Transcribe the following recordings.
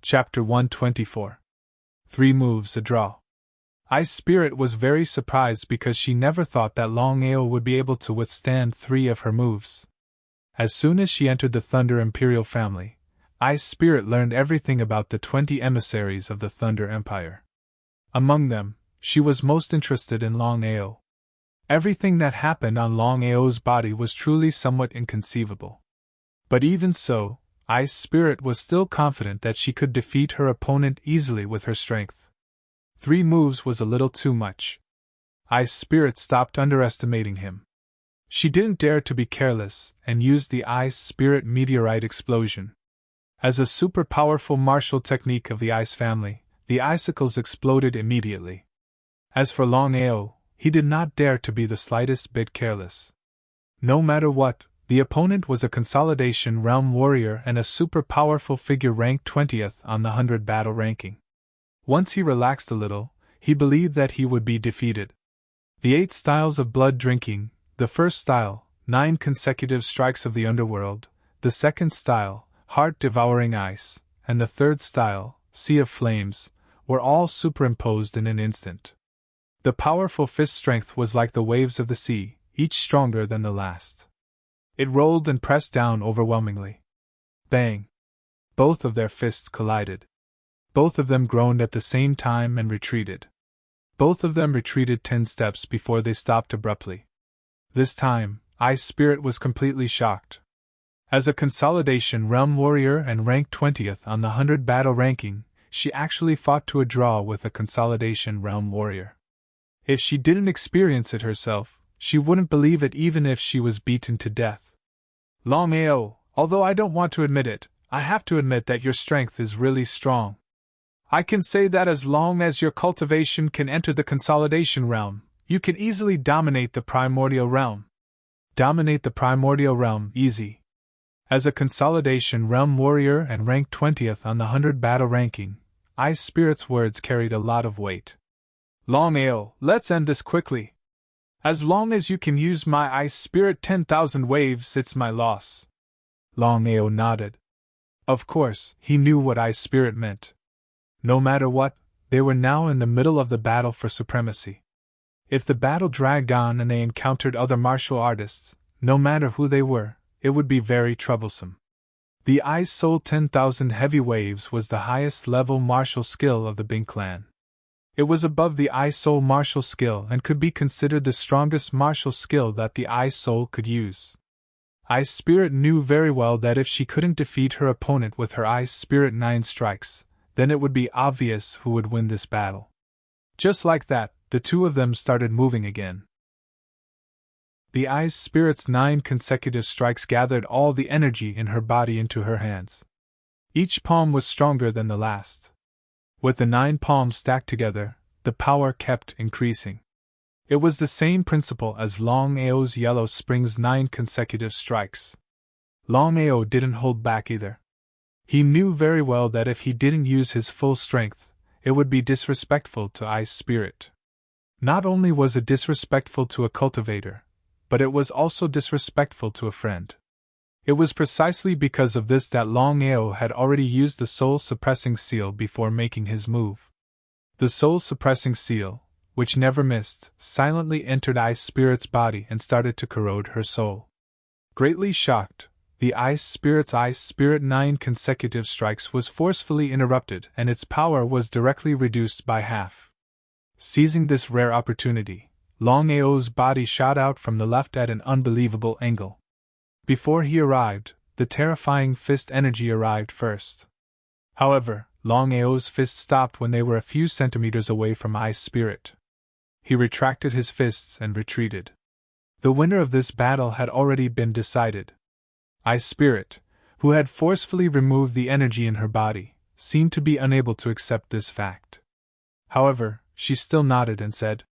Chapter 124. 3 Moves a Draw. Ice Spirit was very surprised because she never thought that Longao would be able to withstand 3 of her moves. As soon as she entered the Thunder Imperial family, Ice Spirit learned everything about the 20 emissaries of the Thunder Empire. Among them, she was most interested in Longao. Everything that happened on Longao's body was truly somewhat inconceivable. But even so, Ice Spirit was still confident that she could defeat her opponent easily with her strength. 3 moves was a little too much. Ice Spirit stopped underestimating him. She didn't dare to be careless and used the Ice Spirit Meteorite Explosion. As a super powerful martial technique of the Ice family, the icicles exploded immediately. As for Longao, he did not dare to be the slightest bit careless. No matter what, the opponent was a Consolidation Realm warrior and a super powerful figure ranked 20th on the 100 battle ranking. Once he relaxed a little, he believed that he would be defeated. The 8 styles of blood drinking, the first style, 9 consecutive strikes of the underworld, the second style, heart devouring ice, and the third style, sea of flames, were all superimposed in an instant. The powerful fist strength was like the waves of the sea, each stronger than the last. It rolled and pressed down overwhelmingly. Bang! Both of their fists collided. Both of them groaned at the same time and retreated. Both of them retreated 10 steps before they stopped abruptly. This time, Ice Spirit was completely shocked. As a Consolidation Realm warrior and ranked 20th on the 100 battle ranking, she actually fought to a draw with a Consolidation Realm warrior. If she didn't experience it herself, she wouldn't believe it even if she was beaten to death. Longao, although I don't want to admit it, I have to admit that your strength is really strong. I can say that as long as your cultivation can enter the Consolidation Realm, you can easily dominate the Primordial Realm. Dominate the Primordial Realm, easy. As a Consolidation Realm warrior and ranked 20th on the 100 battle ranking, Ice Spirit's words carried a lot of weight. Longao, let's end this quickly. As long as you can use my Ice Spirit 10,000 waves, it's my loss. Longao nodded. Of course, he knew what Ice Spirit meant. No matter what, they were now in the middle of the battle for supremacy. If the battle dragged on and they encountered other martial artists, no matter who they were, it would be very troublesome. The Ice Soul 10,000 heavy waves was the highest level martial skill of the Bing clan. It was above the Ice Soul martial skill and could be considered the strongest martial skill that the Ice Soul could use. Ice Spirit knew very well that if she couldn't defeat her opponent with her Ice Spirit 9 strikes, then it would be obvious who would win this battle. Just like that, the two of them started moving again. The Ice Spirit's 9 consecutive strikes gathered all the energy in her body into her hands. Each palm was stronger than the last. With the 9 palms stacked together, the power kept increasing. It was the same principle as Longao's Yellow Spring's 9 consecutive strikes. Longao didn't hold back either. He knew very well that if he didn't use his full strength, it would be disrespectful to Ice Spirit. Not only was it disrespectful to a cultivator, but it was also disrespectful to a friend. It was precisely because of this that Longao had already used the soul-suppressing seal before making his move. The soul-suppressing seal, which never missed, silently entered Ice Spirit's body and started to corrode her soul. Greatly shocked, the Ice Spirit's Ice Spirit 9 consecutive strikes was forcefully interrupted and its power was directly reduced by half. Seizing this rare opportunity, Longao's body shot out from the left at an unbelievable angle. Before he arrived, the terrifying fist energy arrived first. However, Longao's fist stopped when they were a few centimeters away from Ice Spirit. He retracted his fists and retreated. The winner of this battle had already been decided. Ice Spirit, who had forcefully removed the energy in her body, seemed to be unable to accept this fact. However, she still nodded and said,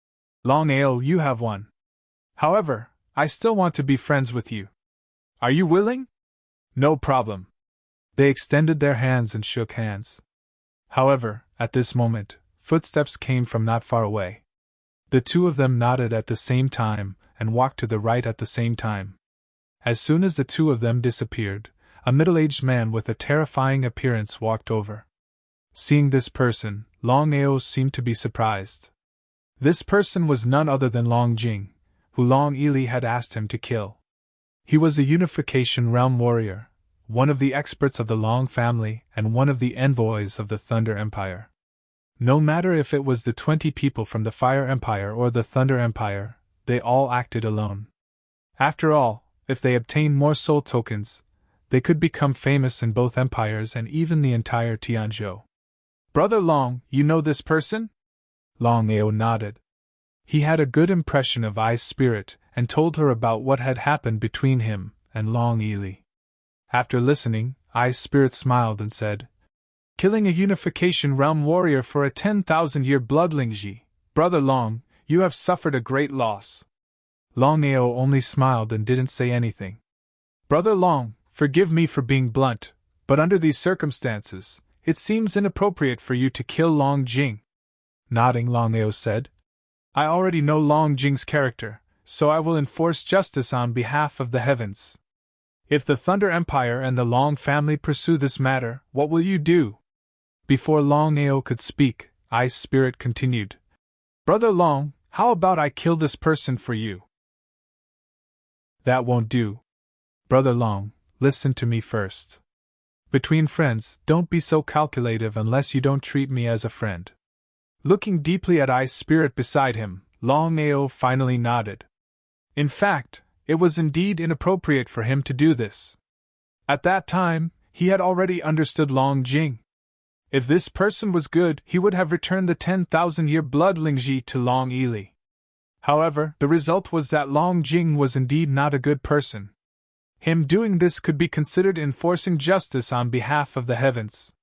Longao, you have won. However, I still want to be friends with you. Are you willing? No problem. They extended their hands and shook hands. However, at this moment, footsteps came from not far away. The two of them nodded at the same time and walked to the right at the same time. As soon as the two of them disappeared, a middle-aged man with a terrifying appearance walked over. Seeing this person, Longao seemed to be surprised. This person was none other than Long Jing, who Long Ili had asked him to kill. He was a Unification Realm warrior, one of the experts of the Long family and one of the envoys of the Thunder Empire. No matter if it was the 20 people from the Fire Empire or the Thunder Empire, they all acted alone. After all, if they obtained more soul tokens, they could become famous in both empires and even the entire Tianzhou. Brother Long, you know this person? Longao nodded. He had a good impression of I's spirit and told her about what had happened between him and Long Ili. After listening, I's spirit smiled and said, "Killing a Unification Realm warrior for a 10,000-year bloodlingji, Brother Long, you have suffered a great loss." Longao only smiled and didn't say anything. "Brother Long, forgive me for being blunt, but under these circumstances, it seems inappropriate for you to kill Long Jing." Nodding, Longao said, "I already know Long Jing's character, so I will enforce justice on behalf of the heavens. If the Thunder Empire and the Long family pursue this matter, what will you do?" Before Longao could speak, I's spirit continued, "Brother Long, how about I kill this person for you?" "That won't do. Brother Long, listen to me first. Between friends, don't be so calculative unless you don't treat me as a friend." Looking deeply at I's spirit beside him, Longao finally nodded. In fact, it was indeed inappropriate for him to do this. At that time, he had already understood Long Jing. If this person was good, he would have returned the 10,000-year bloodlingji to Long Ili. However, the result was that Long Jing was indeed not a good person. Him doing this could be considered enforcing justice on behalf of the heavens.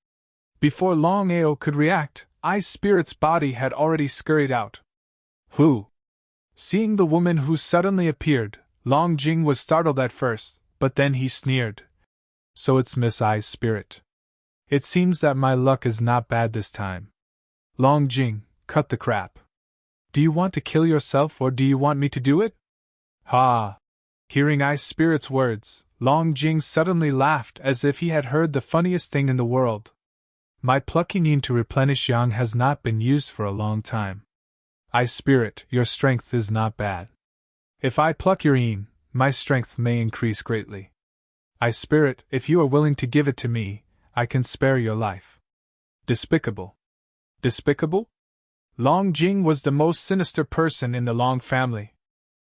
Before Longao could react, I's spirit's body had already scurried out. "Who?" Seeing the woman who suddenly appeared, Long Jing was startled at first, but then he sneered. "So it's Miss I's spirit. It seems that my luck is not bad this time. Long Jing, cut the crap. Do you want to kill yourself or do you want me to do it?" "Ha!" Hearing I's spirit's words, Long Jing suddenly laughed as if he had heard the funniest thing in the world. "My plucking yin to replenish yang has not been used for a long time. I's spirit, your strength is not bad. If I pluck your yin, my strength may increase greatly. I's spirit, if you are willing to give it to me, I can spare your life." Despicable. Despicable? Long Jing was the most sinister person in the Long family.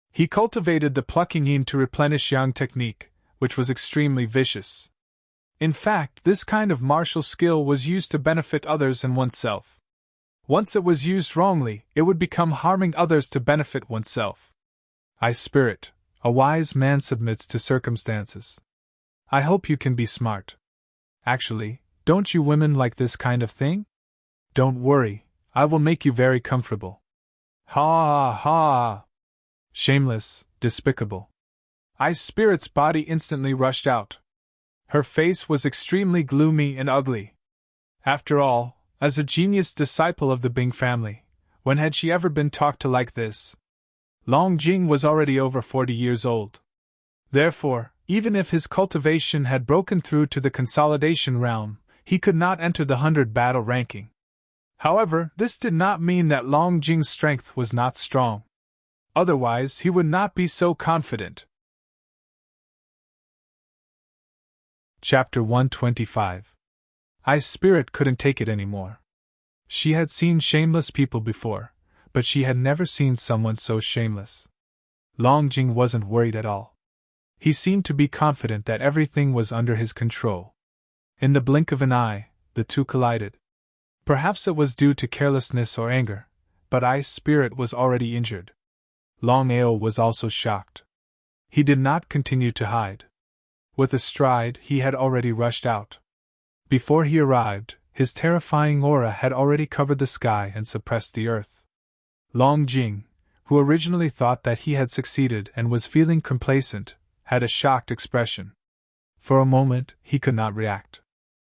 He cultivated the plucking yin to replenish yang technique, which was extremely vicious. In fact, this kind of martial skill was used to benefit others and oneself. Once it was used wrongly, it would become harming others to benefit oneself. I's spirit, a wise man submits to circumstances. I hope you can be smart. Actually, don't you women like this kind of thing? Don't worry, I will make you very comfortable. Ha ha! Shameless, despicable. I's spirit's body instantly rushed out. Her face was extremely gloomy and ugly. After all, as a genius disciple of the Bing family, when had she ever been talked to like this? Long Jing was already over 40 years old. Therefore, even if his cultivation had broken through to the consolidation realm, he could not enter the 100 battle ranking. However, this did not mean that Long Jing's strength was not strong. Otherwise, he would not be so confident. Chapter 125. I's spirit couldn't take it anymore. She had seen shameless people before, but she had never seen someone so shameless. Long Jing wasn't worried at all. He seemed to be confident that everything was under his control. In the blink of an eye, the two collided. Perhaps it was due to carelessness or anger, but I's spirit was already injured. Longao was also shocked. He did not continue to hide. With a stride, he had already rushed out. Before he arrived, his terrifying aura had already covered the sky and suppressed the earth. Long Jing, who originally thought that he had succeeded and was feeling complacent, had a shocked expression. For a moment, he could not react.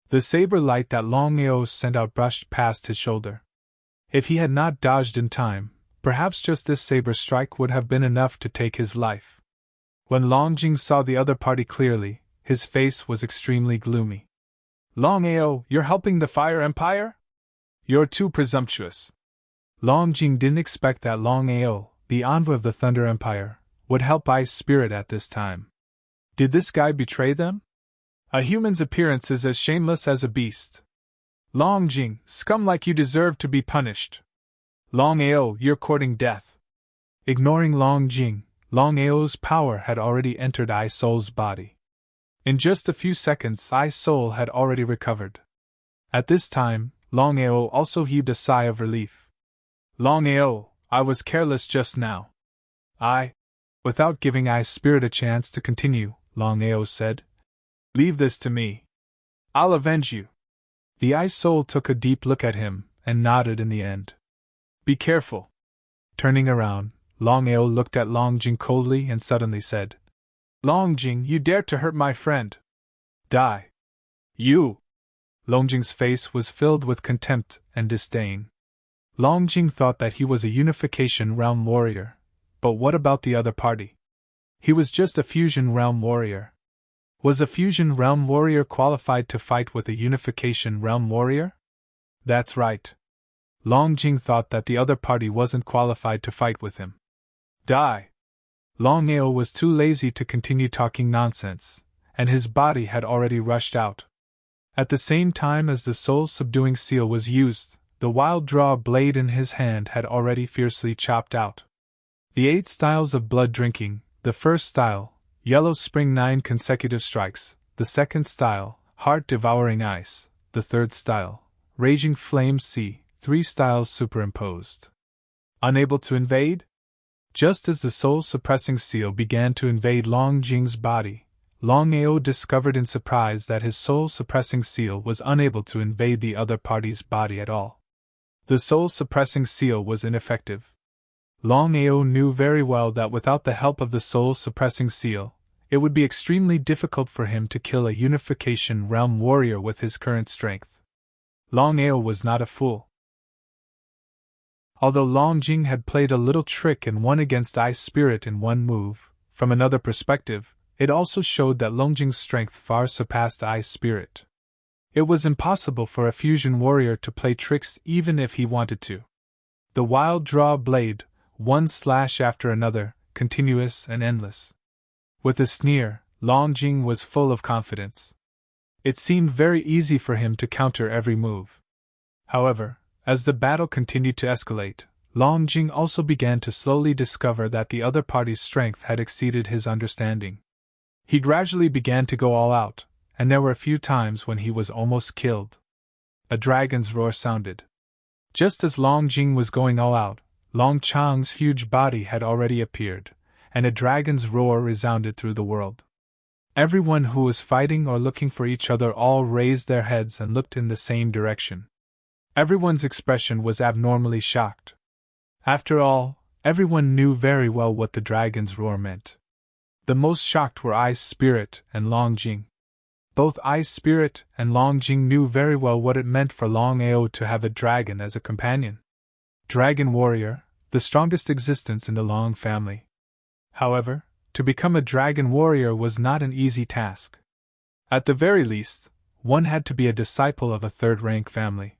The saber light that Longao sent out brushed past his shoulder. If he had not dodged in time, perhaps just this saber strike would have been enough to take his life. When Long Jing saw the other party clearly, his face was extremely gloomy. Longao, you're helping the Fire Empire? You're too presumptuous. Long Jing didn't expect that Longao, the envoy of the Thunder Empire, would help Ice Spirit at this time. Did this guy betray them? A human's appearance is as shameless as a beast. Long Jing, scum like you deserve to be punished. Longao, you're courting death. Ignoring Long Jing, Longao's power had already entered Ice Soul's body. In just a few seconds, Ice Soul had already recovered. At this time, Longao also heaved a sigh of relief. Longao, I was careless just now. Without giving Ice Spirit a chance to continue, Longao said, leave this to me. I'll avenge you. The Ice Soul took a deep look at him and nodded in the end. Be careful. Turning around, Longao looked at Long Jing coldly and suddenly said, Long Jing, you dared to hurt my friend. Die. You! Long Jing's face was filled with contempt and disdain. Long Jing thought that he was a Unification Realm warrior, but what about the other party? He was just a Fusion Realm warrior. Was a Fusion Realm warrior qualified to fight with a Unification Realm warrior? That's right. Long Jing thought that the other party wasn't qualified to fight with him. Die! Longao was too lazy to continue talking nonsense, and his body had already rushed out. At the same time as the soul-subduing seal was used, the wild draw blade in his hand had already fiercely chopped out. The 8 styles of blood drinking, the first style, Yellow Spring 9 consecutive strikes, the second style, Heart Devouring Ice, the third style, Raging Flame Sea, 3 styles superimposed. Unable to invade? Just as the soul-suppressing seal began to invade Long Jing's body, Longao discovered in surprise that his soul-suppressing seal was unable to invade the other party's body at all. The soul-suppressing seal was ineffective. Longao knew very well that without the help of the soul-suppressing seal, it would be extremely difficult for him to kill a Unification Realm warrior with his current strength. Longao was not a fool. Although Long Jing had played a little trick and won against Ice Spirit in one move, from another perspective, it also showed that Long Jing's strength far surpassed Ice Spirit. It was impossible for a fusion warrior to play tricks even if he wanted to. The wild draw blade, one slash after another, continuous and endless. With a sneer, Long Jing was full of confidence. It seemed very easy for him to counter every move. However, as the battle continued to escalate, Long Jing also began to slowly discover that the other party's strength had exceeded his understanding. He gradually began to go all out, and there were a few times when he was almost killed. A dragon's roar sounded. Just as Long Jing was going all out, Long Chang's huge body had already appeared, and a dragon's roar resounded through the world. Everyone who was fighting or looking for each other all raised their heads and looked in the same direction. Everyone's expression was abnormally shocked. After all, everyone knew very well what the dragon's roar meant. The most shocked were Ice Spirit and Long Jing. Both Ice Spirit and Long Jing knew very well what it meant for Longao to have a dragon as a companion. Dragon warrior, the strongest existence in the Long family. However, to become a dragon warrior was not an easy task. At the very least, one had to be a disciple of a third-rank family.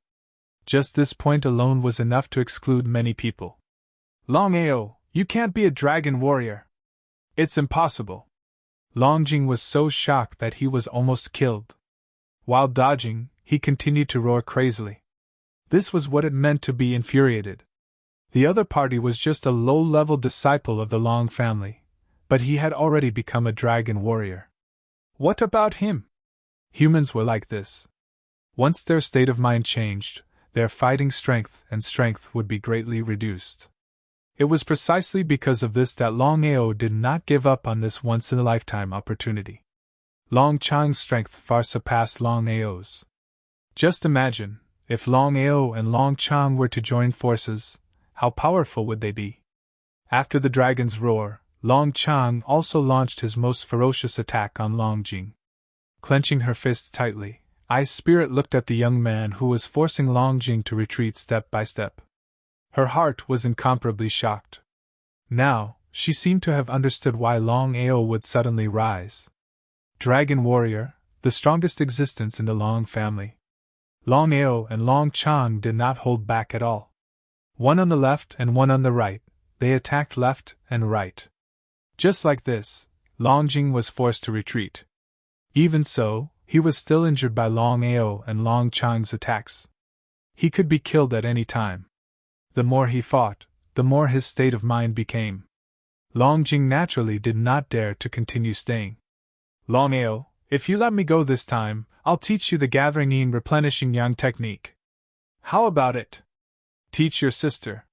Just this point alone was enough to exclude many people. Longao, you can't be a dragon warrior. It's impossible. Long Jing was so shocked that he was almost killed. While dodging, he continued to roar crazily. This was what it meant to be infuriated. The other party was just a low-level disciple of the Long family, but he had already become a dragon warrior. What about him? Humans were like this. Once their state of mind changed, their fighting strength would be greatly reduced. It was precisely because of this that Longao did not give up on this once-in-a-lifetime opportunity. Long Chang's strength far surpassed Longao's. Just imagine, if Longao and Long Chang were to join forces, how powerful would they be? After the dragon's roar, Long Chang also launched his most ferocious attack on Long Jing. Clenching her fists tightly, Ice Spirit looked at the young man who was forcing Long Jing to retreat step by step. Her heart was incomparably shocked. Now, she seemed to have understood why Longao would suddenly rise. Dragon warrior, the strongest existence in the Long family. Longao and Long Chang did not hold back at all. One on the left and one on the right, they attacked left and right. Just like this, Longjing was forced to retreat. Even so, he was still injured by Longao and Long Chang's attacks. He could be killed at any time. The more he fought, the more his state of mind became. Longjing naturally did not dare to continue staying. Longao, if you let me go this time, I'll teach you the gathering yin replenishing yang technique. How about it? Teach your sister.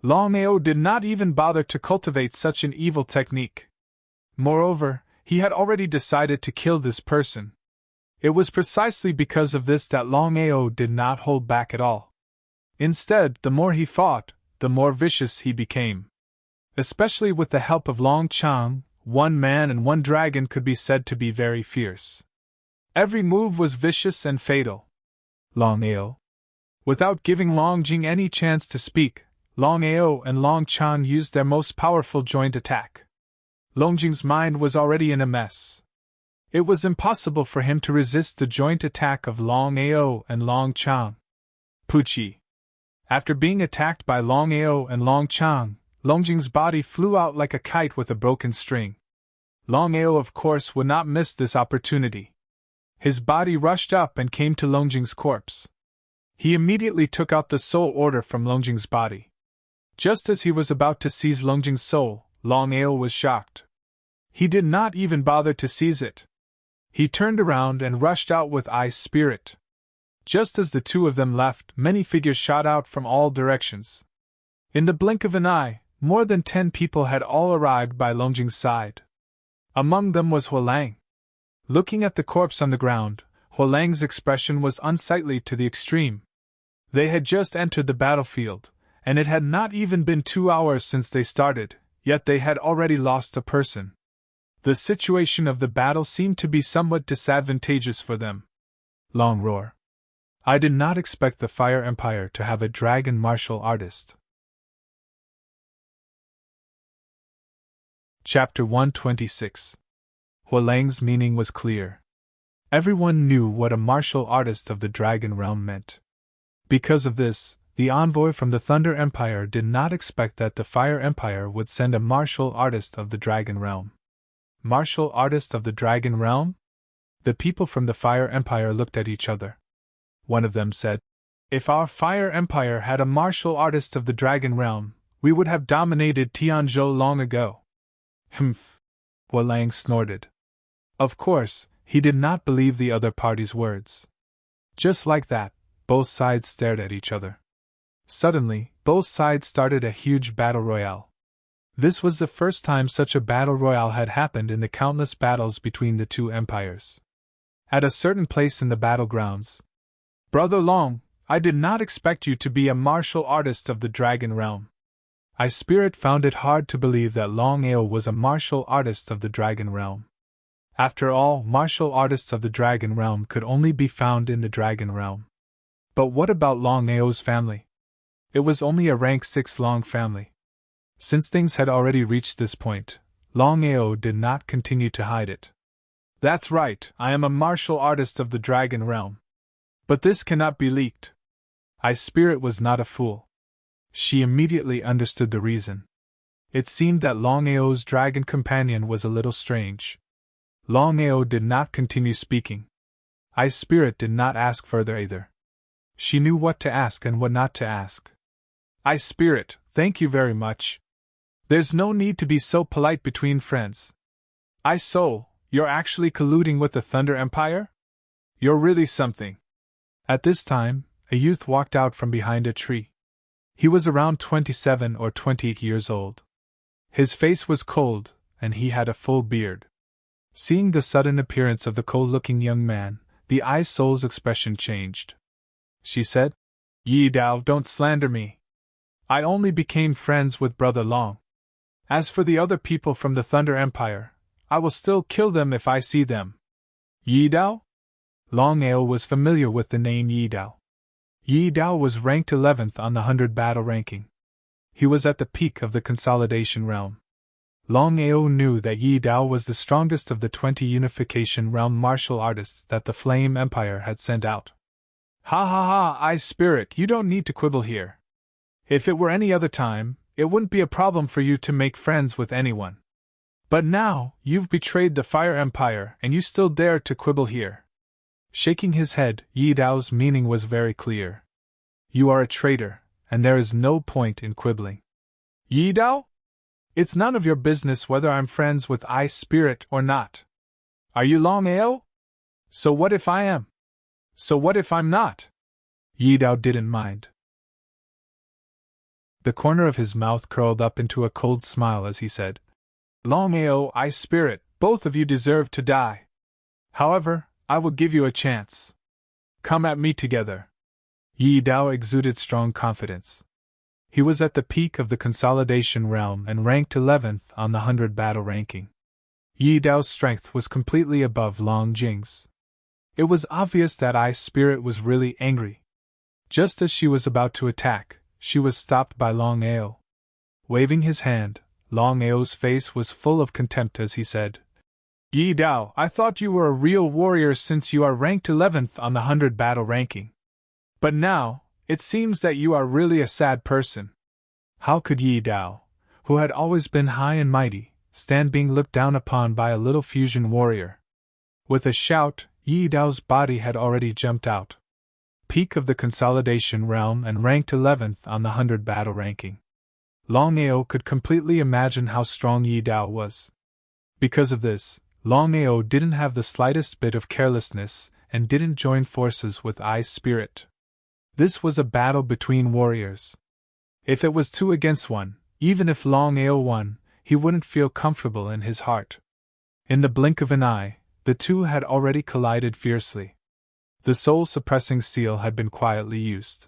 Longao did not even bother to cultivate such an evil technique. Moreover, he had already decided to kill this person. It was precisely because of this that Longao did not hold back at all. Instead, the more he fought, the more vicious he became. Especially with the help of Long Chang, one man and one dragon could be said to be very fierce. Every move was vicious and fatal. Longao. Without giving Longjing any chance to speak, Longao and Long Chang used their most powerful joint attack. Longjing's mind was already in a mess. It was impossible for him to resist the joint attack of Longao and Long Chang. Puchi. After being attacked by Longao and Long Chang, Longjing's body flew out like a kite with a broken string. Longao, of course, would not miss this opportunity. His body rushed up and came to Longjing's corpse. He immediately took out the soul order from Longjing's body. Just as he was about to seize Longjing's soul, Longao was shocked. He did not even bother to seize it. He turned around and rushed out with Ice Spirit. Just as the two of them left, many figures shot out from all directions. In the blink of an eye, more than 10 people had all arrived by Longjing's side. Among them was Huolang. Looking at the corpse on the ground, Huolang's expression was unsightly to the extreme. They had just entered the battlefield, and it had not even been 2 hours since they started, yet they had already lost a person. The situation of the battle seemed to be somewhat disadvantageous for them. Long roar. I did not expect the Fire Empire to have a dragon martial artist. Chapter 126. Huolang's meaning was clear. Everyone knew what a martial artist of the Dragon Realm meant. Because of this, the envoy from the Thunder Empire did not expect that the Fire Empire would send a martial artist of the Dragon Realm. Martial artist of the Dragon Realm? The people from the Fire Empire looked at each other. One of them said, "If our Fire Empire had a martial artist of the Dragon Realm, we would have dominated Tianzhou long ago." Humph! Huolang snorted. Of course, he did not believe the other party's words. Just like that, both sides stared at each other. Suddenly, both sides started a huge battle royale. This was the first time such a battle royale had happened in the countless battles between the two empires. At a certain place in the battlegrounds, "Brother Long, I did not expect you to be a martial artist of the Dragon Realm." Ice Spirit found it hard to believe that Longao was a martial artist of the Dragon Realm. After all, martial artists of the Dragon Realm could only be found in the Dragon Realm. But what about Longao's family? It was only a rank 6 Long family. Since things had already reached this point, Longao did not continue to hide it. "That's right, I am a martial artist of the Dragon Realm. But this cannot be leaked." Ice Spirit was not a fool. She immediately understood the reason. It seemed that Longao's dragon companion was a little strange. Longao did not continue speaking. Ice Spirit did not ask further either. She knew what to ask and what not to ask. "Ice Spirit, thank you very much. There's no need to be so polite between friends. Ice Soul, you're actually colluding with the Thunder Empire? You're really something." At this time, a youth walked out from behind a tree. He was around 27 or 28 years old. His face was cold, and he had a full beard. Seeing the sudden appearance of the cold-looking young man, the Ice Soul's expression changed. She said, "Yi Dao, don't slander me. I only became friends with Brother Long. As for the other people from the Thunder Empire, I will still kill them if I see them." "Yi Dao?" Longao was familiar with the name Yi Dao. Yi Dao was ranked 11th on the 100 battle ranking. He was at the peak of the consolidation realm. Longao knew that Yi Dao was the strongest of the 20 Unification Realm martial artists that the Flame Empire had sent out. Ha ha ha, Ice Spirit, you don't need to quibble here. If it were any other time, it wouldn't be a problem for you to make friends with anyone. But now, you've betrayed the Fire Empire and you still dare to quibble here. Shaking his head, Yi Dao's meaning was very clear. You are a traitor, and there is no point in quibbling. Yi Dao? It's none of your business whether I'm friends with Ice Spirit or not. Are you Longao? So what if I am? So what if I'm not? Yi Dao didn't mind. The corner of his mouth curled up into a cold smile as he said, Longao, Ice Spirit, both of you deserve to die. However, I will give you a chance. Come at me together. Yi Dao exuded strong confidence. He was at the peak of the Consolidation Realm and ranked 11th on the 100 battle ranking. Yi Dao's strength was completely above Long Jing's. It was obvious that Ice Spirit was really angry. Just as she was about to attack, she was stopped by Longao. Waving his hand, Longao's face was full of contempt as he said, Yi Dao, I thought you were a real warrior since you are ranked 11th on the 100 battle ranking. But now, it seems that you are really a sad person. How could Yi Dao, who had always been high and mighty, stand being looked down upon by a little fusion warrior? With a shout, Yi Dao's body had already jumped out. Peak of the Consolidation Realm and ranked 11th on the 100 battle ranking. Longao could completely imagine how strong Yi Dao was. Because of this, Longao didn't have the slightest bit of carelessness and didn't join forces with Ice Spirit. This was a battle between warriors. If it was 2 against 1, even if Longao won, he wouldn't feel comfortable in his heart. In the blink of an eye, the two had already collided fiercely. The soul-suppressing seal had been quietly used.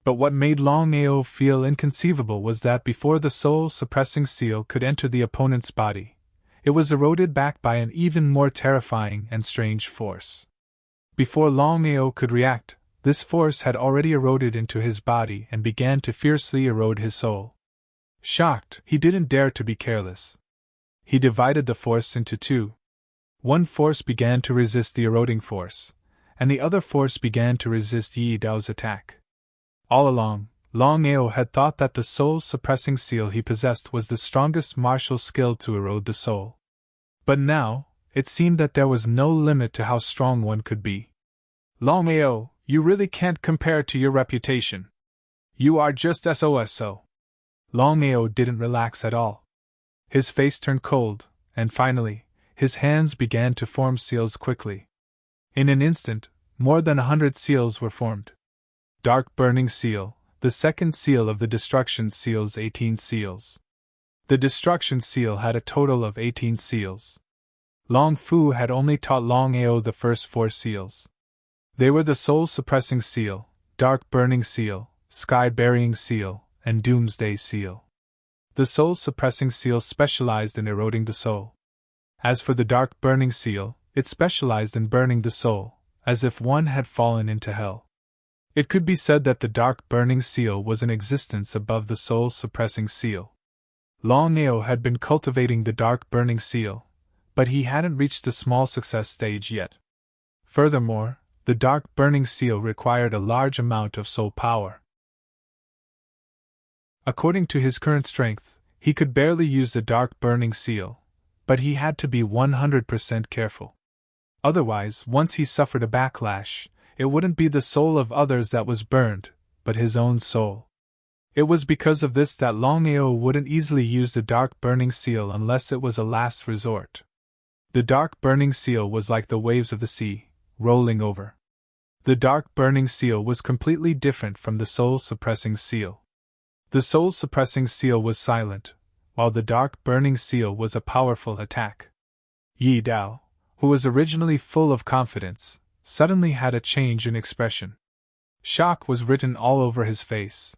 But what made Longao feel inconceivable was that before the soul-suppressing seal could enter the opponent's body, it was eroded back by an even more terrifying and strange force. Before Longao could react, this force had already eroded into his body and began to fiercely erode his soul. Shocked, he didn't dare to be careless. He divided the force into 2. One force began to resist the eroding force, and the other force began to resist Yi Dao's attack. All along, Longao had thought that the soul-suppressing seal he possessed was the strongest martial skill to erode the soul. But now, it seemed that there was no limit to how strong one could be. Longao, you really can't compare to your reputation. You are just SOSO. Longao didn't relax at all. His face turned cold, and finally, his hands began to form seals quickly. In an instant, more than 100 seals were formed. Dark Burning Seal, the second seal of the Destruction Seal's 18 seals. The Destruction Seal had a total of 18 seals. Long Fu had only taught Longao the first 4 seals. They were the Soul-Suppressing Seal, Dark Burning Seal, Sky-Burying Seal, and Doomsday Seal. The Soul-Suppressing Seal specialized in eroding the soul. As for the Dark Burning Seal, it specialized in burning the soul, as if one had fallen into hell. It could be said that the Dark Burning Seal was in existence above the Soul-Suppressing Seal. Longao had been cultivating the Dark Burning Seal, but he hadn't reached the small success stage yet. Furthermore, the Dark Burning Seal required a large amount of soul power. According to his current strength, he could barely use the Dark Burning Seal, but he had to be 100% careful. Otherwise, once he suffered a backlash, it wouldn't be the soul of others that was burned, but his own soul. It was because of this that Longao wouldn't easily use the Dark Burning Seal unless it was a last resort. The Dark Burning Seal was like the waves of the sea, rolling over. The Dark Burning Seal was completely different from the Soul-Suppressing Seal. The Soul-Suppressing Seal was silent, while the Dark Burning Seal was a powerful attack. Yi Dao, who was originally full of confidence, suddenly had a change in expression. Shock was written all over his face.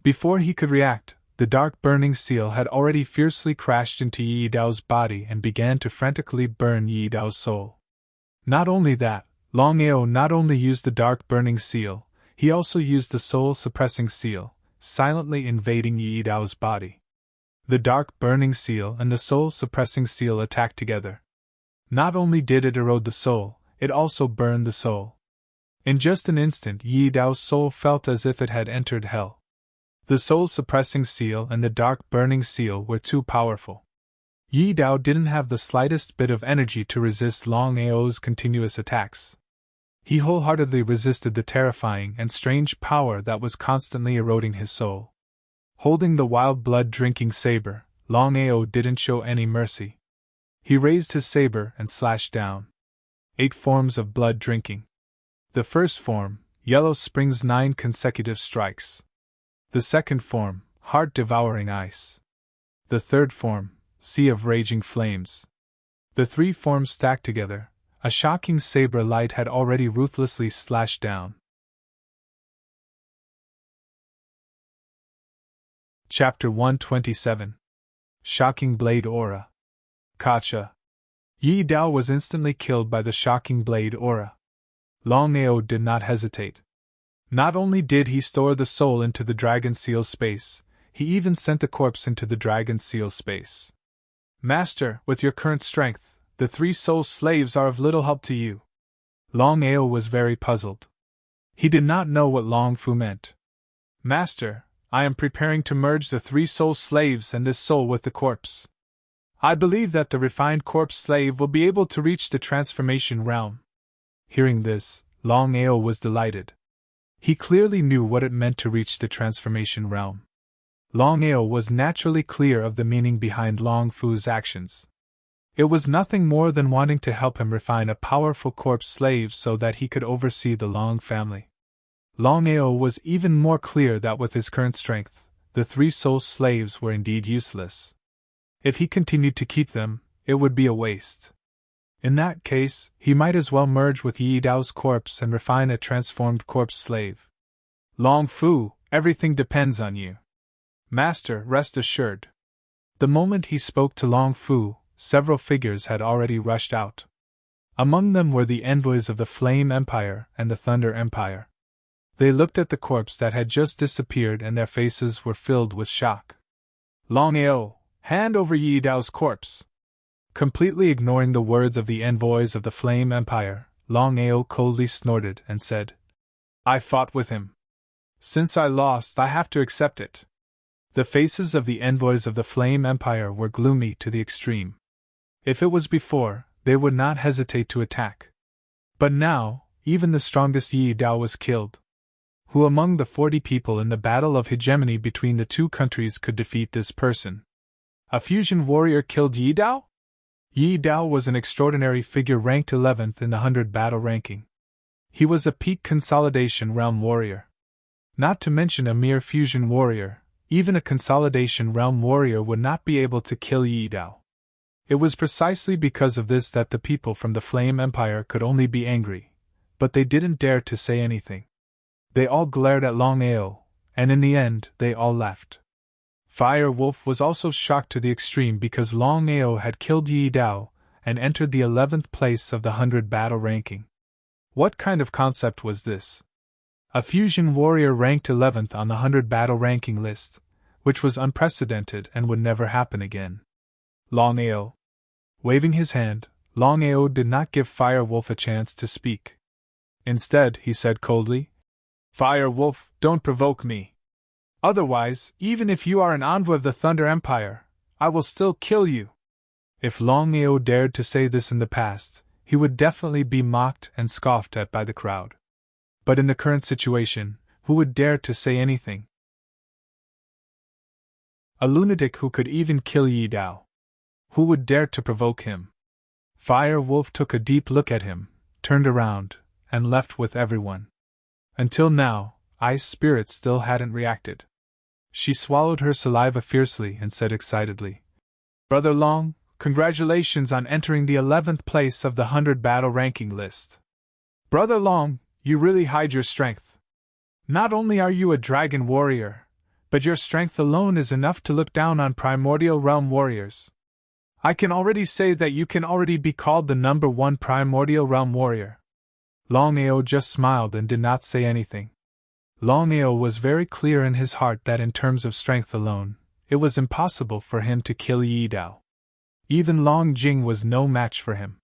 Before he could react, the Dark Burning Seal had already fiercely crashed into Yi Dao's body and began to frantically burn Yi Dao's soul. Not only that, Longao not only used the Dark Burning Seal, he also used the Soul-Suppressing Seal, silently invading Yi Dao's body. The dark burning seal and the soul suppressing seal attacked together. Not only did it erode the soul, it also burned the soul. In just an instant, Yi Dao's soul felt as if it had entered hell. The soul suppressing seal and the dark burning seal were too powerful. Yi Dao didn't have the slightest bit of energy to resist Longao's continuous attacks. He wholeheartedly resisted the terrifying and strange power that was constantly eroding his soul. Holding the wild blood-drinking saber, Longao didn't show any mercy. He raised his saber and slashed down. 8 forms of blood drinking. The first form, yellow springs 9 consecutive strikes. The second form, heart-devouring ice. The third form, sea of raging flames. The 3 forms stacked together, a shocking saber light had already ruthlessly slashed down. Chapter 127. Shocking Blade Aura. Kacha. Yi Dao was instantly killed by the shocking blade aura. Longao did not hesitate. Not only did he store the soul into the dragon seal space, he even sent the corpse into the dragon seal space. Master, with your current strength, the 3 soul slaves are of little help to you. Longao was very puzzled. He did not know what Long Fu meant. Master, I am preparing to merge the 3 soul slaves and this soul with the corpse. I believe that the refined corpse slave will be able to reach the transformation realm. Hearing this, Longao was delighted. He clearly knew what it meant to reach the transformation realm. Longao was naturally clear of the meaning behind Long Fu's actions. It was nothing more than wanting to help him refine a powerful corpse slave so that he could oversee the Long family. Longao was even more clear that with his current strength, the 3 soul slaves were indeed useless. If he continued to keep them, it would be a waste. In that case, he might as well merge with Yi Dao's corpse and refine a transformed corpse slave. Long Fu, everything depends on you. Master, rest assured. The moment he spoke to Long Fu, several figures had already rushed out. Among them were the envoys of the Flame Empire and the Thunder Empire. They looked at the corpse that had just disappeared and their faces were filled with shock. Longao, hand over Yi Dao's corpse. Completely ignoring the words of the envoys of the Flame Empire, Longao coldly snorted and said, I fought with him. Since I lost, I have to accept it. The faces of the envoys of the Flame Empire were gloomy to the extreme. If it was before, they would not hesitate to attack. But now, even the strongest Yi Dao was killed. Who among the 40 people in the battle of hegemony between the 2 countries could defeat this person? A fusion warrior killed Yi Dao? Yi Dao was an extraordinary figure ranked 11th in the 100 battle ranking. He was a peak consolidation realm warrior. Not to mention a mere fusion warrior, even a consolidation realm warrior would not be able to kill Yi Dao. It was precisely because of this that the people from the Flame Empire could only be angry, but they didn't dare to say anything. They all glared at Longao, and in the end, they all left. Fire Wolf was also shocked to the extreme because Longao had killed Yi Dao and entered the 11th place of the 100 battle ranking. What kind of concept was this? A fusion warrior ranked 11th on the 100 battle ranking list, which was unprecedented and would never happen again. Longao. Waving his hand, Longao did not give Fire Wolf a chance to speak. Instead, he said coldly, Fire Wolf, don't provoke me. Otherwise, even if you are an envoy of the Thunder Empire, I will still kill you. If Longao dared to say this in the past, he would definitely be mocked and scoffed at by the crowd. But in the current situation, who would dare to say anything? A lunatic who could even kill Yi Dao. Who would dare to provoke him? Fire Wolf took a deep look at him, turned around, and left with everyone. Until now, Ice Spirit still hadn't reacted. She swallowed her saliva fiercely and said excitedly, Brother Long, congratulations on entering the 11th place of the 100 battle ranking list. Brother Long, you really hide your strength. Not only are you a dragon warrior, but your strength alone is enough to look down on primordial realm warriors. I can already say that you can already be called the number 1 primordial realm warrior. Longao just smiled and did not say anything. Longao was very clear in his heart that in terms of strength alone, it was impossible for him to kill Yi Dao. Even Long Jing was no match for him.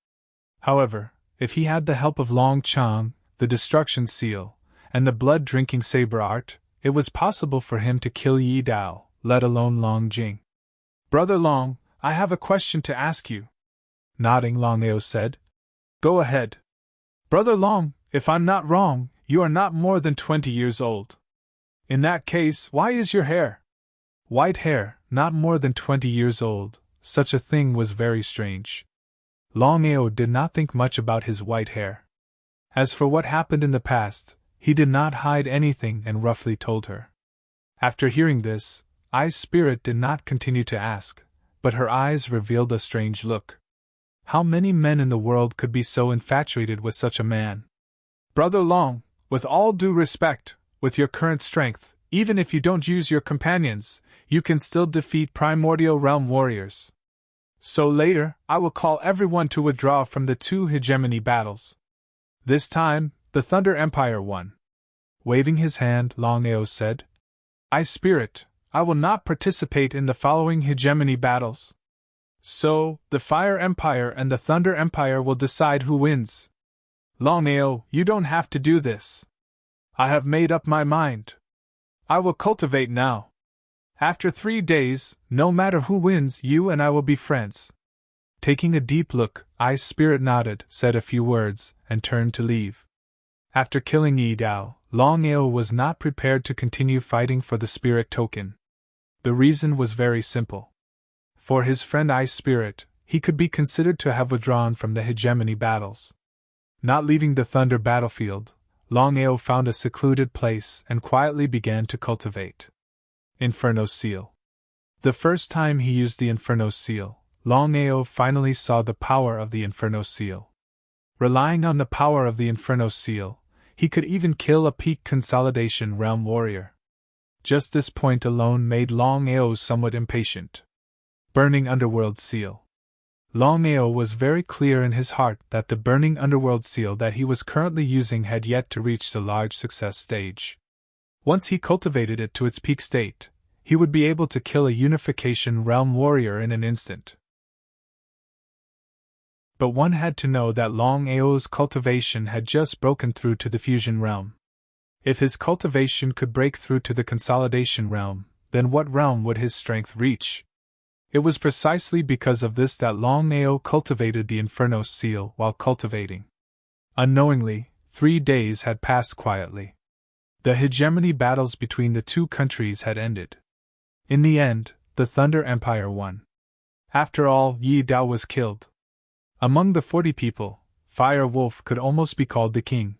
However, if he had the help of Long Chang, the destruction seal, and the blood-drinking saber art, it was possible for him to kill Yi Dao, let alone Long Jing. "Brother Long, I have a question to ask you," nodding, Longao said. "Go ahead." "Brother Long, if I'm not wrong, you are not more than 20 years old. In that case, why is your hair white hair, not more than 20 years old?" Such a thing was very strange. Longao did not think much about his white hair. As for what happened in the past, he did not hide anything and roughly told her. After hearing this, I's spirit did not continue to ask, but her eyes revealed a strange look. How many men in the world could be so infatuated with such a man? "Brother Long, with all due respect, with your current strength, even if you don't use your companions, you can still defeat primordial realm warriors. So later, I will call everyone to withdraw from the 2 hegemony battles. This time, the Thunder Empire won." Waving his hand, Longao said, "I spirit, I will not participate in the following hegemony battles. So, the Fire Empire and the Thunder Empire will decide who wins." "Longao, you don't have to do this. I have made up my mind. I will cultivate now. After 3 days, no matter who wins, you and I will be friends." Taking a deep look, I's spirit nodded, said a few words, and turned to leave. After killing Yi Dao, Longao was not prepared to continue fighting for the spirit token. The reason was very simple. For his friend I's spirit, he could be considered to have withdrawn from the hegemony battles. Not leaving the Thunder battlefield, Longao found a secluded place and quietly began to cultivate. Inferno Seal. The first time he used the Inferno Seal, Longao finally saw the power of the Inferno Seal. Relying on the power of the Inferno Seal, he could even kill a peak consolidation realm warrior. Just this point alone made Longao somewhat impatient. Burning Underworld Seal. Longao was very clear in his heart that the Burning Underworld Seal that he was currently using had yet to reach the large success stage. Once he cultivated it to its peak state, he would be able to kill a Unification Realm warrior in an instant. But one had to know that Longao's cultivation had just broken through to the Fusion Realm. If his cultivation could break through to the Consolidation Realm, then what realm would his strength reach? It was precisely because of this that Longao cultivated the Inferno Seal while cultivating. Unknowingly, 3 days had passed quietly. The hegemony battles between the 2 countries had ended. In the end, the Thunder Empire won. After all, Yi Dao was killed. Among the 40 people, Fire Wolf could almost be called the king.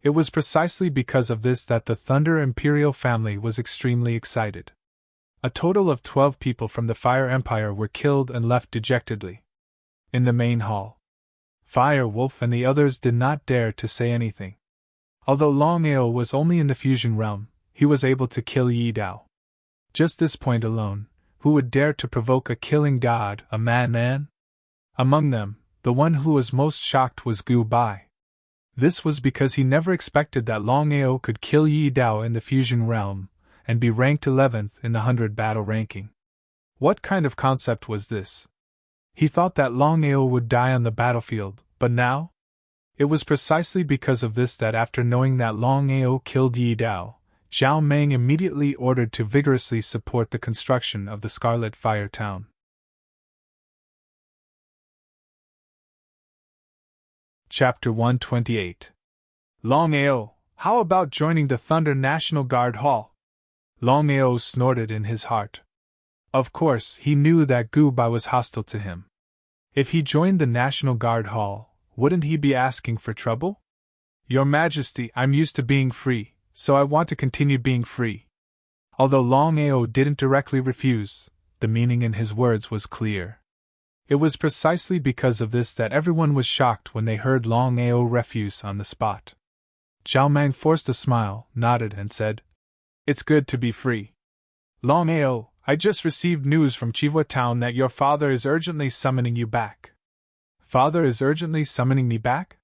It was precisely because of this that the Thunder Imperial family was extremely excited. A total of 12 people from the Fire Empire were killed and left dejectedly. In the main hall, Fire Wolf and the others did not dare to say anything. Although Longao was only in the Fusion Realm, he was able to kill Yi Dao. Just this point alone, who would dare to provoke a killing god, a madman? Among them, the one who was most shocked was Gu Bai. This was because he never expected that Longao could kill Yi Dao in the Fusion Realm, and be ranked 11th in the 100 battle ranking. What kind of concept was this? He thought that Longao would die on the battlefield, but now? It was precisely because of this that after knowing that Longao killed Yi Dao, Zhao Meng immediately ordered to vigorously support the construction of the Scarlet Fire Town. Chapter 128. Longao, how about joining the Thunder National Guard Hall? Longao snorted in his heart. Of course, he knew that Gu Bai was hostile to him. If he joined the National Guard Hall, wouldn't he be asking for trouble? Your Majesty, I'm used to being free, so I want to continue being free. Although Longao didn't directly refuse, the meaning in his words was clear. It was precisely because of this that everyone was shocked when they heard Longao refuse on the spot. Zhao Meng forced a smile, nodded, and said, "It's good to be free. Longao, I just received news from Chihua Town that your father is urgently summoning you back." Father is urgently summoning me back?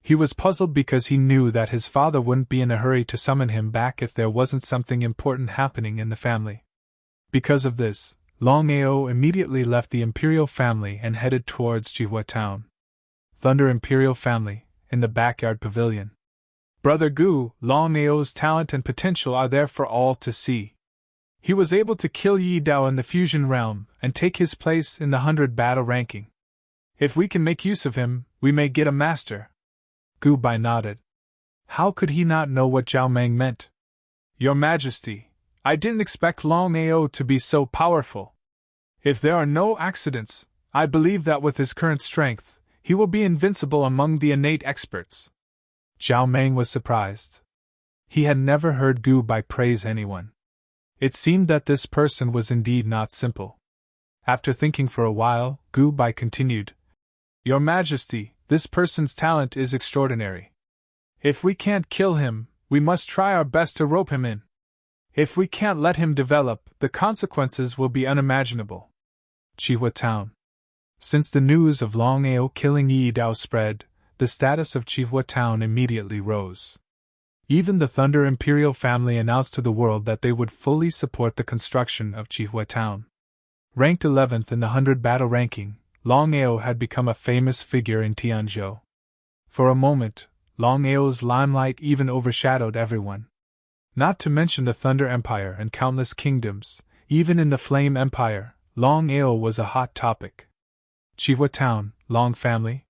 He was puzzled because he knew that his father wouldn't be in a hurry to summon him back if there wasn't something important happening in the family. Because of this, Longao immediately left the Imperial family and headed towards Jihua town. Thunder Imperial family, in the backyard pavilion. Brother Gu, Longao's talent and potential are there for all to see. He was able to kill Yi Dao in the fusion realm and take his place in the 100 battle ranking. If we can make use of him, we may get a master. Gu Bai nodded. How could he not know what Zhao Meng meant? Your Majesty, I didn't expect Longao to be so powerful. If there are no accidents, I believe that with his current strength, he will be invincible among the innate experts. Zhao Meng was surprised. He had never heard Gu Bai praise anyone. It seemed that this person was indeed not simple. After thinking for a while, Gu Bai continued, Your Majesty, this person's talent is extraordinary. If we can't kill him, we must try our best to rope him in. If we can't let him develop, the consequences will be unimaginable. Jihua Town. Since the news of Longao killing Yi Dao spread, the status of Jihua Town immediately rose. Even the Thunder Imperial family announced to the world that they would fully support the construction of Jihua Town. Ranked 11th in the 100 battle ranking, Longao had become a famous figure in Tianzhou. For a moment, Longao's limelight even overshadowed everyone. Not to mention the Thunder Empire and countless kingdoms, even in the Flame Empire, Longao was a hot topic. Jihua Town, Long family?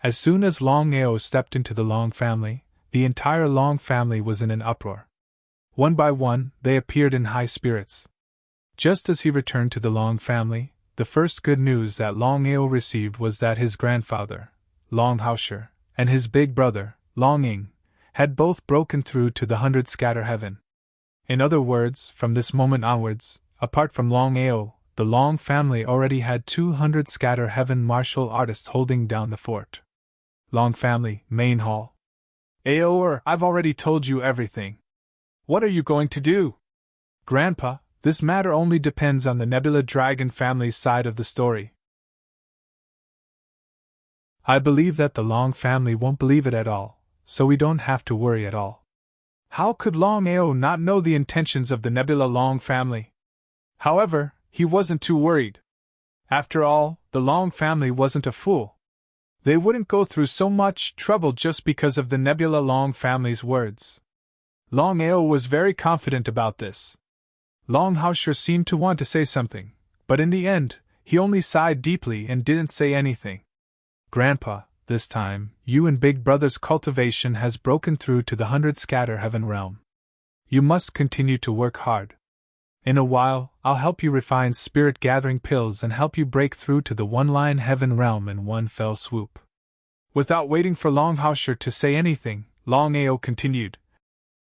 As soon as Longao stepped into the Long family, the entire Long family was in an uproar. One by one, they appeared in high spirits. Just as he returned to the Long family, the first good news that Longao received was that his grandfather, Long Haoshi, and his big brother, Long Ying, had both broken through to the 100 scatter heaven. In other words, from this moment onwards, apart from Longao, the Long family already had 200 scatter heaven martial artists holding down the fort. Long family, main hall. Aor, I've already told you everything. What are you going to do? Grandpa, this matter only depends on the Nebula Dragon family's side of the story. I believe that the Long family won't believe it at all, so we don't have to worry at all. How could Longao not know the intentions of the Nebula Long family? However, he wasn't too worried. After all, the Long family wasn't a fool. They wouldn't go through so much trouble just because of the Nebula Long family's words. Longao was very confident about this. Long Haoshi seemed to want to say something, but in the end, he only sighed deeply and didn't say anything. Grandpa, this time, you and Big Brother's cultivation has broken through to the 100 scatter heaven realm. You must continue to work hard. In a while, I'll help you refine spirit gathering pills and help you break through to the one-line heaven realm in one fell swoop. Without waiting for Long Haoshi to say anything, Longao continued.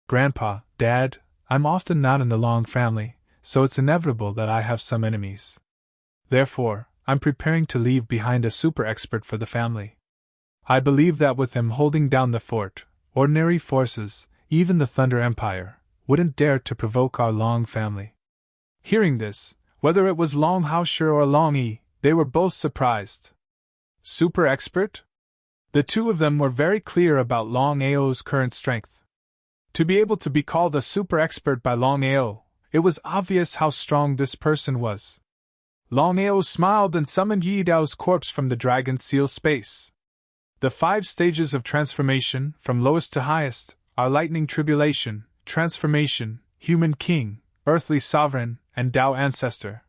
Grandpa, Dad, I'm often not in the Long family, so it's inevitable that I have some enemies. Therefore, I'm preparing to leave behind a super expert for the family. I believe that with him holding down the fort, ordinary forces, even the Thunder Empire, wouldn't dare to provoke our Long family. Hearing this, whether it was Long Haoshi or Long Yi, they were both surprised. Super expert? The two of them were very clear about Longao's current strength. To be able to be called a super expert by Longao, it was obvious how strong this person was. Longao smiled and summoned Yi Dao's corpse from the dragon seal space. The 5 stages of transformation, from lowest to highest, are lightning tribulation, transformation, human king, earthly sovereign, and Dao ancestor.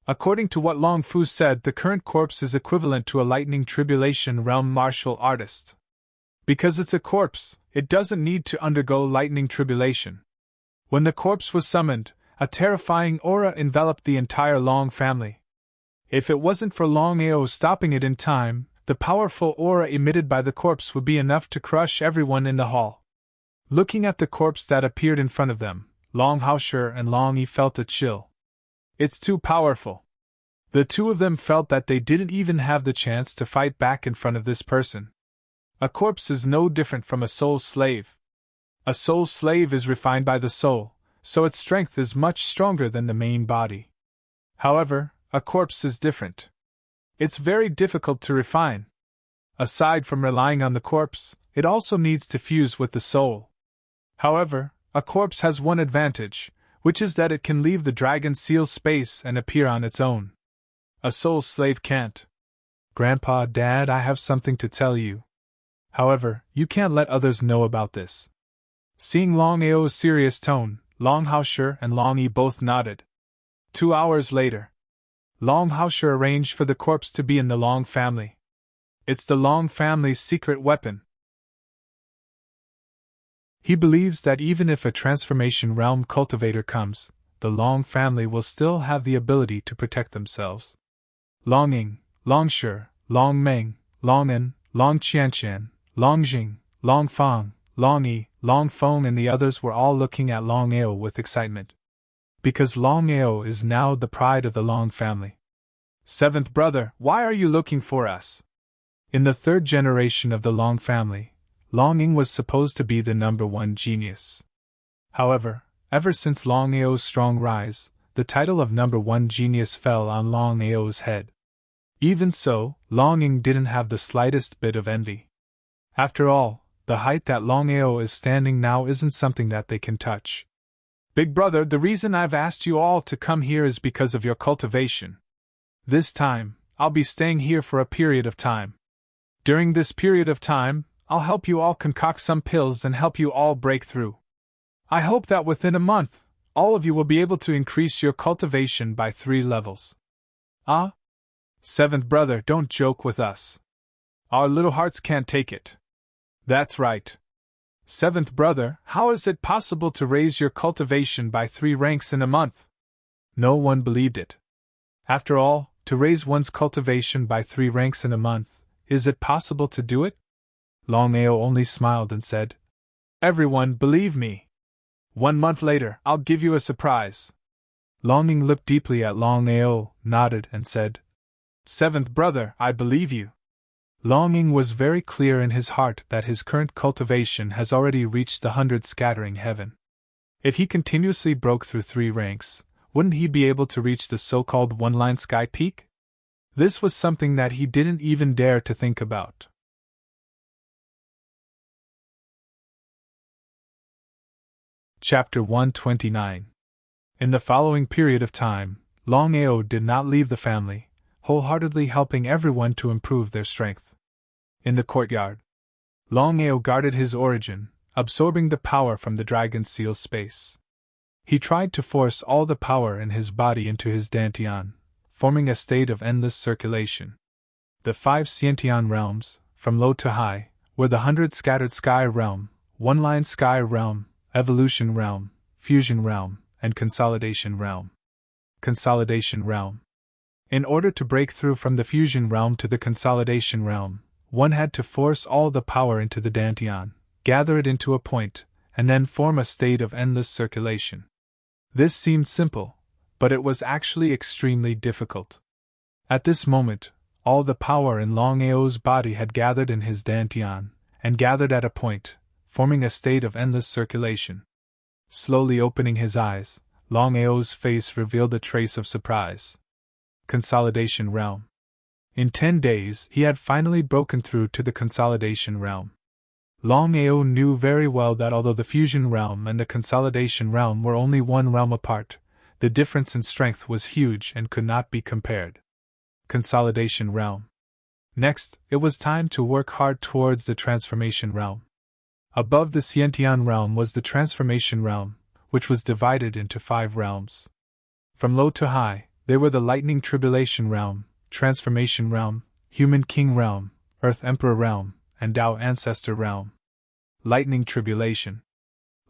According to what Long Fu said, the current corpse is equivalent to a lightning tribulation realm martial artist. Because it's a corpse, it doesn't need to undergo lightning tribulation. When the corpse was summoned, a terrifying aura enveloped the entire Long family. If it wasn't for Longao stopping it in time, the powerful aura emitted by the corpse would be enough to crush everyone in the hall. Looking at the corpse that appeared in front of them, Long Haoshi and Long Yi felt a chill. It's too powerful. The two of them felt that they didn't even have the chance to fight back in front of this person. A corpse is no different from a soul slave. A soul slave is refined by the soul, so its strength is much stronger than the main body. However, a corpse is different. It's very difficult to refine. Aside from relying on the corpse, it also needs to fuse with the soul. However, a corpse has one advantage: which is that it can leave the dragon seal space and appear on its own. A soul slave can't. Grandpa, Dad, I have something to tell you. However, you can't let others know about this. Seeing Longao's serious tone, Long Haoshe and Long Yi both nodded. 2 hours later, Long Haoshe arranged for the corpse to be in the Long family. It's the Long family's secret weapon. He believes that even if a transformation realm cultivator comes, the Long family will still have the ability to protect themselves. Long Ying, Long Shi, Long Meng, Long En, Long Qianqian, Long Jing, Long Fang, Long Yi, Long Feng and the others were all looking at Longao with excitement. Because Longao is now the pride of the Long family. Seventh brother, why are you looking for us? In the third generation of the Long family, Long Ying was supposed to be the #1 genius. However, ever since Longao's strong rise, the title of #1 genius fell on Longao's head. Even so, Long Ying didn't have the slightest bit of envy. After all, the height that Longao is standing now isn't something that they can touch. Big brother, the reason I've asked you all to come here is because of your cultivation. This time, I'll be staying here for a period of time. During this period of time, I'll help you all concoct some pills and help you all break through. I hope that within a month, all of you will be able to increase your cultivation by 3 levels. Ah? Seventh brother, don't joke with us. Our little hearts can't take it. That's right. Seventh brother, how is it possible to raise your cultivation by 3 ranks in a month? No one believed it. After all, to raise one's cultivation by 3 ranks in a month, is it possible to do it? Longao only smiled and said, Everyone, believe me. 1 month later, I'll give you a surprise. Longing looked deeply at Longao, nodded, and said, Seventh brother, I believe you. Longing was very clear in his heart that his current cultivation has already reached the 100 scattering heaven. If he continuously broke through 3 ranks, wouldn't he be able to reach the so-called one-line sky peak? This was something that he didn't even dare to think about. Chapter 129. In the following period of time, Longao did not leave the family, wholeheartedly helping everyone to improve their strength. In the courtyard, Longao guarded his origin, absorbing the power from the dragon seal space. He tried to force all the power in his body into his dantian, forming a state of endless circulation. The 5 Xiantian realms, from low to high, were the 100 scattered sky realm, one-line sky realm, evolution realm, fusion realm, and consolidation realm. Consolidation realm. In order to break through from the fusion realm to the consolidation realm, one had to force all the power into the dantian, gather it into a point, and then form a state of endless circulation. This seemed simple, but it was actually extremely difficult. At this moment, all the power in Longao's body had gathered in his dantian, and gathered at a point, forming a state of endless circulation. Slowly opening his eyes, Longao's face revealed a trace of surprise. Consolidation realm. In 10 days, he had finally broken through to the consolidation realm. Longao knew very well that although the fusion realm and the consolidation realm were only 1 realm apart, the difference in strength was huge and could not be compared. Consolidation realm. Next, it was time to work hard towards the transformation realm. Above the Xiantian realm was the transformation realm, which was divided into 5 realms. From low to high, they were the lightning tribulation realm, transformation realm, human king realm, earth emperor realm, and Tao ancestor realm. Lightning tribulation.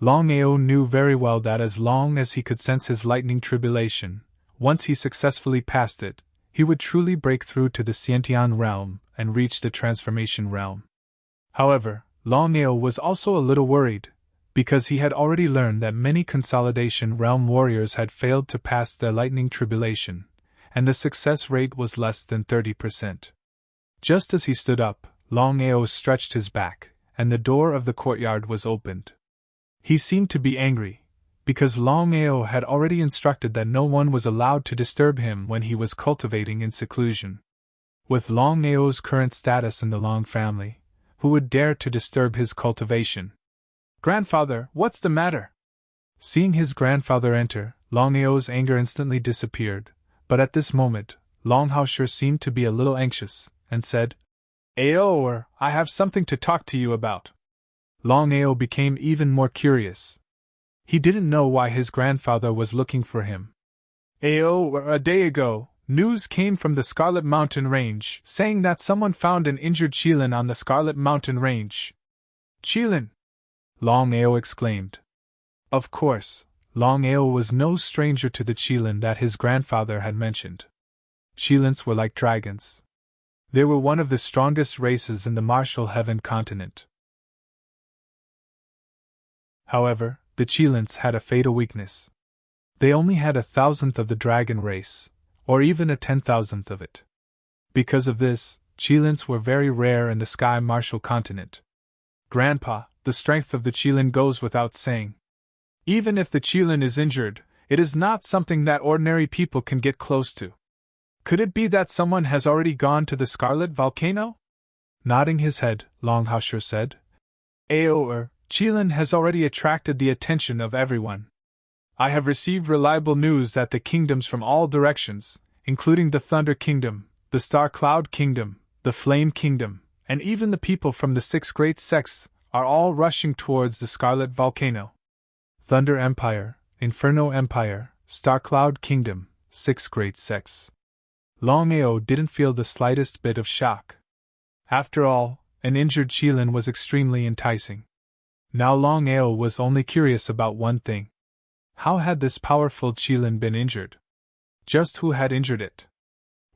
Longao knew very well that as long as he could sense his lightning tribulation, once he successfully passed it, he would truly break through to the Xiantian realm and reach the transformation realm. However, Longao was also a little worried, because he had already learned that many consolidation realm warriors had failed to pass their lightning tribulation, and the success rate was less than 30%. Just as he stood up, Longao stretched his back, and the door of the courtyard was opened. He seemed to be angry, because Longao had already instructed that no one was allowed to disturb him when he was cultivating in seclusion. With Longao's current status in the Long family, who would dare to disturb his cultivation? Grandfather, what's the matter? Seeing his grandfather enter, Longao's anger instantly disappeared, but at this moment, Longao seemed to be a little anxious, and said, Aoer, I have something to talk to you about. Longao became even more curious. He didn't know why his grandfather was looking for him. Aoer, a day ago, news came from the Scarlet Mountain Range, saying that someone found an injured Qilin on the Scarlet Mountain Range. Qilin! Longao exclaimed. Of course, Longao was no stranger to the Qilin that his grandfather had mentioned. Qilins were like dragons. They were one of the strongest races in the martial heaven continent. However, the Qilins had a fatal weakness. They only had 1,000th of the dragon race, or even a 10,000th of it. Because of this, Qilins were very rare in the sky martial continent. Grandpa, the strength of the Qilin goes without saying. Even if the Qilin is injured, it is not something that ordinary people can get close to. Could it be that someone has already gone to the Scarlet Volcano? Nodding his head, Longao said. Aoer, Qilin has already attracted the attention of everyone. I have received reliable news that the kingdoms from all directions, including the Thunder Kingdom, the Star Cloud Kingdom, the Flame Kingdom, and even the people from the 6 great sects, are all rushing towards the Scarlet Volcano. Thunder Empire, Inferno Empire, Star Cloud Kingdom, 6 great sects. Longao didn't feel the slightest bit of shock. After all, an injured Qilin was extremely enticing. Now Longao was only curious about one thing. How had this powerful Qilin been injured? Just who had injured it?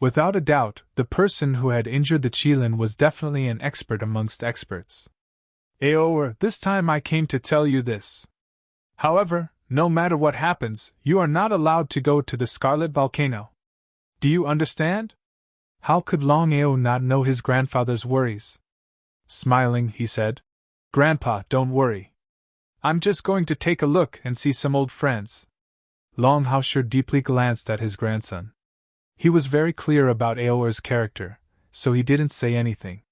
Without a doubt, the person who had injured the Qilin was definitely an expert amongst experts. Aoer, this time I came to tell you this. However, no matter what happens, you are not allowed to go to the Scarlet Volcano. Do you understand? How could Longao not know his grandfather's worries? Smiling, he said, Grandpa, don't worry. I'm just going to take a look and see some old friends. Longao deeply glanced at his grandson. He was very clear about Aoer's character, so he didn't say anything.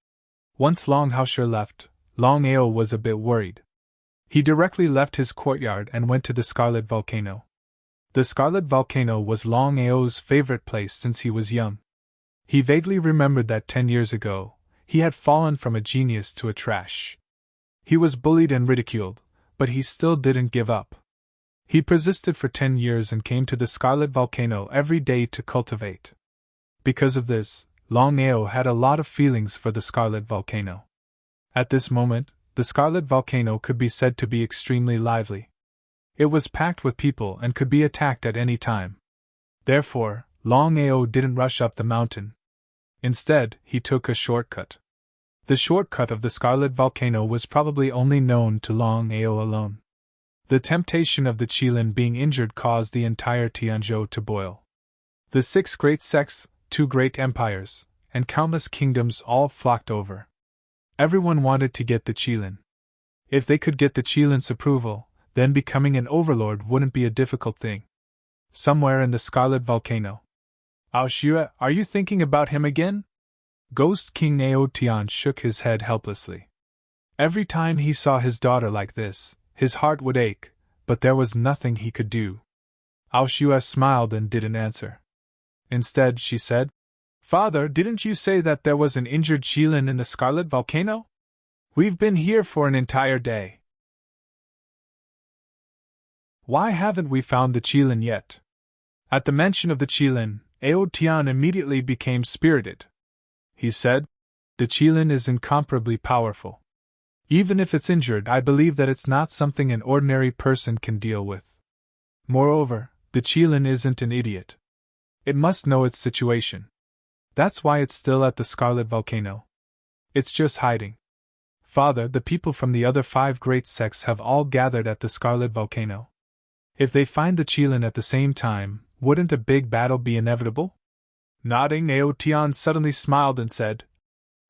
Once Longao left, Longao was a bit worried. He directly left his courtyard and went to the Scarlet Volcano. The Scarlet Volcano was Longao's favorite place since he was young. He vaguely remembered that 10 years ago, he had fallen from a genius to a trash. He was bullied and ridiculed, but he still didn't give up. He persisted for 10 years and came to the Scarlet Volcano every day to cultivate. Because of this, Longao had a lot of feelings for the Scarlet Volcano. At this moment, the Scarlet Volcano could be said to be extremely lively. It was packed with people and could be attacked at any time. Therefore, Longao didn't rush up the mountain. Instead, he took a shortcut. The shortcut of the Scarlet Volcano was probably only known to Longao alone. The temptation of the Qilin being injured caused the entire Tianzhou to boil. The 6 great sects, 2 great empires, and countless kingdoms all flocked over. Everyone wanted to get the Qilin. If they could get the Qilin's approval, then becoming an overlord wouldn't be a difficult thing. Somewhere in the Scarlet Volcano. Aoshue, are you thinking about him again? Ghost King Ao Tian shook his head helplessly. Every time he saw his daughter like this, his heart would ache, but there was nothing he could do. Aoshue smiled and didn't answer. Instead, she said, Father, didn't you say that there was an injured Qilin in the Scarlet Volcano? We've been here for an entire day. Why haven't we found the Qilin yet? At the mention of the Qilin, Ao Tian immediately became spirited. He said, The Qilin is incomparably powerful. Even if it's injured, I believe that it's not something an ordinary person can deal with. Moreover, the Qilin isn't an idiot. It must know its situation. That's why it's still at the Scarlet Volcano. It's just hiding. Father, the people from the other 5 great sects have all gathered at the Scarlet Volcano. If they find the Qilin at the same time, wouldn't a big battle be inevitable? Nodding, Ao Tian suddenly smiled and said,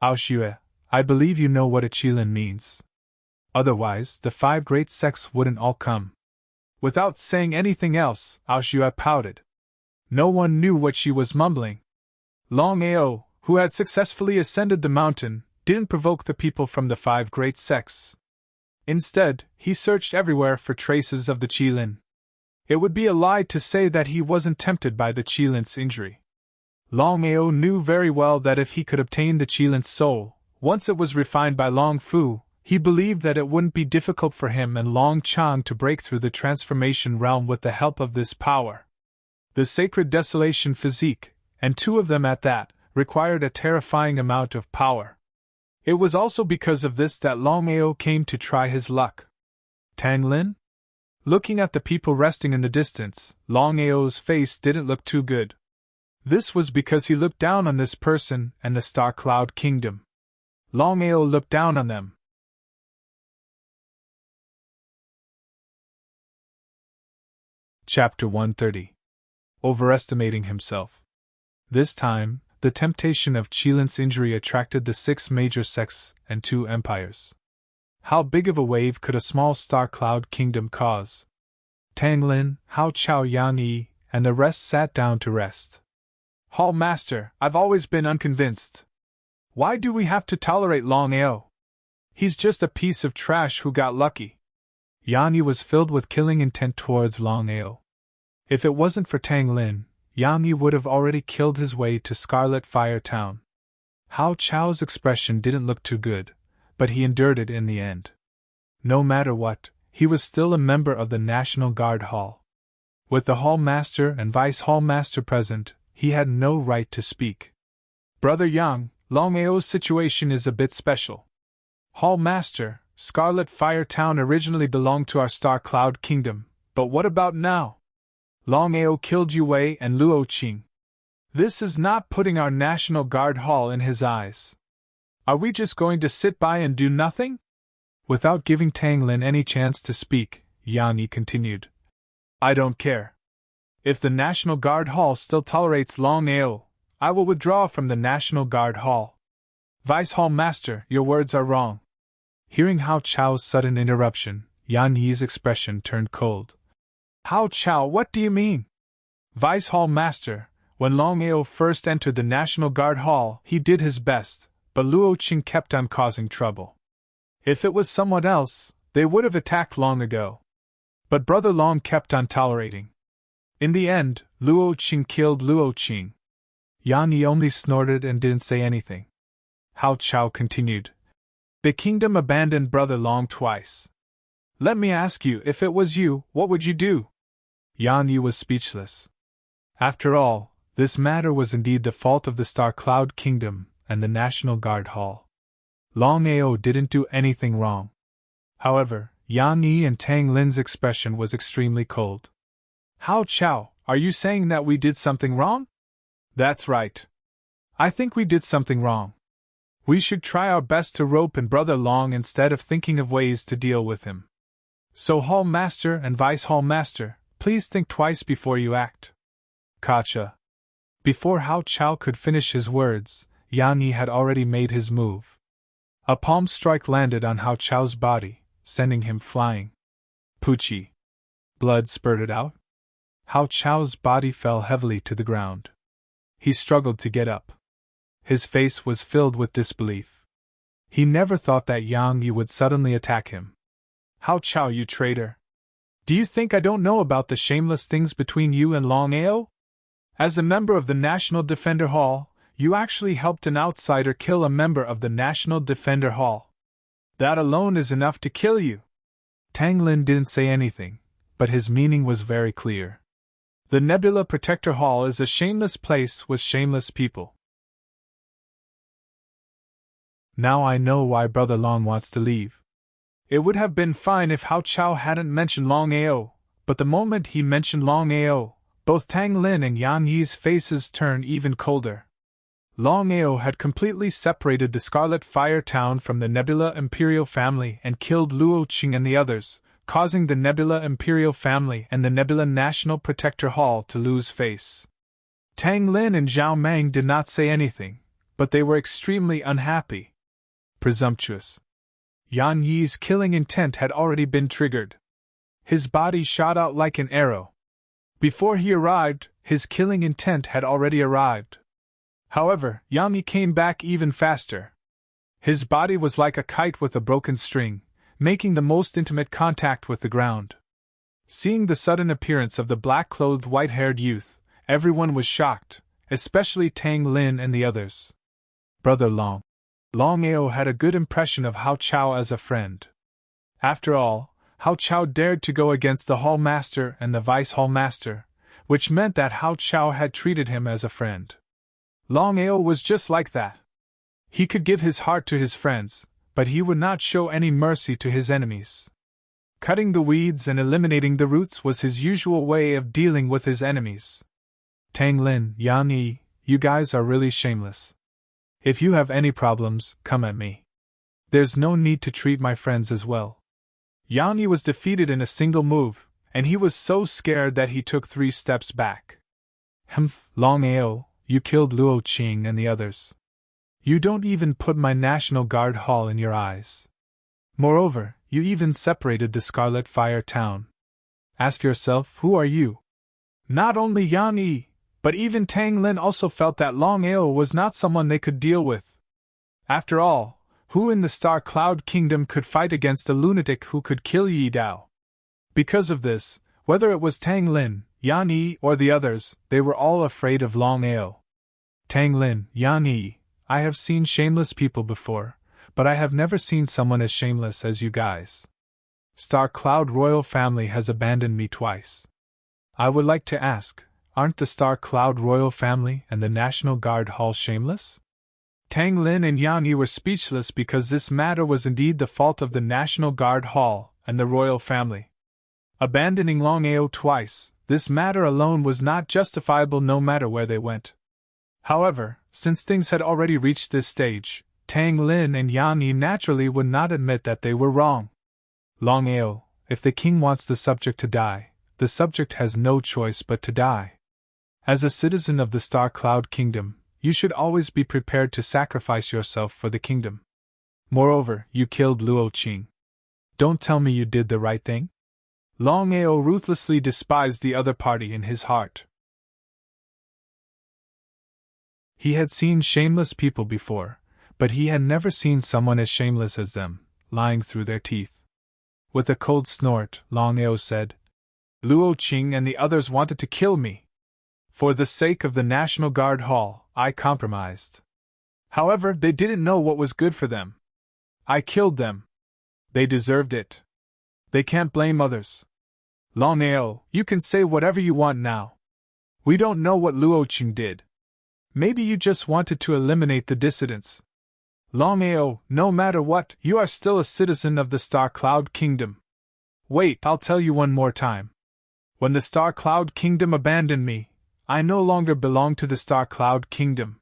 Aoshue, I believe you know what a Qilin means. Otherwise, the 5 great sects wouldn't all come. Without saying anything else, Aoshue pouted. No one knew what she was mumbling. Longao, who had successfully ascended the mountain, didn't provoke the people from the 5 great sects. Instead, he searched everywhere for traces of the Qilin. It would be a lie to say that he wasn't tempted by the Qilin's injury. Longao knew very well that if he could obtain the Qilin's soul, once it was refined by Long Fu, he believed that it wouldn't be difficult for him and Long Chang to break through the transformation realm with the help of this power. The sacred desolation physique, and two of them at that, required a terrifying amount of power. It was also because of this that Longao came to try his luck. Tang Lin? Looking at the people resting in the distance, Longao's face didn't look too good. This was because he looked down on this person and the Star Cloud Kingdom. Longao looked down on them. Chapter 130. Overestimating himself. This time, the temptation of Qilin's injury attracted the 6 major sects and 2 empires. How big of a wave could a small star cloud kingdom cause? Tang Lin, Hao Chao Yang Yi, and the rest sat down to rest. Hall Master, I've always been unconvinced. Why do we have to tolerate Longao? He's just a piece of trash who got lucky. Yang Yi was filled with killing intent towards Longao. If it wasn't for Tang Lin, Yang Yi would have already killed his way to Scarlet Fire Town. Hao Chao's expression didn't look too good, but he endured it in the end. No matter what, he was still a member of the National Guard Hall. With the Hall Master and Vice Hall Master present, he had no right to speak. Brother Yang, Longao's situation is a bit special. Hall Master, Scarlet Fire Town originally belonged to our Star Cloud Kingdom, but what about now? Longao killed Yu Wei and Luo Qing. This is not putting our National Guard Hall in his eyes. Are we just going to sit by and do nothing? Without giving Tang Lin any chance to speak, Yang Yi continued. I don't care. If the National Guard Hall still tolerates Longao, I will withdraw from the National Guard Hall. Vice Hall Master, your words are wrong. Hearing Hao Chao's sudden interruption, Yang Yi's expression turned cold. Hao Chao, what do you mean? Vice Hall Master, when Longao first entered the National Guard Hall, he did his best, but Luo Qing kept on causing trouble. If it was someone else, they would have attacked long ago. But Brother Long kept on tolerating. In the end, Luo Qing killed Luo Qing. Yang Yi only snorted and didn't say anything. Hao Chao continued. The kingdom abandoned Brother Long twice. Let me ask you, if it was you, what would you do? Yang Yi was speechless. After all, this matter was indeed the fault of the Star Cloud Kingdom and the National Guard Hall. Longao didn't do anything wrong. However, Yang Yi and Tang Lin's expression was extremely cold. Hao Chao, are you saying that we did something wrong? That's right. I think we did something wrong. We should try our best to rope in Brother Long instead of thinking of ways to deal with him. So Hall Master and Vice Hall Master, please think twice before you act. Gotcha. Before Hao Chao could finish his words, Yang Yi had already made his move. A palm strike landed on Hao Chao's body, sending him flying. Poochie. Blood spurted out. Hao Chao's body fell heavily to the ground. He struggled to get up. His face was filled with disbelief. He never thought that Yang Yi would suddenly attack him. Hao Chao, you traitor! Do you think I don't know about the shameless things between you and Longao? As a member of the National Defender Hall, you actually helped an outsider kill a member of the National Defender Hall. That alone is enough to kill you. Tang Lin didn't say anything, but his meaning was very clear. The Nebula Protector Hall is a shameless place with shameless people. Now I know why Brother Long wants to leave. It would have been fine if Hao Chao hadn't mentioned Longao, but the moment he mentioned Longao, both Tang Lin and Yang Yi's faces turned even colder. Longao had completely separated the Scarlet Fire Town from the Nebula Imperial family and killed Luo Qing and the others, causing the Nebula Imperial family and the Nebula National Protector Hall to lose face. Tang Lin and Zhao Meng did not say anything, but they were extremely unhappy. Presumptuous. Yang Yi's killing intent had already been triggered. His body shot out like an arrow. Before he arrived, his killing intent had already arrived. However, Yang Yi came back even faster. His body was like a kite with a broken string, making the most intimate contact with the ground. Seeing the sudden appearance of the black-clothed, white-haired youth, everyone was shocked, especially Tang Lin and the others. Brother Longao had a good impression of Hao Chao as a friend. After all, Hao Chao dared to go against the hall master and the vice hall master, which meant that Hao Chao had treated him as a friend. Longao was just like that. He could give his heart to his friends, but he would not show any mercy to his enemies. Cutting the weeds and eliminating the roots was his usual way of dealing with his enemies. Tang Lin, Yan Yi, you guys are really shameless. If you have any problems, come at me. There's no need to treat my friends as well. Yan Yi was defeated in a single move, and he was so scared that he took 3 steps back. Longao, you killed Luo Qing and the others. You don't even put my National Guard Hall in your eyes. Moreover, you even separated the Scarlet Fire Town. Ask yourself, who are you? Not only Yan Yi, but even Tang Lin also felt that Longao was not someone they could deal with. After all, who in the Star Cloud Kingdom could fight against a lunatic who could kill Yi Dao? Because of this, whether it was Tang Lin, Yan Yi, or the others, they were all afraid of Longao. Tang Lin, Yan Yi, I have seen shameless people before, but I have never seen someone as shameless as you guys. Star Cloud Royal Family has abandoned me twice. I would like to ask, aren't the Star Cloud Royal Family and the National Guard Hall shameless? Tang Lin and Yan Yi were speechless because this matter was indeed the fault of the National Guard Hall and the Royal Family. Abandoning Longao twice, this matter alone was not justifiable no matter where they went. However, since things had already reached this stage, Tang Lin and Yan Yi naturally would not admit that they were wrong. Longao, if the king wants the subject to die, the subject has no choice but to die. As a citizen of the Star Cloud Kingdom, you should always be prepared to sacrifice yourself for the kingdom. Moreover, you killed Luo Qing. Don't tell me you did the right thing? Longao ruthlessly despised the other party in his heart. He had seen shameless people before, but he had never seen someone as shameless as them, lying through their teeth. With a cold snort, Longao said, Luo Qing and the others wanted to kill me. For the sake of the National Guard Hall, I compromised. However, they didn't know what was good for them. I killed them. They deserved it. They can't blame others. Longao, you can say whatever you want now. We don't know what Luo Qing did. Maybe you just wanted to eliminate the dissidents. Longao, no matter what, you are still a citizen of the Star Cloud Kingdom. Wait, I'll tell you one more time. When the Star Cloud Kingdom abandoned me, I no longer belong to the Star Cloud Kingdom.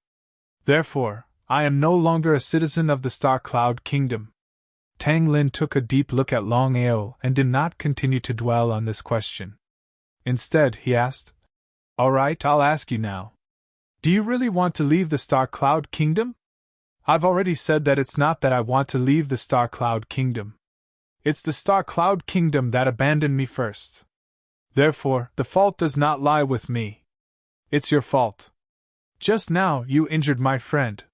Therefore, I am no longer a citizen of the Star Cloud Kingdom. Tang Lin took a deep look at Longao and did not continue to dwell on this question. Instead, he asked, All right, I'll ask you now. Do you really want to leave the Star Cloud Kingdom? I've already said that it's not that I want to leave the Star Cloud Kingdom. It's the Star Cloud Kingdom that abandoned me first. Therefore, the fault does not lie with me. It's your fault. Just now, you injured my friend.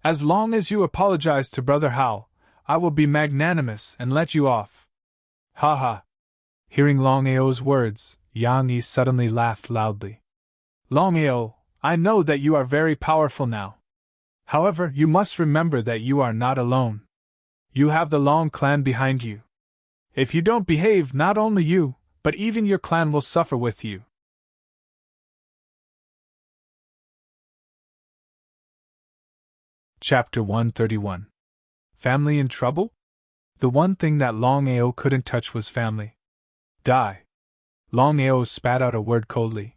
As long as you apologize to Brother Hao, I will be magnanimous and let you off. Ha ha. Hearing Longao's words, Yan Yi suddenly laughed loudly. Longao, I know that you are very powerful now. However, you must remember that you are not alone. You have the Long clan behind you. If you don't behave, not only you, but even your clan will suffer with you. Chapter 131. Family in trouble? The one thing that Longao couldn't touch was family. Die. Longao spat out a word coldly.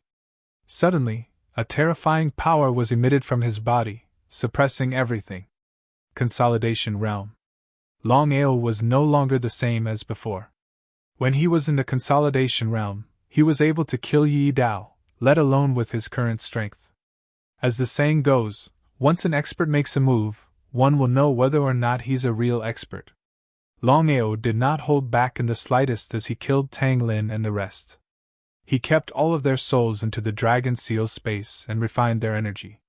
Suddenly, a terrifying power was emitted from his body, suppressing everything. Consolidation realm. Longao was no longer the same as before. When he was in the consolidation realm, he was able to kill Yi Dao, let alone with his current strength. As the saying goes, once an expert makes a move, one will know whether or not he's a real expert. Longao did not hold back in the slightest as he killed Tang Lin and the rest. He kept all of their souls into the Dragon Seal space and refined their energy.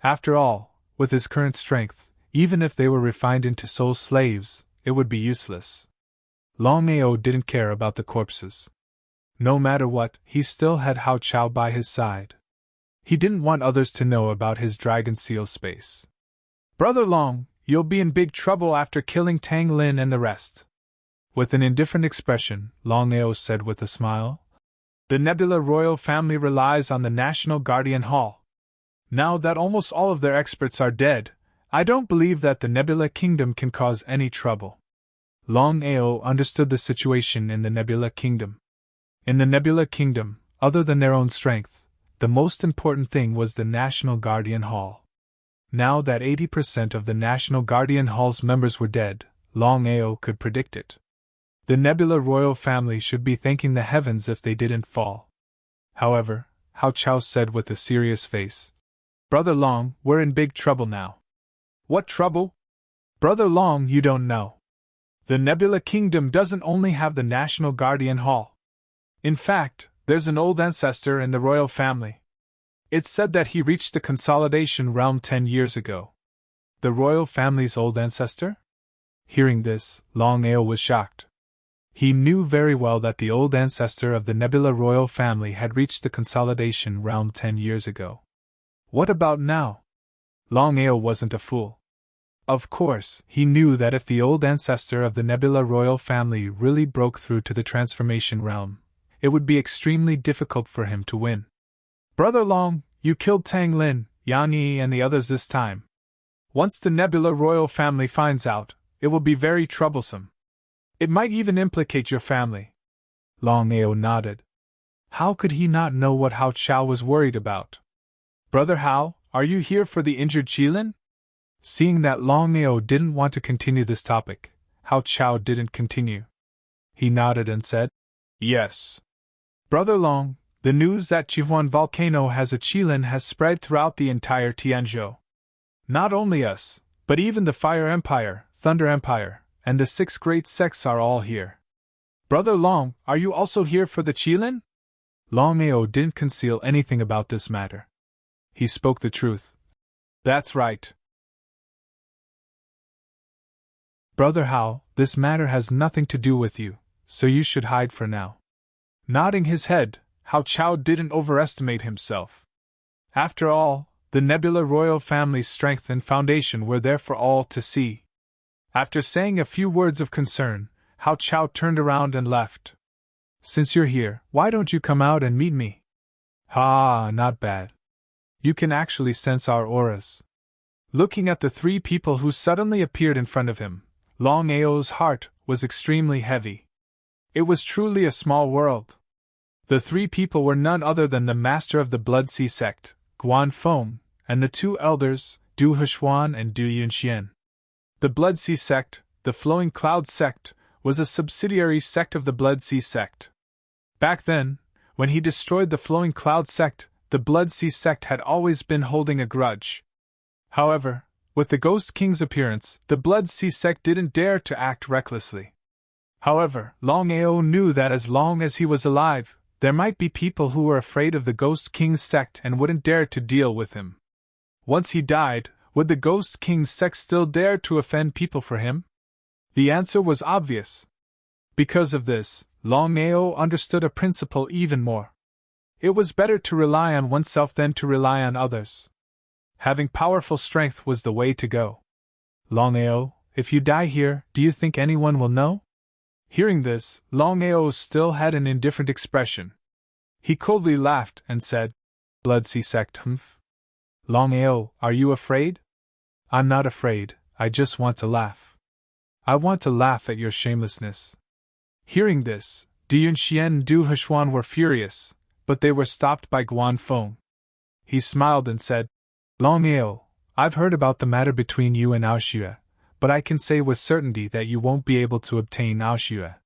After all, with his current strength, even if they were refined into soul slaves, it would be useless. Longao didn't care about the corpses. No matter what, he still had Hao Chao by his side. He didn't want others to know about his dragon seal space. Brother Long, you'll be in big trouble after killing Tang Lin and the rest. With an indifferent expression, Longao said with a smile. The Nebula royal family relies on the National Guardian Hall. Now that almost all of their experts are dead, I don't believe that the Nebula Kingdom can cause any trouble. Longao understood the situation in the Nebula Kingdom. In the Nebula Kingdom, other than their own strength, the most important thing was the National Guardian Hall. Now that 80% of the National Guardian Hall's members were dead, Longao could predict it. The Nebula royal family should be thanking the heavens if they didn't fall. However, Hao Chao said with a serious face, Brother Long, we're in big trouble now. What trouble? Brother Long, you don't know. The Nebula Kingdom doesn't only have the National Guardian Hall. In fact, there's an old ancestor in the royal family. It's said that he reached the Consolidation Realm 10 years ago. The royal family's old ancestor? Hearing this, Longao was shocked. He knew very well that the old ancestor of the Nebula royal family had reached the Consolidation Realm 10 years ago. What about now? Longao wasn't a fool. Of course, he knew that if the old ancestor of the Nebula royal family really broke through to the Transformation Realm, it would be extremely difficult for him to win. Brother Long, you killed Tang Lin, Yan Yi and the others this time. Once the Nebula royal family finds out, it will be very troublesome. It might even implicate your family. Longao nodded. How could he not know what Hao Chao was worried about? Brother Hao, are you here for the injured Qilin? Seeing that Longao didn't want to continue this topic, Hao Chao didn't continue. He nodded and said, Yes. Brother Long, the news that Chihuan Volcano has a Qilin has spread throughout the entire Tianzhou. Not only us, but even the Fire Empire, Thunder Empire, and the 6 great sects are all here. Brother Long, are you also here for the Qilin? Longao didn't conceal anything about this matter. He spoke the truth. That's right. Brother Hao, this matter has nothing to do with you, so you should hide for now. Nodding his head, Hao Chao didn't overestimate himself. After all, the Nebula royal family's strength and foundation were there for all to see. After saying a few words of concern, Hao Chao turned around and left. Since you're here, why don't you come out and meet me? Not bad. You can actually sense our auras. Looking at the 3 people who suddenly appeared in front of him, Longao's heart was extremely heavy. It was truly a small world. The 3 people were none other than the master of the Blood Sea sect, Guan Feng, and the 2 elders, Du Heshuan and Du Yunxian. The Blood Sea sect, the Flowing Cloud sect, was a subsidiary sect of the Blood Sea sect. Back then, when he destroyed the Flowing Cloud sect, the Blood Sea sect had always been holding a grudge. However, with the Ghost King's appearance, the Blood Sea sect didn't dare to act recklessly. However, Longao knew that as long as he was alive, there might be people who were afraid of the Ghost King's sect and wouldn't dare to deal with him. Once he died, would the Ghost King's sect still dare to offend people for him? The answer was obvious. Because of this, Longao understood a principle even more. It was better to rely on oneself than to rely on others. Having powerful strength was the way to go. Longao, if you die here, do you think anyone will know? Hearing this, Longao still had an indifferent expression. He coldly laughed and said, Blood Sea sect, humph. Longao, are you afraid? I'm not afraid, I just want to laugh. I want to laugh at your shamelessness. Hearing this, Du Yunxian and Du Heshuan were furious, but they were stopped by Guan Feng. He smiled and said, Longao, I've heard about the matter between you and Aoxue, but I can say with certainty that you won't be able to obtain Aoxue.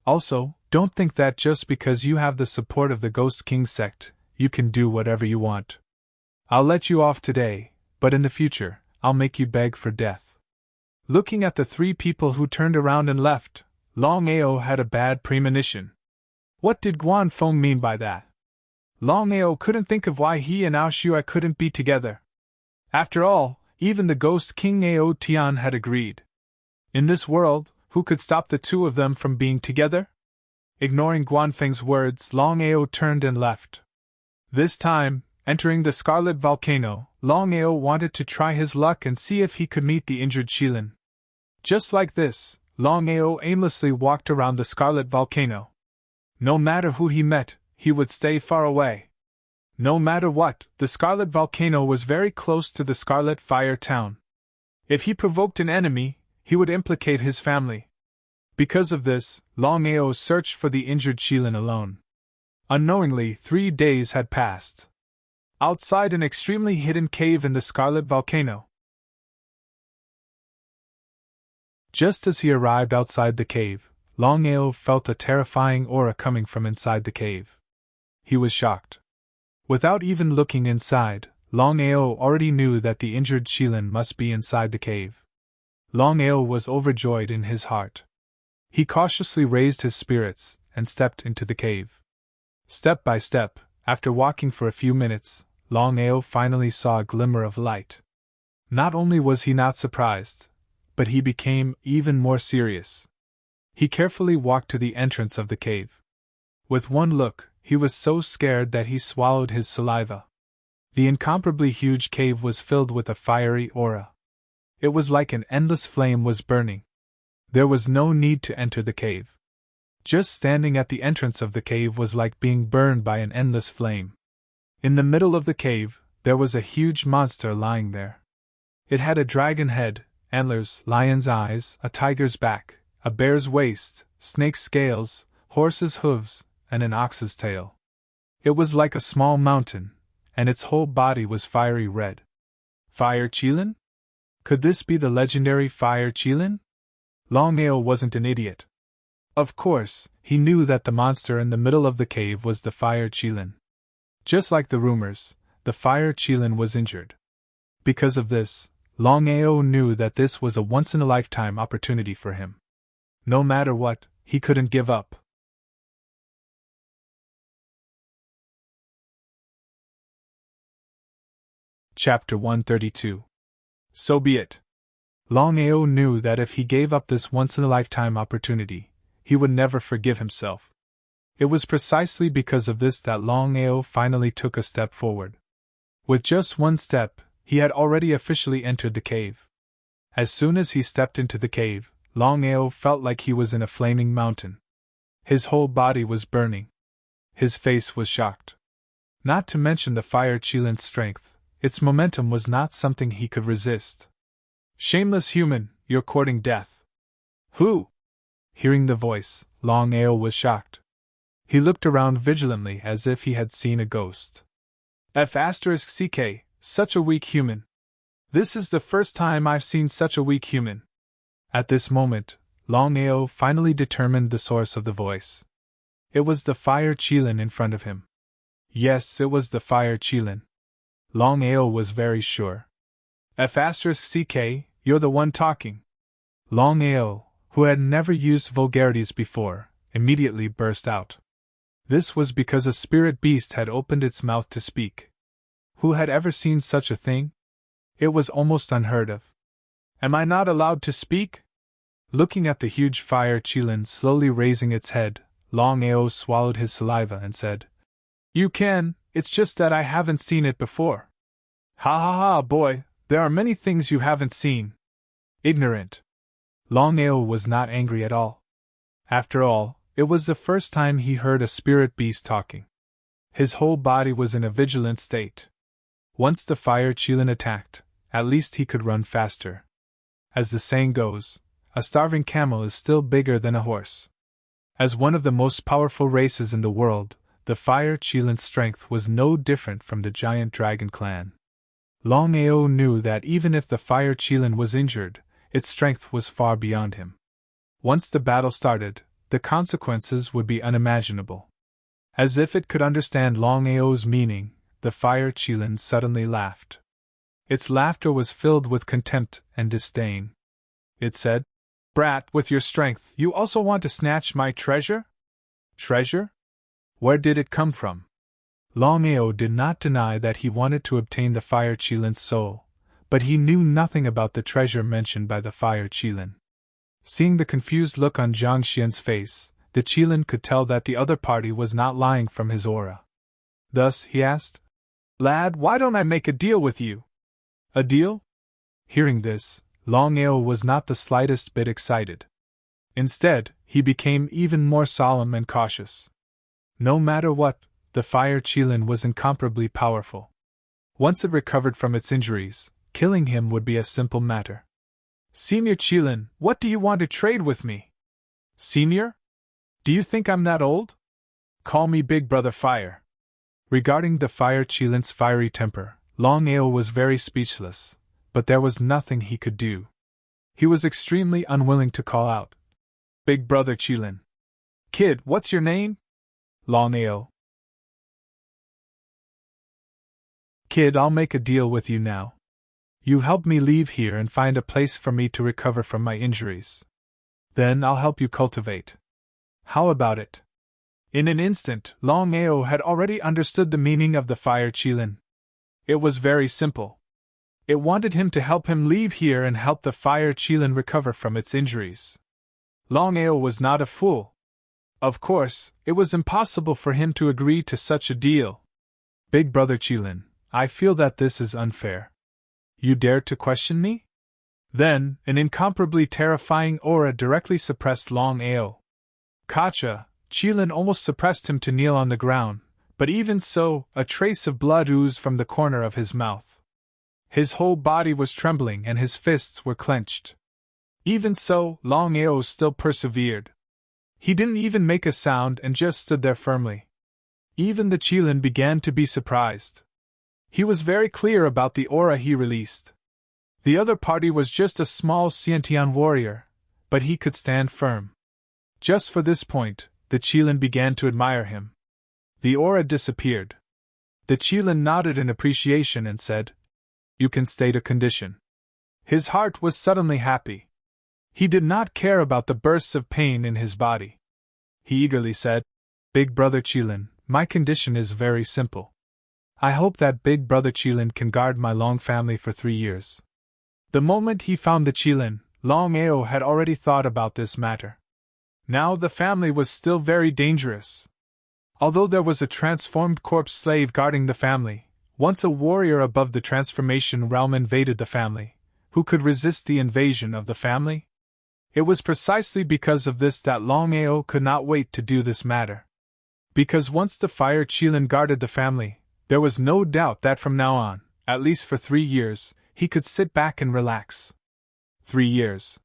Also, don't think that just because you have the support of the Ghost King sect, you can do whatever you want. I'll let you off today, but in the future, I'll make you beg for death. Looking at the 3 people who turned around and left, Longao had a bad premonition. What did Guan Feng mean by that? Longao couldn't think of why he and Aoxue couldn't be together. After all, even the Ghost King Ao Tian had agreed. In this world, who could stop the two of them from being together? Ignoring Guanfeng's words, Longao turned and left. This time, entering the Scarlet Volcano, Longao wanted to try his luck and see if he could meet the injured Qilin. Just like this, Longao aimlessly walked around the Scarlet Volcano. No matter who he met, he would stay far away. No matter what, the Scarlet Volcano was very close to the Scarlet Fire Town. If he provoked an enemy, he would implicate his family. Because of this, Longao searched for the injured Qilin alone. Unknowingly, 3 days had passed. Outside an extremely hidden cave in the Scarlet Volcano. Just as he arrived outside the cave, Longao felt a terrifying aura coming from inside the cave. He was shocked. Without even looking inside, Longao already knew that the injured Qilin must be inside the cave. Longao was overjoyed in his heart. He cautiously raised his spirits and stepped into the cave. Step by step, after walking for a few minutes, Longao finally saw a glimmer of light. Not only was he not surprised, but he became even more serious. He carefully walked to the entrance of the cave. With one look, he was so scared that he swallowed his saliva. The incomparably huge cave was filled with a fiery aura. It was like an endless flame was burning. There was no need to enter the cave. Just standing at the entrance of the cave was like being burned by an endless flame. In the middle of the cave, there was a huge monster lying there. It had a dragon head, antlers, lion's eyes, a tiger's back, a bear's waist, snake's scales, horse's hooves, and an ox's tail. It was like a small mountain, and its whole body was fiery red. Fire Qilin? Could this be the legendary Fire Qilin? Longao wasn't an idiot. Of course, he knew that the monster in the middle of the cave was the Fire Qilin. Just like the rumors, the Fire Qilin was injured. Because of this, Longao knew that this was a once-in-a-lifetime opportunity for him. No matter what, he couldn't give up. Chapter 132. So be it. Longao knew that if he gave up this once-in-a-lifetime opportunity, he would never forgive himself. It was precisely because of this that Longao finally took a step forward. With just one step, he had already officially entered the cave. As soon as he stepped into the cave, Longao felt like he was in a flaming mountain. His whole body was burning. His face was shocked. Not to mention the Fire Qilin's strength. Its momentum was not something he could resist. Shameless human, you're courting death. Who? Hearing the voice, Longao was shocked. He looked around vigilantly as if he had seen a ghost. F***ck, such a weak human. This is the first time I've seen such a weak human. At this moment, Longao finally determined the source of the voice. It was the Fire Qilin in front of him. Yes, it was the Fire Qilin. Longao was very sure. F***ck, you're the one talking. Longao, who had never used vulgarities before, immediately burst out. This was because a spirit beast had opened its mouth to speak. Who had ever seen such a thing? It was almost unheard of. Am I not allowed to speak? Looking at the huge Fire Qilin slowly raising its head, Longao swallowed his saliva and said, You can, it's just that I haven't seen it before. Ha ha ha, boy, there are many things you haven't seen. Ignorant. Longao was not angry at all. After all, it was the first time he heard a spirit beast talking. His whole body was in a vigilant state. Once the Fire Qilin attacked, at least he could run faster. As the saying goes, a starving camel is still bigger than a horse. As one of the most powerful races in the world, the Fire Qilin's strength was no different from the giant dragon clan. Longao knew that even if the Fire Qilin was injured, its strength was far beyond him. Once the battle started, the consequences would be unimaginable. As if it could understand Longao's meaning, the Fire Qilin suddenly laughed. Its laughter was filled with contempt and disdain. It said, Brat, with your strength, you also want to snatch my treasure? Treasure? Where did it come from? Longao did not deny that he wanted to obtain the Fire Qilin's soul, but he knew nothing about the treasure mentioned by the Fire Qilin. Seeing the confused look on Jiang Xian's face, the Qilin could tell that the other party was not lying from his aura. Thus, he asked, "Lad, why don't I make a deal with you?" "A deal?" Hearing this, Longao was not the slightest bit excited. Instead, he became even more solemn and cautious. No matter what, the fire Qilin was incomparably powerful. Once it recovered from its injuries, killing him would be a simple matter. "Senior Qilin, what do you want to trade with me?" "Senior? Do you think I'm that old?" "Call me Big Brother Fire." Regarding the fire Qilin's fiery temper, Longao was very speechless, but there was nothing he could do. He was extremely unwilling to call out, "Big Brother Qilin." "Kid, what's your name?" "Longao." "Kid, I'll make a deal with you now. You help me leave here and find a place for me to recover from my injuries. Then I'll help you cultivate. How about it?" In an instant, Longao had already understood the meaning of the fire Qilin. It was very simple. It wanted him to help him leave here and help the fire Qilin recover from its injuries. Longao was not a fool. Of course, it was impossible for him to agree to such a deal. "Big Brother Qilin, I feel that this is unfair. You dare to question me?" Then, an incomparably terrifying aura directly suppressed Longao. Kacha, Qilin almost suppressed him to kneel on the ground, but even so, a trace of blood oozed from the corner of his mouth. His whole body was trembling and his fists were clenched. Even so, Longao still persevered. He didn't even make a sound and just stood there firmly. Even the Qilin began to be surprised. He was very clear about the aura he released. The other party was just a small Xiantian warrior, but he could stand firm. Just for this point, the Qilin began to admire him. The aura disappeared. The Qilin nodded in appreciation and said, "You can state a condition." His heart was suddenly happy. He did not care about the bursts of pain in his body. He eagerly said, "Big Brother Qilin, my condition is very simple. I hope that Big Brother Qilin can guard my Long family for 3 years." The moment he found the Qilin, Longao had already thought about this matter. Now the family was still very dangerous. Although there was a transformed corpse slave guarding the family, once a warrior above the transformation realm invaded the family, who could resist the invasion of the family? It was precisely because of this that Longao could not wait to do this matter. Because once the fire Qilin guarded the family, there was no doubt that from now on, at least for 3 years, he could sit back and relax. 3 years.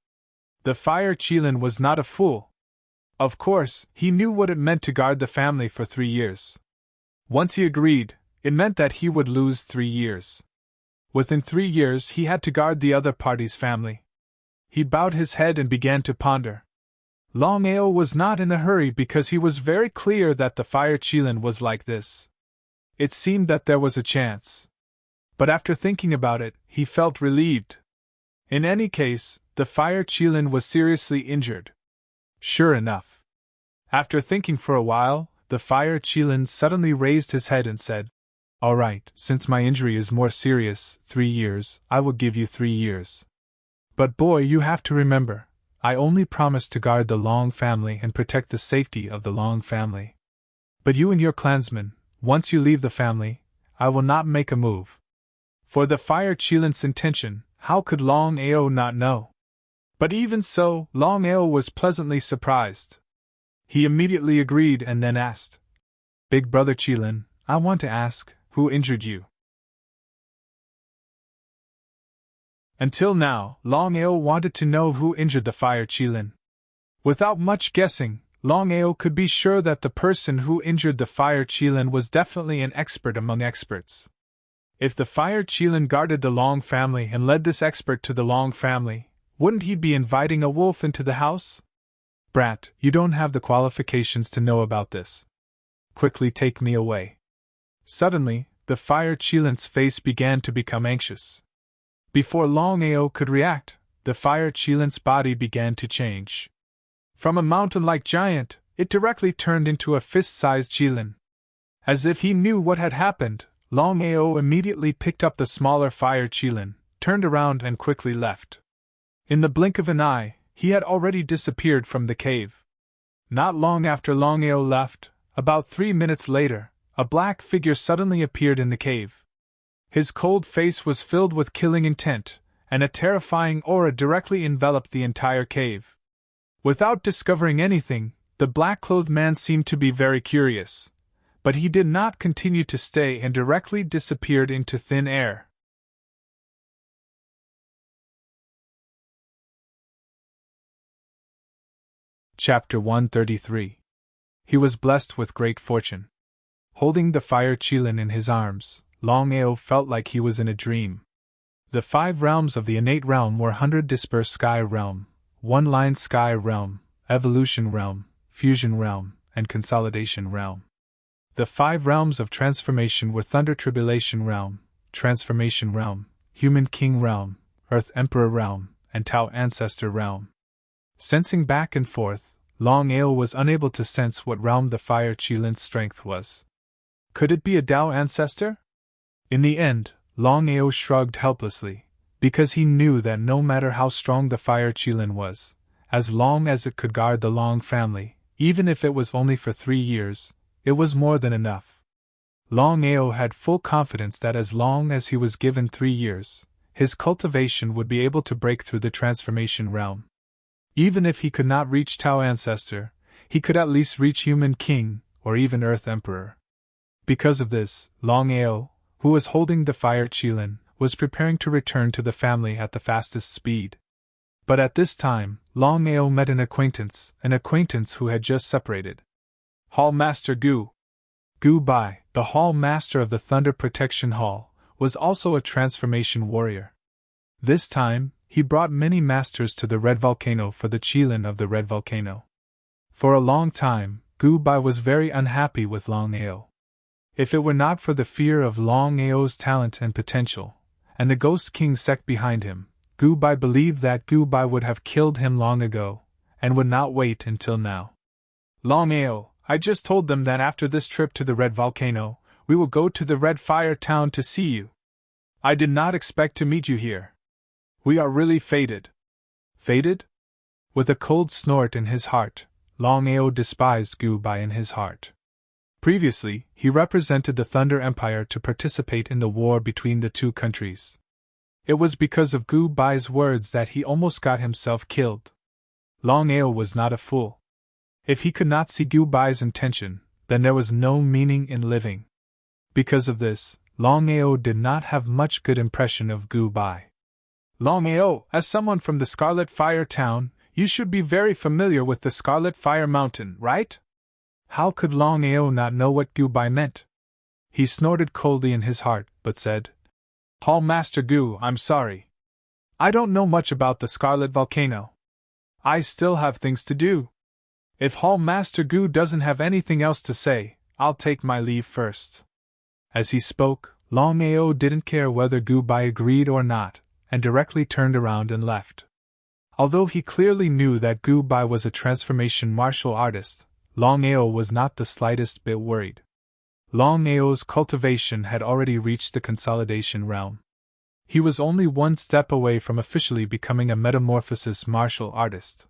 The fire Qilin was not a fool. Of course, he knew what it meant to guard the family for 3 years. Once he agreed, it meant that he would lose 3 years. Within 3 years he had to guard the other party's family. He bowed his head and began to ponder. Longao was not in a hurry because he was very clear that the fire Qilin was like this. It seemed that there was a chance. But after thinking about it, he felt relieved. In any case, the fire Qilin was seriously injured. Sure enough. After thinking for a while, the fire Qilin suddenly raised his head and said, "All right, since my injury is more serious, 3 years, I will give you 3 years. But boy, you have to remember, I only promised to guard the Long family and protect the safety of the Long family. But you and your clansmen, once you leave the family, I will not make a move." For the fire Qilin's intention, how could Longao not know? But even so, Longao was pleasantly surprised. He immediately agreed and then asked, "Big Brother Qilin, I want to ask, who injured you?" Until now, Longao wanted to know who injured the fire Qilin. Without much guessing, Longao could be sure that the person who injured the fire Qilin was definitely an expert among experts. If the fire Qilin guarded the Long family and led this expert to the Long family, wouldn't he be inviting a wolf into the house? "Brat, you don't have the qualifications to know about this. Quickly take me away." Suddenly, the fire Qilin's face began to become anxious. Before Longao could react, the fire Qilin's body began to change. From a mountain-like giant, it directly turned into a fist-sized Qilin. As if he knew what had happened, Longao immediately picked up the smaller fire Qilin, turned around and quickly left. In the blink of an eye, he had already disappeared from the cave. Not long after Longao left, about 3 minutes later, a black figure suddenly appeared in the cave. His cold face was filled with killing intent, and a terrifying aura directly enveloped the entire cave. Without discovering anything, the black-clothed man seemed to be very curious, but he did not continue to stay and directly disappeared into thin air. Chapter 133. He was blessed with great fortune. Holding the fire Qilin in his arms, Longao felt like he was in a dream. The 5 realms of the innate realm were 100 dispersed sky realm, 1-line sky realm, evolution realm, fusion realm, and consolidation realm. The 5 realms of transformation were Thunder Tribulation realm, Transformation realm, Human King realm, Earth Emperor realm, and Tao Ancestor realm. Sensing back and forth, Longao was unable to sense what realm the fire Qilin's strength was. Could it be a Tao Ancestor? In the end, Longao shrugged helplessly, because he knew that no matter how strong the fire Qilin was, as long as it could guard the Long family, even if it was only for 3 years, it was more than enough. Longao had full confidence that as long as he was given 3 years, his cultivation would be able to break through the transformation realm. Even if he could not reach Tao Ancestor, he could at least reach Human King, or even Earth Emperor. Because of this, Longao, who was holding the fire Qilin, was preparing to return to the family at the fastest speed. But at this time, Longao met an acquaintance who had just separated. Hall Master Gu. Gu Bai, the Hall Master of the Thunder Protection Hall, was also a transformation warrior. This time, he brought many masters to the Red Volcano for the Qilin of the Red Volcano. For a long time, Gu Bai was very unhappy with Longao. If it were not for the fear of Longao's talent and potential, and the Ghost King sect behind him, Gu Bai believed that Gu Bai would have killed him long ago, and would not wait until now. Longao, I just told them that after this trip to the Red Volcano, we will go to the Red Fire Town to see you. I did not expect to meet you here. We are really fated. Fated? With a cold snort in his heart, Longao despised Gu Bai in his heart. Previously, he represented the Thunder Empire to participate in the war between the 2 countries. It was because of Gu Bai's words that he almost got himself killed. Longao was not a fool. If he could not see Gu Bai's intention, then there was no meaning in living. Because of this, Longao did not have much good impression of Gu Bai. Longao, as someone from the Scarlet Fire Town, you should be very familiar with the Scarlet Fire Mountain, right? How could Longao not know what Gu Bai meant? He snorted coldly in his heart, but said, Hall Master Gu, I'm sorry. I don't know much about the Scarlet Volcano. I still have things to do. If Hall Master Gu doesn't have anything else to say, I'll take my leave first. As he spoke, Longao didn't care whether Gu Bai agreed or not, and directly turned around and left. Although he clearly knew that Gu Bai was a transformation martial artist, Longao was not the slightest bit worried. Longao's cultivation had already reached the consolidation realm. He was only 1 step away from officially becoming a metamorphosis martial artist.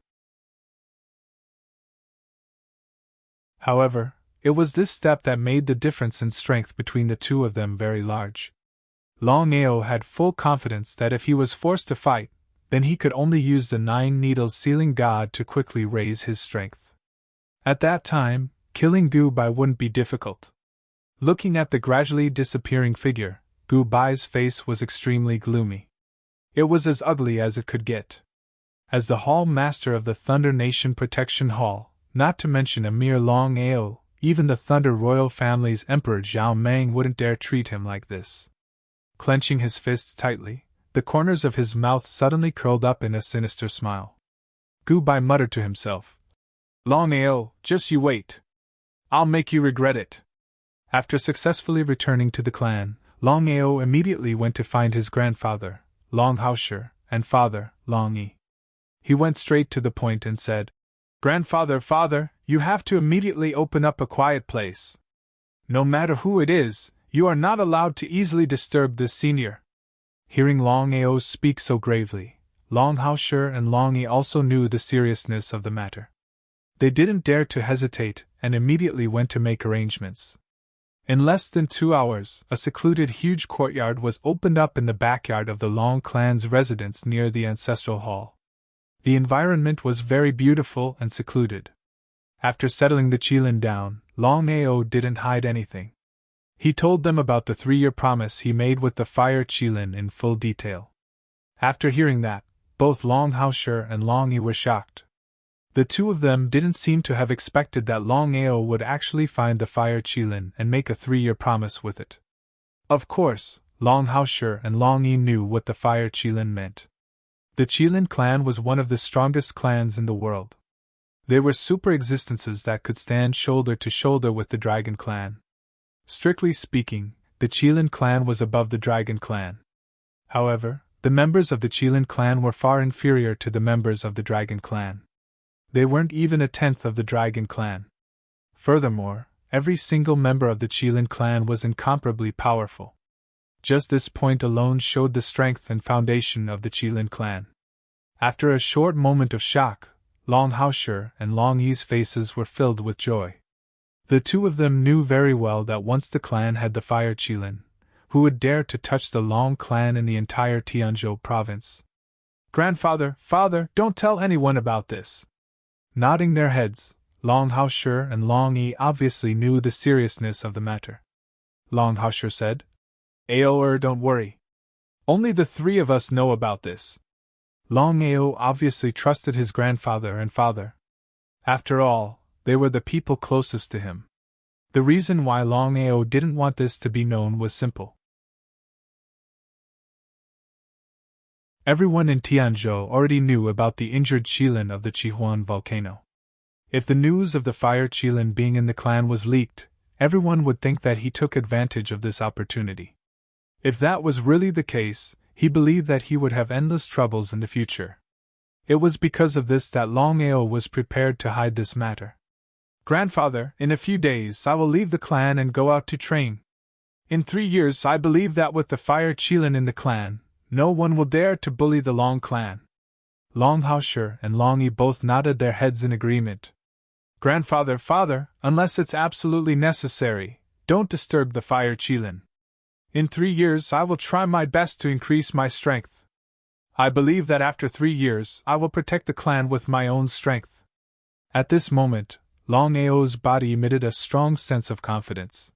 However, it was this step that made the difference in strength between the 2 of them very large. Longao had full confidence that if he was forced to fight, then he could only use the 9 needles sealing god to quickly raise his strength. At that time, killing Gu Bai wouldn't be difficult. Looking at the gradually disappearing figure, Gu Bai's face was extremely gloomy. It was as ugly as it could get. As the Hall Master of the Thunder Nation Protection Hall, not to mention a mere Longao, even the Thunder Royal family's Emperor Zhao Meng wouldn't dare treat him like this. Clenching his fists tightly, the corners of his mouth suddenly curled up in a sinister smile. Gu Bai muttered to himself, Longao, just you wait. I'll make you regret it. After successfully returning to the clan, Longao immediately went to find his grandfather, Long Haoshi, and father, Long Yi. He went straight to the point and said, Father, you have to immediately open up a quiet place. No matter who it is, you are not allowed to easily disturb this senior. Hearing Longao speak so gravely, Longao and Long Yi also knew the seriousness of the matter. They didn't dare to hesitate and immediately went to make arrangements. In less than 2 hours, a secluded huge courtyard was opened up in the backyard of the Long clan's residence near the ancestral hall. The environment was very beautiful and secluded. After settling the Qilin down, Longao didn't hide anything. He told them about the 3-year promise he made with the fire Qilin in full detail. After hearing that, both Longao and Long Yi were shocked. The two of them didn't seem to have expected that Longao would actually find the fire Qilin and make a 3-year promise with it. Of course, Longao and Long Yi knew what the fire Qilin meant. The Qilin clan was one of the strongest clans in the world. They were super existences that could stand shoulder to shoulder with the Dragon clan. Strictly speaking, the Qilin clan was above the Dragon clan. However, the members of the Qilin clan were far inferior to the members of the Dragon clan. They weren't even a tenth of the Dragon clan. Furthermore, every single member of the Qilin clan was incomparably powerful. Just this point alone showed the strength and foundation of the Qilin clan. After a short moment of shock, Longao and Long Yi's faces were filled with joy. The two of them knew very well that once the clan had the fire Qilin, who would dare to touch the Long clan in the entire Tianzhou province? Grandfather, father, don't tell anyone about this. Nodding their heads, Longao and Long Yi obviously knew the seriousness of the matter. Longao said, "Ao, don't worry. Only the 3 of us know about this." Longao obviously trusted his grandfather and father. After all, they were the people closest to him. The reason why Longao didn't want this to be known was simple. Everyone in Tianzhou already knew about the injured Qilin of the Qihuan volcano. If the news of the fire Qilin being in the clan was leaked, everyone would think that he took advantage of this opportunity. If that was really the case, he believed that he would have endless troubles in the future. It was because of this that Longao was prepared to hide this matter. "Grandfather, in a few days I will leave the clan and go out to train. In 3 years I believe that with the fire Qilin in the clan, no one will dare to bully the Long clan." Longao and Long Yi both nodded their heads in agreement. "Grandfather, father, unless it's absolutely necessary, don't disturb the fire Qilin. In 3 years I will try my best to increase my strength. I believe that after 3 years I will protect the clan with my own strength." At this moment, Longao's body emitted a strong sense of confidence.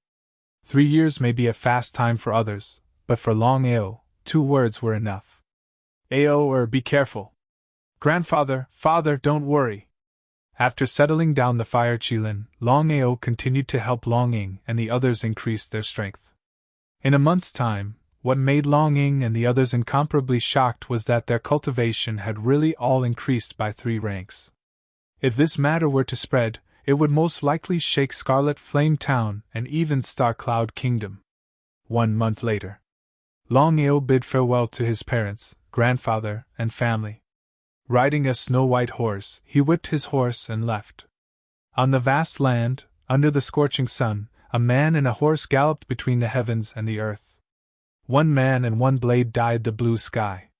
3 years may be a fast time for others, but for Longao, 2 words were enough. "Ao, be careful. Grandfather, father, don't worry." After settling down the fire Qilin, Longao continued to help Longying and the others increase their strength. In a month's time, what made Longying and the others incomparably shocked was that their cultivation had really all increased by 3 ranks. If this matter were to spread, it would most likely shake Scarlet Flame Town and even Star Cloud Kingdom. 1 month later, Longao bid farewell to his parents, grandfather, and family. Riding a snow-white horse, he whipped his horse and left. On the vast land, under the scorching sun, a man and a horse galloped between the heavens and the earth. 1 man and 1 blade dyed the blue sky.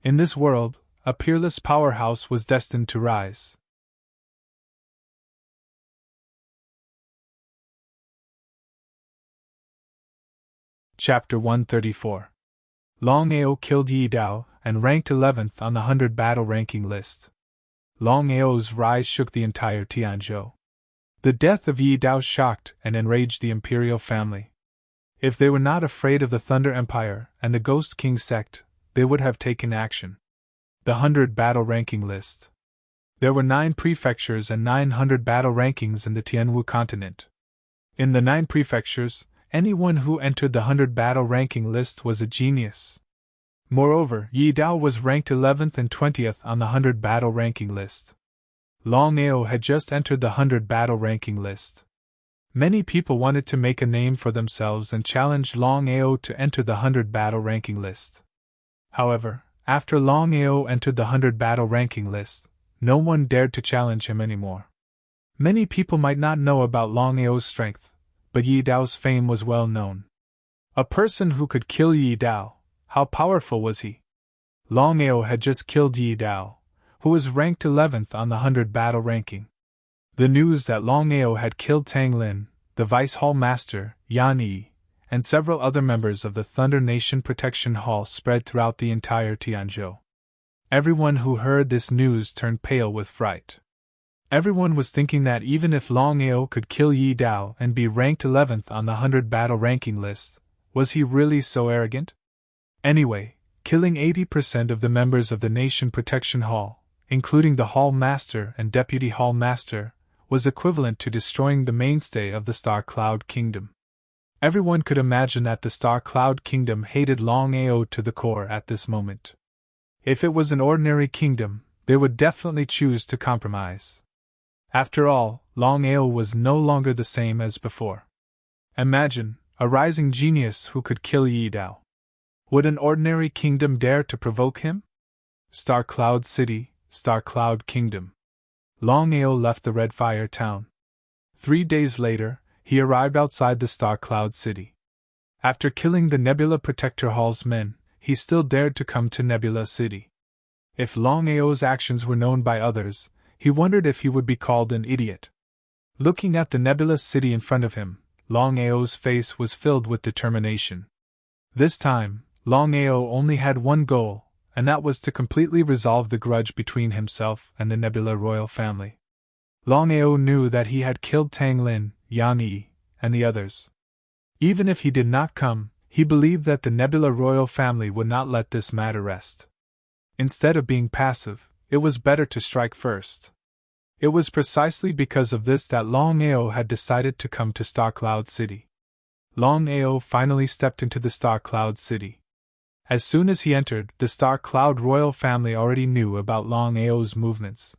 In this world, a peerless powerhouse was destined to rise. Chapter 134. Longao killed Yi Dao and ranked 11th on the 100 battle ranking list. Longao's rise shook the entire Tianzhou. The death of Yi Dao shocked and enraged the imperial family. If they were not afraid of the Thunder Empire and the Ghost King sect, they would have taken action. The 100 battle ranking list. There were 9 prefectures and 900 battle rankings in the Tianwu continent. In the 9 prefectures, anyone who entered the 100 battle ranking list was a genius. Moreover, Yi Dao was ranked 11th and 20th on the 100 battle ranking list. Longao had just entered the 100 battle ranking list. Many people wanted to make a name for themselves and challenged Longao to enter the 100 battle ranking list. However, after Longao entered the 100 battle ranking list, no one dared to challenge him anymore. Many people might not know about Longao's strength, but Yi Dao's fame was well known. A person who could kill Yi Dao, how powerful was he? Longao had just killed Yi Dao, who was ranked 11th on the 100 battle ranking. The news that Longao had killed Tang Lin, the Vice Hall Master, Yan Yi, and several other members of the Thunder Nation Protection Hall spread throughout the entire Tianzhou. Everyone who heard this news turned pale with fright. Everyone was thinking that even if Longao could kill Yi Dao and be ranked 11th on the 100 battle ranking list, was he really so arrogant? Anyway, killing 80% of the members of the Nation Protection Hall, including the Hall Master and Deputy Hall Master, was equivalent to destroying the mainstay of the Star Cloud Kingdom. Everyone could imagine that the Star Cloud Kingdom hated Longao to the core at this moment. If it was an ordinary kingdom, they would definitely choose to compromise. After all, Longao was no longer the same as before. Imagine, a rising genius who could kill Yi Dao. Would an ordinary kingdom dare to provoke him? Star Cloud City, Star Cloud Kingdom. Longao left the Red Fire Town. 3 days later, he arrived outside the Star Cloud City. After killing the Nebula Protector Hall's men, he still dared to come to Nebula City. If Longao's actions were known by others, he wondered if he would be called an idiot. Looking at the Nebula City in front of him, Longao's face was filled with determination. This time, Longao only had one goal, and that was to completely resolve the grudge between himself and the Nebula royal family. Longao knew that he had killed Tang Lin, Yan Yi, and the others. Even if he did not come, he believed that the Nebula royal family would not let this matter rest. Instead of being passive, it was better to strike first. It was precisely because of this that Longao had decided to come to Star Cloud City. Longao finally stepped into the Star Cloud City. As soon as he entered, the Star Cloud royal family already knew about Longao's movements.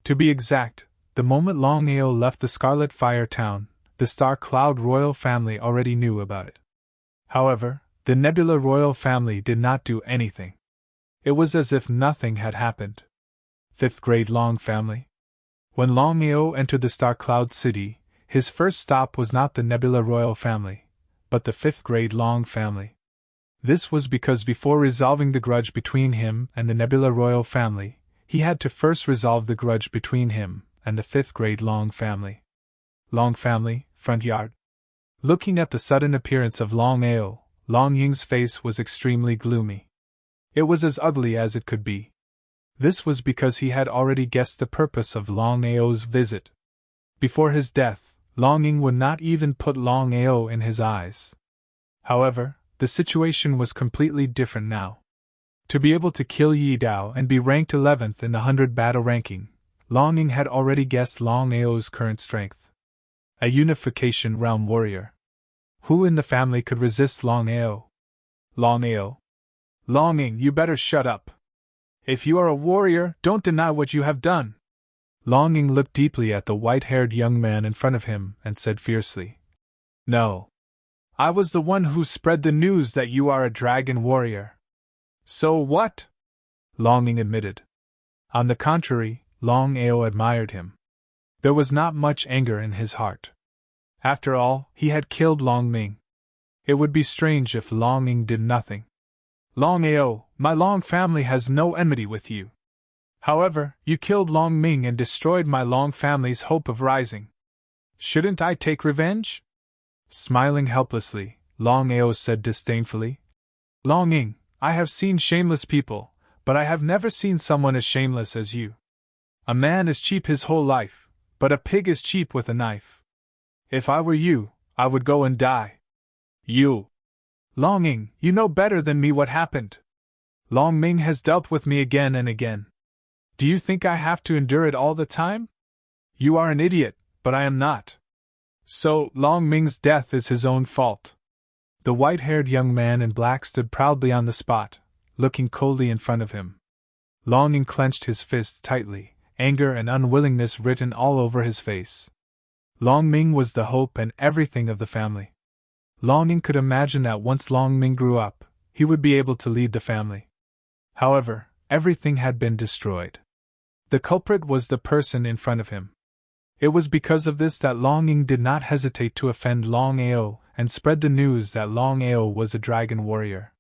To be exact, the moment Longao left the Scarlet Fire Town, the Star Cloud royal family already knew about it. However, the Nebula royal family did not do anything. It was as if nothing had happened. 5th grade Long family. When Longao entered the Star Cloud City, his first stop was not the Nebula royal family, but the 5th grade Long family. This was because before resolving the grudge between him and the Nebula royal family, he had to first resolve the grudge between him and the 5th grade Long family. Long family, front yard. Looking at the sudden appearance of Longao, Long Ying's face was extremely gloomy. It was as ugly as it could be. This was because he had already guessed the purpose of Longao's visit. Before his death, Long Ying would not even put Longao in his eyes. However, the situation was completely different now. To be able to kill Yi Dao and be ranked 11th in the 100 battle ranking, Long Ying had already guessed Longao's current strength. A unification realm warrior. Who in the family could resist Longao? Longao. Long Ying, you better shut up. If you are a warrior, don't deny what you have done. Long Ying looked deeply at the white-haired young man in front of him and said fiercely, "No. I was the one who spread the news that you are a dragon warrior." "So what?" Long Ying admitted. On the contrary, Longao admired him. There was not much anger in his heart. After all, he had killed Long Ming. It would be strange if Long Ying did nothing. "Longao, my Long family has no enmity with you. However, you killed Long Ming and destroyed my Long family's hope of rising. Shouldn't I take revenge?" Smiling helplessly, Longao said disdainfully, "Long Ying, I have seen shameless people, but I have never seen someone as shameless as you. A man is cheap his whole life, but a pig is cheap with a knife. If I were you, I would go and die." "You! Long Ying, you know better than me what happened. Long Ming has dealt with me again and again. Do you think I have to endure it all the time? You are an idiot, but I am not. So, Long Ming's death is his own fault." The white-haired young man in black stood proudly on the spot, looking coldly in front of him. Long Ying clenched his fists tightly, anger and unwillingness written all over his face. Long Ming was the hope and everything of the family. Long Ying could imagine that once Long Ming grew up, he would be able to lead the family. However, everything had been destroyed. The culprit was the person in front of him. It was because of this that Long Ying did not hesitate to offend Longao and spread the news that Longao was a dragon warrior.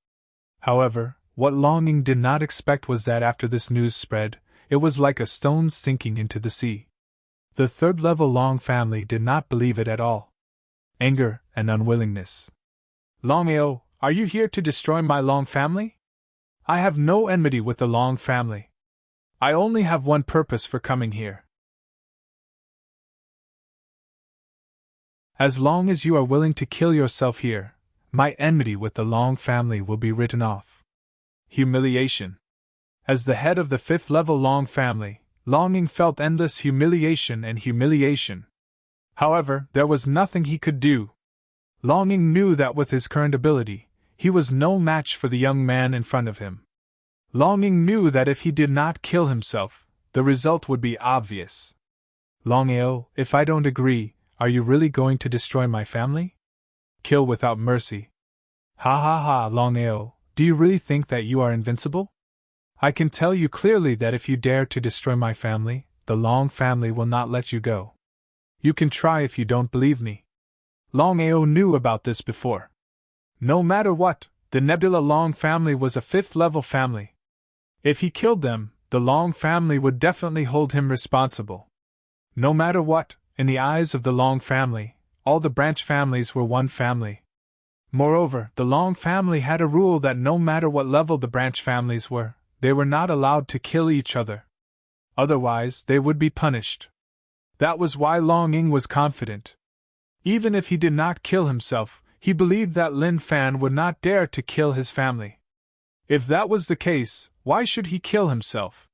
However, what Longing did not expect was that after this news spread, it was like a stone sinking into the sea. The third-level Long family did not believe it at all. Anger and unwillingness. Longao, are you here to destroy my Long family? I have no enmity with the Long family. I only have one purpose for coming here. As long as you are willing to kill yourself here, my enmity with the Long family will be written off. Humiliation. As the head of the fifth-level Long family, Longing felt endless humiliation and humiliation. However, there was nothing he could do. Longing knew that with his current ability, he was no match for the young man in front of him. Longing knew that if he did not kill himself, the result would be obvious. Longao, if I don't agree, are you really going to destroy my family? Kill without mercy. Ha ha ha, Longao, do you really think that you are invincible? I can tell you clearly that if you dare to destroy my family, the Long family will not let you go. You can try if you don't believe me. Longao knew about this before. No matter what, the Nebula Long family was a fifth-level family. If he killed them, the Long family would definitely hold him responsible. No matter what, in the eyes of the Long family, all the branch families were one family. Moreover, the Long family had a rule that no matter what level the branch families were, they were not allowed to kill each other. Otherwise, they would be punished. That was why Longing was confident. Even if he did not kill himself, he believed that Lin Fan would not dare to kill his family. If that was the case, why should he kill himself?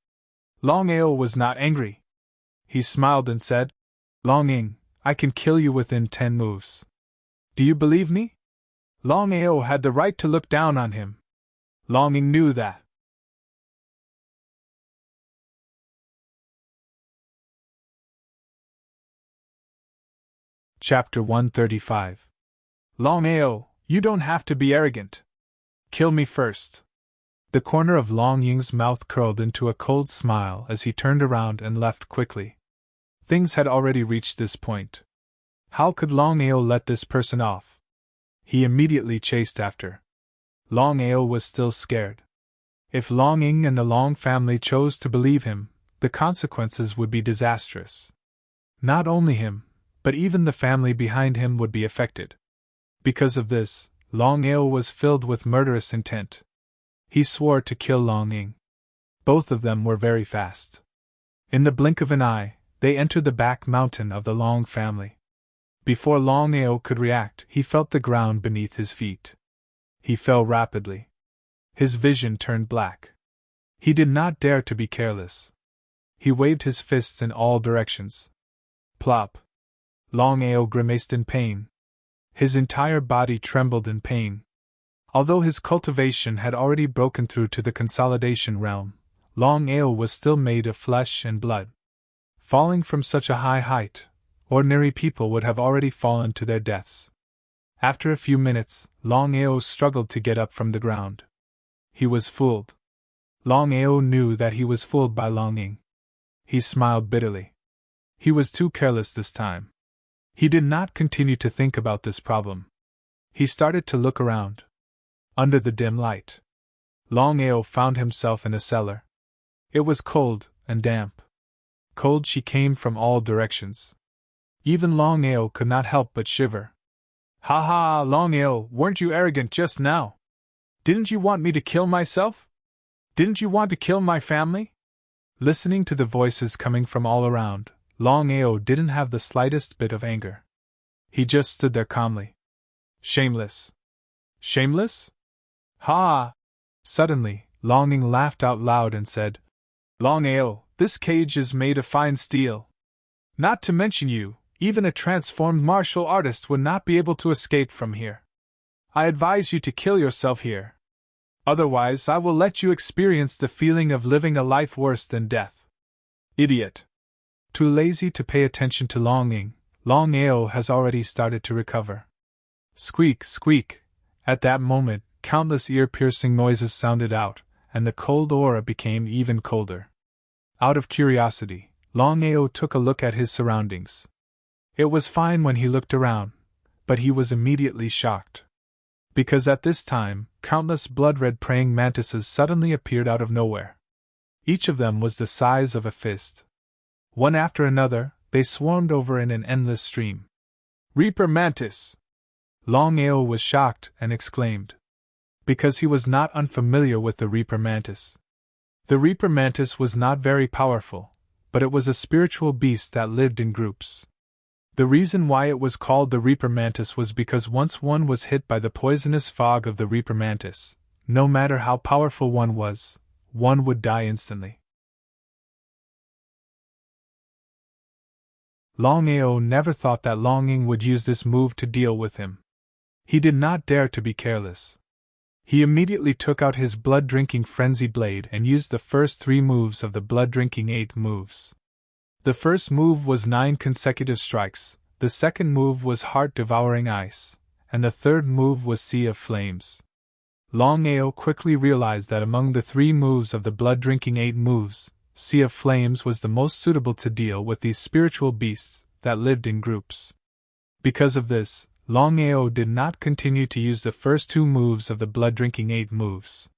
Longao was not angry. He smiled and said, Longing, I can kill you within 10 moves. Do you believe me? Longao had the right to look down on him. Longing knew that. Chapter 135. Longao, you don't have to be arrogant. Kill me first. The corner of Long Ying's mouth curled into a cold smile as he turned around and left quickly. Things had already reached this point. How could Longao let this person off? He immediately chased after. Longao was still scared. If Long Ying and the Long family chose to believe him, the consequences would be disastrous. Not only him, but even the family behind him would be affected. Because of this, Longao was filled with murderous intent. He swore to kill Longing. Both of them were very fast. In the blink of an eye, they entered the back mountain of the Long family. Before Longao could react, he felt the ground beneath his feet. He fell rapidly. His vision turned black. He did not dare to be careless. He waved his fists in all directions. Plop! Longao grimaced in pain. His entire body trembled in pain. Although his cultivation had already broken through to the consolidation realm, Longao was still made of flesh and blood. Falling from such a high height, ordinary people would have already fallen to their deaths. After a few minutes, Longao struggled to get up from the ground. He was fooled. Longao knew that he was fooled by Longing. He smiled bitterly. He was too careless this time. He did not continue to think about this problem. He started to look around. Under the dim light, Longao found himself in a cellar. It was cold and damp. Cold she came from all directions. Even Longao could not help but shiver. Ha ha, Longao, weren't you arrogant just now? Didn't you want me to kill myself? Didn't you want to kill my family? Listening to the voices coming from all around, Longao didn't have the slightest bit of anger. He just stood there calmly. Shameless. Shameless? Ha! Suddenly, Longing laughed out loud and said, Longao, this cage is made of fine steel. Not to mention you, even a transformed martial artist would not be able to escape from here. I advise you to kill yourself here. Otherwise, I will let you experience the feeling of living a life worse than death. Idiot. Too lazy to pay attention to Longing, Longao has already started to recover. Squeak, squeak. At that moment, countless ear-piercing noises sounded out, and the cold aura became even colder. Out of curiosity, Longao took a look at his surroundings. It was fine when he looked around, but he was immediately shocked. Because at this time, countless blood-red praying mantises suddenly appeared out of nowhere. Each of them was the size of a fist. One after another, they swarmed over in an endless stream. "Reaper Mantis!" Longao was shocked and exclaimed. Because he was not unfamiliar with the Reaper Mantis. The Reaper Mantis was not very powerful, but it was a spiritual beast that lived in groups. The reason why it was called the Reaper Mantis was because once one was hit by the poisonous fog of the Reaper Mantis, no matter how powerful one was, one would die instantly. Longao never thought that Longing would use this move to deal with him. He did not dare to be careless. He immediately took out his blood-drinking frenzy blade and used the first 3 moves of the blood-drinking 8 moves. The first move was 9 consecutive strikes, the second move was heart-devouring ice, and the third move was Sea of Flames. Longao quickly realized that among the 3 moves of the blood-drinking 8 moves, Sea of Flames was the most suitable to deal with these spiritual beasts that lived in groups. Because of this, Longao did not continue to use the first 2 moves of the blood-drinking 8 moves.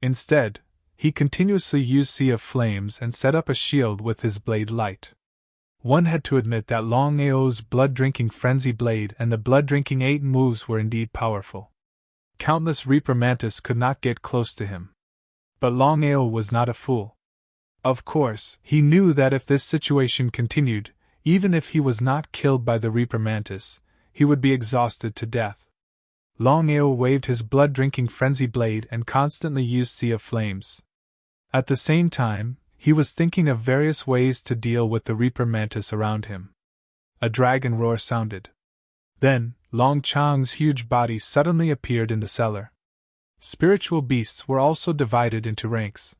Instead, he continuously used Sea of Flames and set up a shield with his blade light. One had to admit that Longao's blood-drinking frenzy blade and the blood-drinking 8 moves were indeed powerful. Countless Reaper Mantis could not get close to him. But Longao was not a fool. Of course, he knew that if this situation continued, even if he was not killed by the Reaper Mantis, he would be exhausted to death. Longao waved his blood-drinking frenzy blade and constantly used Sea of Flames. At the same time, he was thinking of various ways to deal with the Reaper Mantis around him. A dragon roar sounded. Then, Long Chang's huge body suddenly appeared in the cellar. Spiritual beasts were also divided into ranks.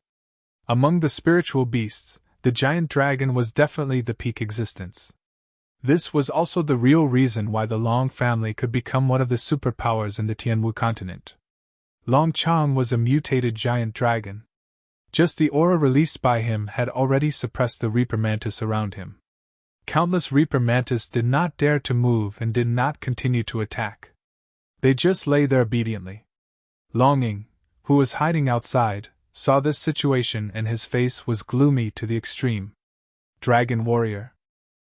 Among the spiritual beasts, the giant dragon was definitely the peak existence. This was also the real reason why the Long family could become one of the superpowers in the Tianwu continent. Long Chang was a mutated giant dragon. Just the aura released by him had already suppressed the Reaper Mantis around him. Countless Reaper Mantis did not dare to move and did not continue to attack. They just lay there obediently. Longing, who was hiding outside, saw this situation and his face was gloomy to the extreme. Dragon Warrior.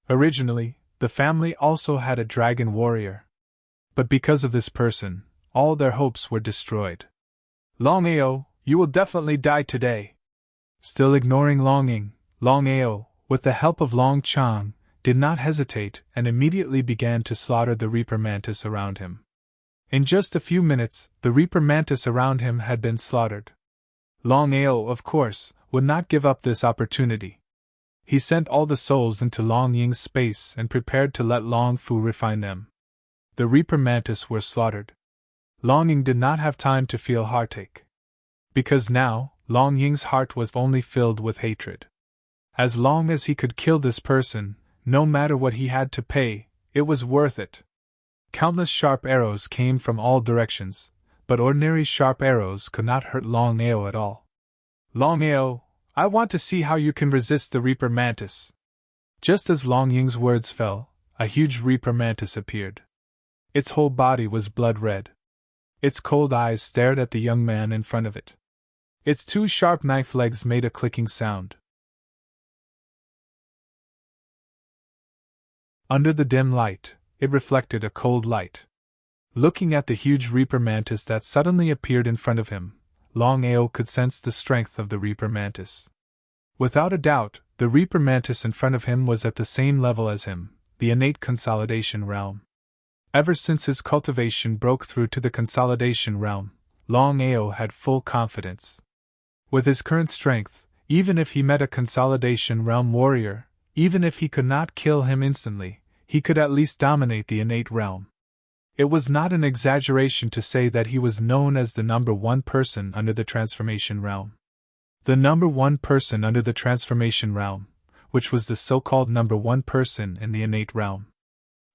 Originally, the family also had a dragon warrior. But because of this person, all their hopes were destroyed. Longao, you will definitely die today. Still ignoring Longao, with the help of Long Chang, did not hesitate and immediately began to slaughter the Reaper Mantis around him. In just a few minutes, the Reaper Mantis around him had been slaughtered. Longao, of course, would not give up this opportunity. He sent all the souls into Long Ying's space and prepared to let Long Fu refine them. The Reaper Mantis were slaughtered. Long Ying did not have time to feel heartache. Because now, Long Ying's heart was only filled with hatred. As long as he could kill this person, no matter what he had to pay, it was worth it. Countless sharp arrows came from all directions, but ordinary sharp arrows could not hurt Longao at all. Longao, I want to see how you can resist the Reaper Mantis. Just as Long Ying's words fell, a huge Reaper Mantis appeared. Its whole body was blood red. Its cold eyes stared at the young man in front of it. Its 2 sharp knife legs made a clicking sound. Under the dim light, it reflected a cold light. Looking at the huge Reaper Mantis that suddenly appeared in front of him, Longao could sense the strength of the Reaper Mantis. Without a doubt, the Reaper Mantis in front of him was at the same level as him, the innate consolidation realm. Ever since his cultivation broke through to the consolidation realm, Longao had full confidence. With his current strength, even if he met a consolidation realm warrior, even if he could not kill him instantly, he could at least dominate the innate realm. It was not an exaggeration to say that he was known as the number 1 person under the transformation realm. The number 1 person under the transformation realm, which was the so-called number 1 person in the innate realm.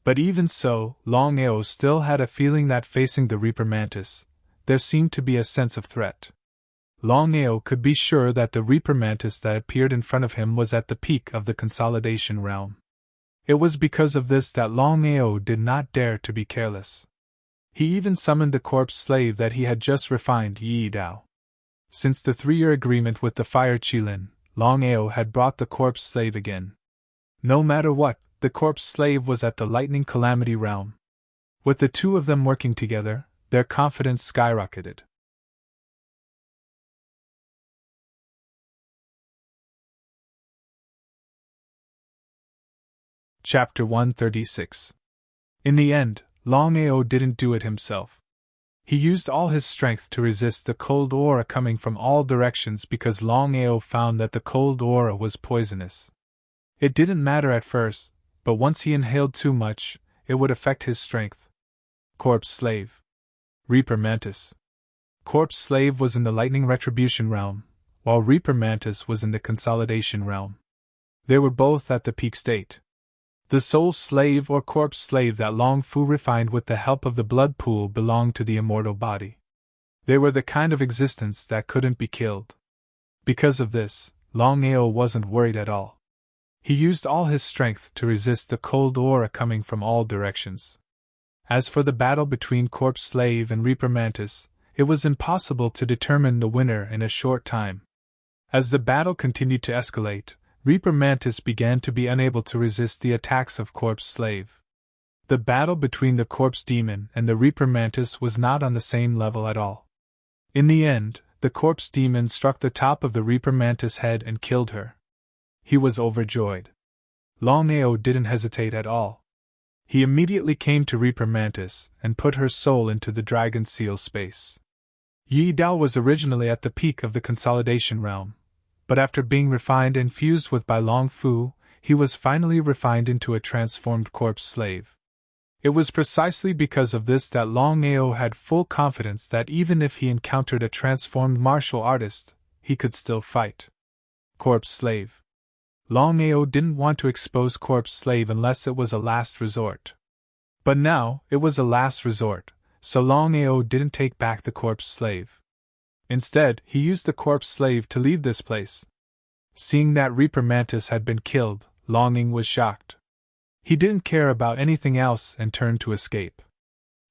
But even so, Longao still had a feeling that facing the Reaper Mantis, there seemed to be a sense of threat. Longao could be sure that the Reaper Mantis that appeared in front of him was at the peak of the consolidation realm. It was because of this that Longao did not dare to be careless. He even summoned the corpse slave that he had just refined, Yi Dao. Since the 3-year agreement with the Fire Qilin, Longao had brought the corpse slave again. No matter what, the corpse slave was at the lightning calamity realm. With the two of them working together, their confidence skyrocketed. Chapter 136. In the end, Longao didn't do it himself. He used all his strength to resist the cold aura coming from all directions because Longao found that the cold aura was poisonous. It didn't matter at first, but once he inhaled too much, it would affect his strength. Corpse Slave. Reaper Mantis. Corpse Slave was in the Lightning Retribution realm, while Reaper Mantis was in the Consolidation realm. They were both at the peak state. The soul slave or corpse slave that Long Fu refined with the help of the blood pool belonged to the immortal body. They were the kind of existence that couldn't be killed. Because of this, Longao wasn't worried at all. He used all his strength to resist the cold aura coming from all directions. As for the battle between Corpse Slave and Reaper Mantis, it was impossible to determine the winner in a short time. As the battle continued to escalate, Reaper Mantis began to be unable to resist the attacks of Corpse Slave. The battle between the Corpse Demon and the Reaper Mantis was not on the same level at all. In the end, the Corpse Demon struck the top of the Reaper Mantis' head and killed her. He was overjoyed. Longao didn't hesitate at all. He immediately came to Reaper Mantis and put her soul into the Dragon Seal space. Yi Dao was originally at the peak of the Consolidation realm, but after being refined and fused with by Long Fu, he was finally refined into a transformed corpse slave. It was precisely because of this that Longao had full confidence that even if he encountered a transformed martial artist, he could still fight. Corpse Slave. Longao didn't want to expose Corpse Slave unless it was a last resort. But now, it was a last resort, so Longao didn't take back the Corpse Slave. Instead, he used the Corpse Slave to leave this place. Seeing that Reaper Mantis had been killed, Longing was shocked. He didn't care about anything else and turned to escape.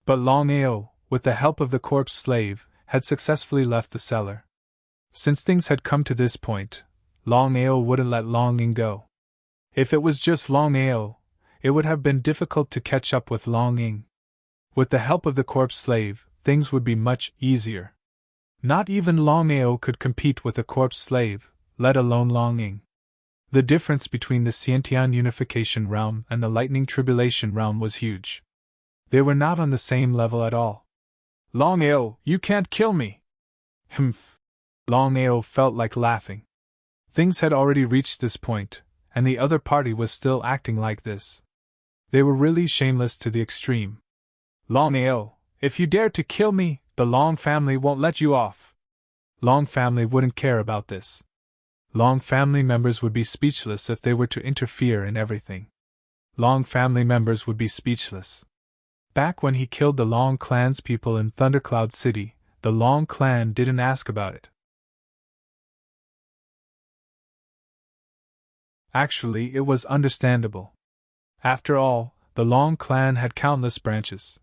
But Longao, with the help of the Corpse Slave, had successfully left the cellar. Since things had come to this point, Longao wouldn't let Longing go. If it was just Longao, it would have been difficult to catch up with Longing. With the help of the Corpse Slave, things would be much easier. Not even Longao could compete with a Corpse Slave, let alone Longing. The difference between the Xiantian Unification realm and the Lightning Tribulation realm was huge. They were not on the same level at all. Longao, you can't kill me! Humph! Longao felt like laughing. Things had already reached this point, and the other party was still acting like this. They were really shameless to the extreme. Longao, if you dare to kill me, the Long family won't let you off. Long family wouldn't care about this. Long family members would be speechless if they were to interfere in everything. Long family members would be speechless. Back when he killed the Long clan's people in Thundercloud City, the Long clan didn't ask about it. Actually, it was understandable. After all, the Long clan had countless branches.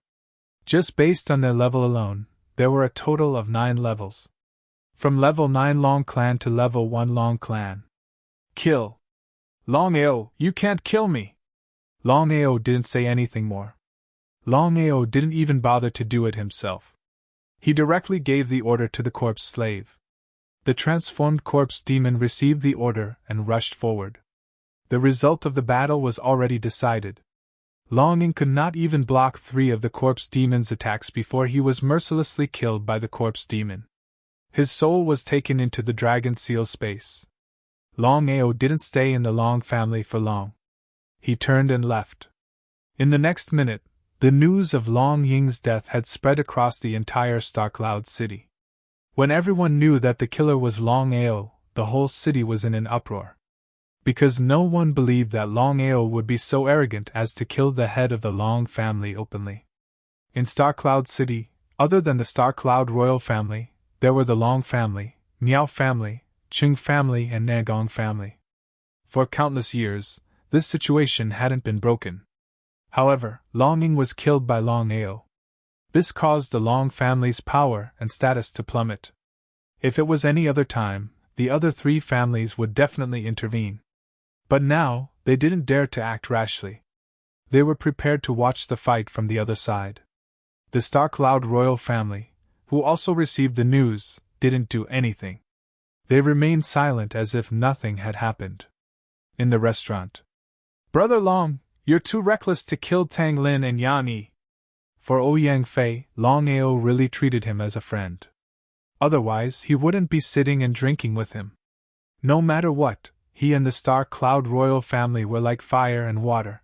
Just based on their level alone, there were a total of 9 levels. From level 9 Long clan to level 1 Long clan. Kill! Longao, you can't kill me! Longao didn't say anything more. Longao didn't even bother to do it himself. He directly gave the order to the Corpse Slave. The transformed Corpse Demon received the order and rushed forward. The result of the battle was already decided. Longing could not even block 3 of the Corpse Demon's attacks before he was mercilessly killed by the Corpse Demon. His soul was taken into the Dragon Seal space. Longao didn't stay in the Long family for long. He turned and left. In the next minute, the news of Long Ying's death had spread across the entire Starcloud City. When everyone knew that the killer was Longao, the whole city was in an uproar. Because no one believed that Longao would be so arrogant as to kill the head of the Long family openly. In Starcloud City, other than the Starcloud royal family, there were the Long family, Miao family, Qing family and Nagong family. For countless years, this situation hadn't been broken. However, Longing was killed by Longao. This caused the Long family's power and status to plummet. If it was any other time, the other three families would definitely intervene. But now, they didn't dare to act rashly. They were prepared to watch the fight from the other side. The Star Cloud royal family, who also received the news, didn't do anything. They remained silent as if nothing had happened. In the restaurant. Brother Long, you're too reckless to kill Tang Lin and Yan Yi. For Ouyang Fei, Longao really treated him as a friend. Otherwise, he wouldn't be sitting and drinking with him. No matter what, he and the Star Cloud royal family were like fire and water.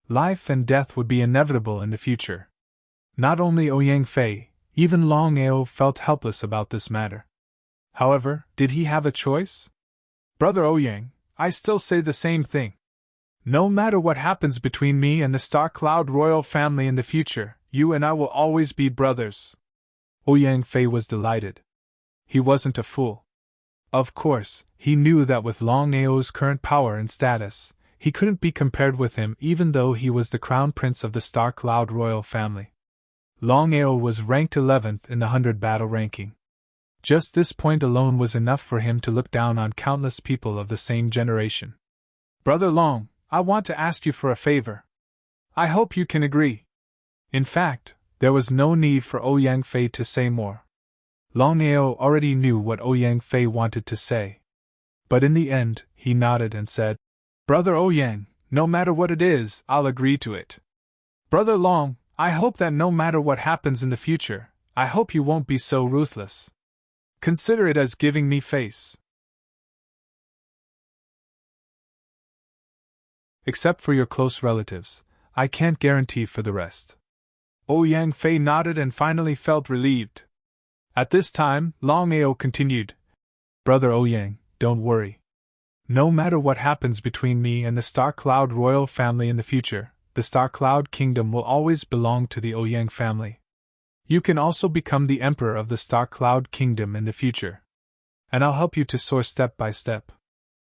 Life and death would be inevitable in the future. Not only Ouyang Fei, even Longao felt helpless about this matter. However, did he have a choice? Brother Ouyang, I still say the same thing. No matter what happens between me and the Star Cloud royal family in the future, you and I will always be brothers. Ouyang Fei was delighted. He wasn't a fool. Of course, he knew that with Longao's current power and status, he couldn't be compared with him even though he was the crown prince of the Star Cloud royal family. Longao was ranked 11th in the 100 battle ranking. Just this point alone was enough for him to look down on countless people of the same generation. Brother Long, I want to ask you for a favor. I hope you can agree. In fact, there was no need for Ouyang Fei to say more. Longao already knew what Ouyang Fei wanted to say. But in the end, he nodded and said, Brother Ouyang, no matter what it is, I'll agree to it. Brother Long, I hope that no matter what happens in the future, I hope you won't be so ruthless. Consider it as giving me face. Except for your close relatives, I can't guarantee for the rest. Ouyang Fei nodded and finally felt relieved. At this time, Longao continued, Brother Ouyang, don't worry. No matter what happens between me and the Star Cloud royal family in the future, the Star Cloud kingdom will always belong to the Ouyang family. You can also become the emperor of the Star Cloud kingdom in the future. And I'll help you to soar step by step.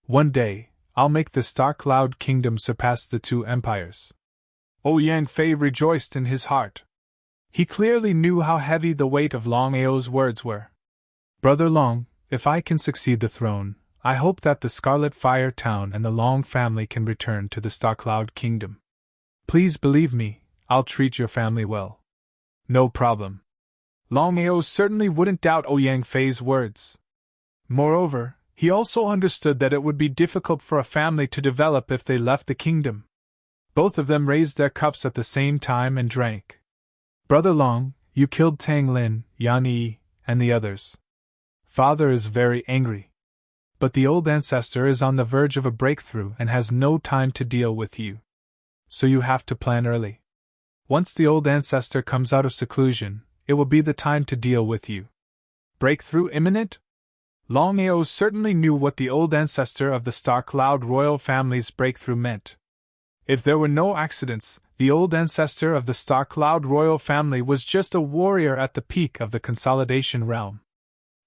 One day, I'll make the Star Cloud kingdom surpass the two empires. Ouyang Fei rejoiced in his heart. He clearly knew how heavy the weight of Longao's words were. Brother Long, if I can succeed the throne, I hope that the Scarlet Fire Town and the Long family can return to the Star Cloud kingdom. Please believe me, I'll treat your family well. No problem. Longao certainly wouldn't doubt Ouyang Fei's words. Moreover, he also understood that it would be difficult for a family to develop if they left the kingdom. Both of them raised their cups at the same time and drank. Brother Long, you killed Tang Lin, Yan Yi, and the others. Father is very angry. But the old ancestor is on the verge of a breakthrough and has no time to deal with you. So you have to plan early. Once the old ancestor comes out of seclusion, it will be the time to deal with you. Breakthrough imminent? Longao certainly knew what the old ancestor of the Star Cloud royal family's breakthrough meant. If there were no accidents, the old ancestor of the Star Cloud royal family was just a warrior at the peak of the consolidation realm.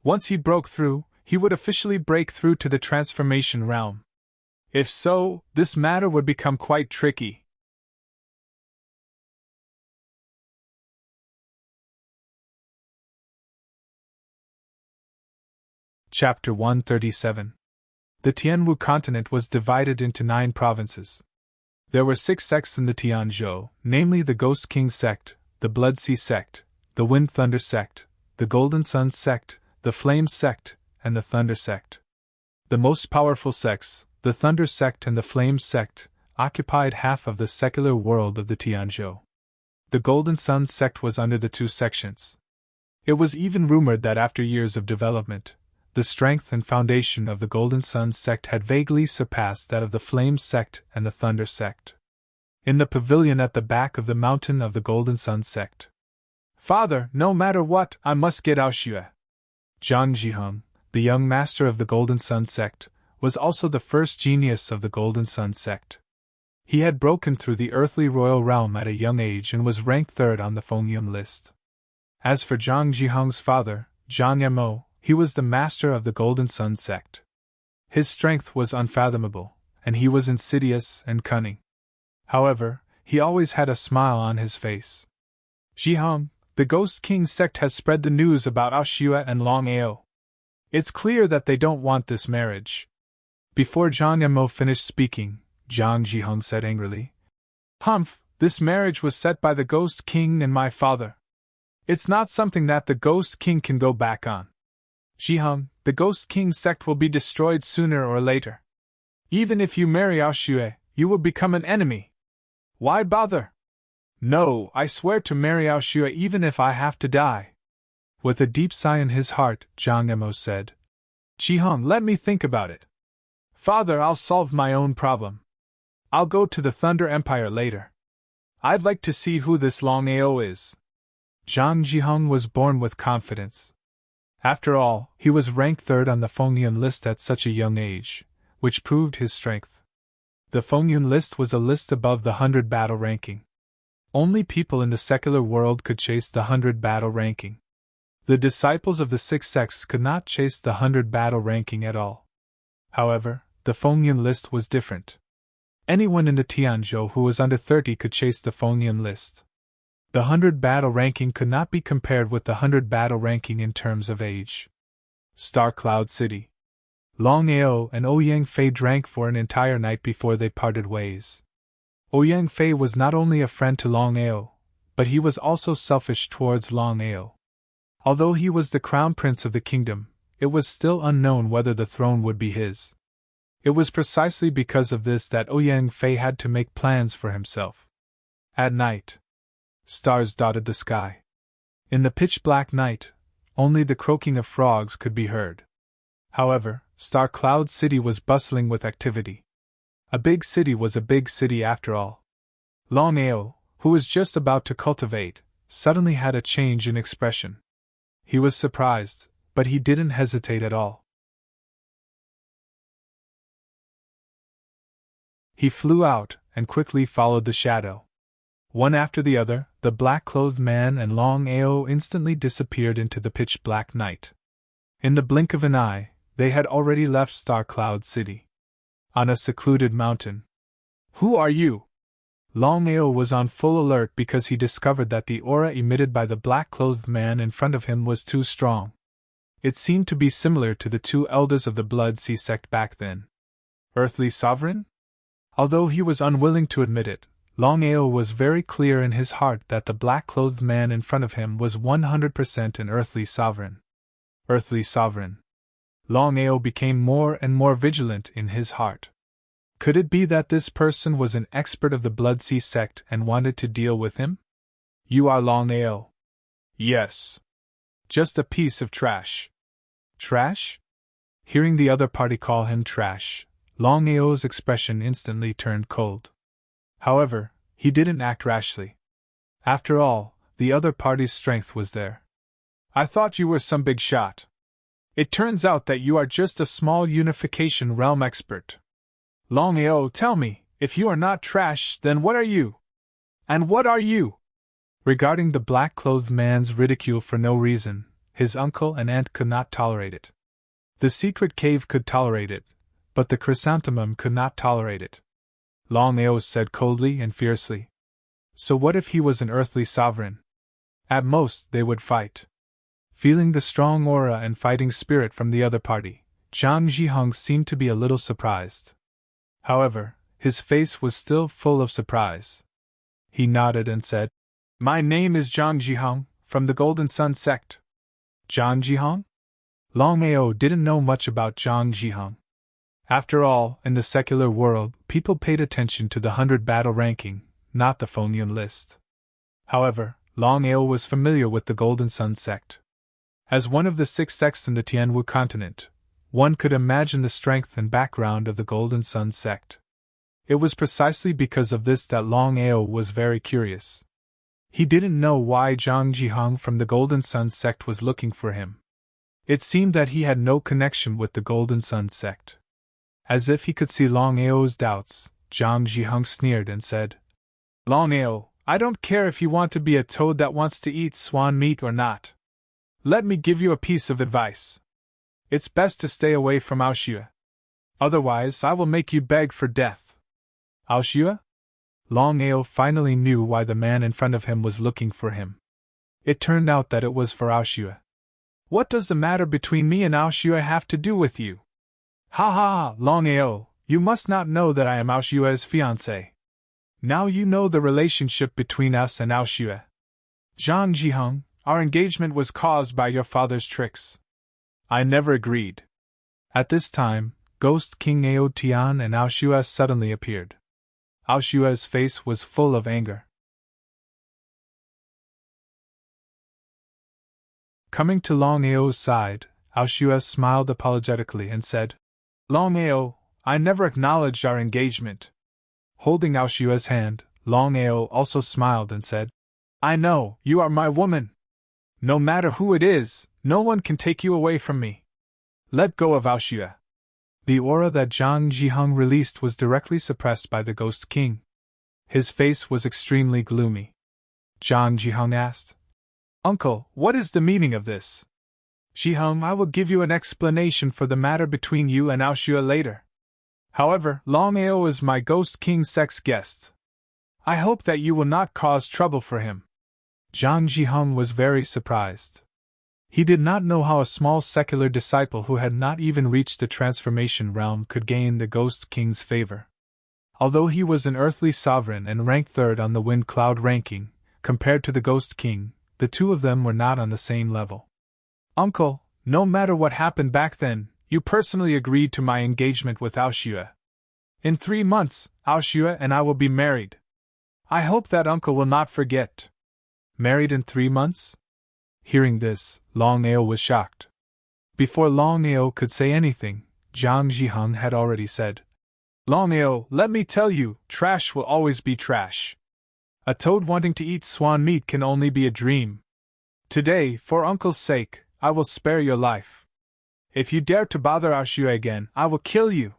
Once he broke through, he would officially break through to the transformation realm. If so, this matter would become quite tricky. Chapter 137. The Tianwu continent was divided into 9 provinces. There were 6 sects in the Tianzhou, namely the Ghost King sect, the Blood Sea sect, the Wind Thunder sect, the Golden Sun sect, the Flame sect, and the Thunder sect. The most powerful sects, the Thunder sect and the Flame sect, occupied half of the secular world of the Tianzhou. The Golden Sun sect was under the 2 sections. It was even rumored that after years of development, the strength and foundation of the Golden Sun sect had vaguely surpassed that of the Flame sect and the Thunder sect. In the pavilion at the back of the mountain of the Golden Sun sect. Father, no matter what, I must get Aoxue. Zhang Zhiheng, the young master of the Golden Sun sect, was also the first genius of the Golden Sun sect. He had broken through the earthly royal realm at a young age and was ranked 3rd on the Fengyun list. As for Zhang Zhiheng's father, Zhang Mo, he was the master of the Golden Sun sect. His strength was unfathomable, and he was insidious and cunning. However, he always had a smile on his face. Jihong, the Ghost King sect has spread the news about Aoshue and Longao. It's clear that they don't want this marriage. Before Zhang Emo finished speaking, Zhang Jihong said angrily, "Humph, this marriage was set by the Ghost King and my father. It's not something that the Ghost King can go back on. Jihong, the Ghost King sect will be destroyed sooner or later. Even if you marry Aoshue, you will become an enemy. Why bother? No, I swear to marry Aoshue even if I have to die." With a deep sigh in his heart, Zhang Emo said, "Jihong, let me think about it. Father, I'll solve my own problem. I'll go to the Thunder Empire later. I'd like to see who this Longao is." Zhang Jihong was born with confidence. After all, he was ranked third on the Fengyun list at such a young age, which proved his strength. The Fengyun list was a list above the 100 battle ranking. Only people in the secular world could chase the 100 battle ranking. The disciples of the six sects could not chase the 100 battle ranking at all. However, the Fengyun list was different. Anyone in the Tianzhou who was under 30 could chase the Fengyun list. The 100 battle ranking could not be compared with the 100 battle ranking in terms of age. Star Cloud City. Longao and Ouyang Fei drank for an entire night before they parted ways. Ouyang Fei was not only a friend to Longao, but he was also selfish towards Longao. Although he was the crown prince of the kingdom, it was still unknown whether the throne would be his. It was precisely because of this that Ouyang Fei had to make plans for himself. At night, stars dotted the sky. In the pitch-black night, only the croaking of frogs could be heard. However, Star Cloud City was bustling with activity. A big city was a big city after all. Longao, who was just about to cultivate, suddenly had a change in expression. He was surprised, but he didn't hesitate at all. He flew out, and quickly followed the shadow. One after the other, the black-clothed man and Longao instantly disappeared into the pitch-black night. In the blink of an eye, they had already left Star Cloud City. On a secluded mountain. "Who are you?" Longao was on full alert because he discovered that the aura emitted by the black-clothed man in front of him was too strong. It seemed to be similar to the two elders of the Blood Sea sect back then. Earthly Sovereign? Although he was unwilling to admit it, Longao was very clear in his heart that the black-clothed man in front of him was 100% an Earthly Sovereign. Earthly Sovereign. Longao became more and more vigilant in his heart. Could it be that this person was an expert of the Blood Sea sect and wanted to deal with him? "You are Longao." "Yes." "Just a piece of trash." "Trash?" Hearing the other party call him trash, Longao's expression instantly turned cold. However, he didn't act rashly. After all, the other party's strength was there. "I thought you were some big shot. It turns out that you are just a small unification realm expert. Longao, tell me, if you are not trash, then what are you? And what are you?" Regarding the black-clothed man's ridicule for no reason, his uncle and aunt could not tolerate it. The secret cave could tolerate it, but the chrysanthemum could not tolerate it. Longao said coldly and fiercely. So what if he was an earthly sovereign? At most, they would fight. Feeling the strong aura and fighting spirit from the other party, Zhang Jihong seemed to be a little surprised. However, his face was still full of surprise. He nodded and said, "My name is Zhang Jihong, from the Golden Sun sect." Zhang Jihong? Longao didn't know much about Zhang Jihong. After all, in the secular world, people paid attention to the 100 battle ranking, not the Fengyun list. However, Longao was familiar with the Golden Sun sect. As one of the 6 sects in the Tianwu continent, one could imagine the strength and background of the Golden Sun sect. It was precisely because of this that Longao was very curious. He didn't know why Zhang Jihong from the Golden Sun sect was looking for him. It seemed that he had no connection with the Golden Sun sect. As if he could see Longao's doubts, Zhang Jihong sneered and said, "Longao, I don't care if you want to be a toad that wants to eat swan meat or not. Let me give you a piece of advice. It's best to stay away from Aoshue. Otherwise, I will make you beg for death. Aoshua? Longao finally knew why the man in front of him was looking for him. It turned out that it was for Aoshua. What does the matter between me and Aoshua have to do with you? Ha ha, Longao, you must not know that I am Aoshua's fiancé. Now you know the relationship between us and Aoshua. Zhang Jiheng, our engagement was caused by your father's tricks. I never agreed. At this time, Ghost King Ao Tian and Aoshua suddenly appeared. Aoshua's face was full of anger. Coming to Longao's side, Aoshua smiled apologetically and said, Longao, I never acknowledged our engagement. Holding Aoshua's hand, Longao also smiled and said, I know, you are my woman. No matter who it is, no one can take you away from me. Let go of Aoshua. The aura that Zhang Jiheng released was directly suppressed by the Ghost King. His face was extremely gloomy. Zhang Jiheng asked, Uncle, what is the meaning of this? Jiheng, I will give you an explanation for the matter between you and Aoshua later. However, Longao is my Ghost King's sex guest. I hope that you will not cause trouble for him. Zhang Jiheng was very surprised. He did not know how a small secular disciple who had not even reached the transformation realm could gain the Ghost King's favor. Although he was an earthly sovereign and ranked third on the Wind Cloud ranking, compared to the Ghost King, the two of them were not on the same level. Uncle, no matter what happened back then, you personally agreed to my engagement with Aoshua. In 3 months, Aoshua and I will be married. I hope that uncle will not forget. Married in 3 months? Hearing this, Longao was shocked. Before Longao could say anything, Zhang Jiheng had already said, Longao, let me tell you, trash will always be trash. A toad wanting to eat swan meat can only be a dream. Today, for uncle's sake, I will spare your life. If you dare to bother Aoshua again, I will kill you.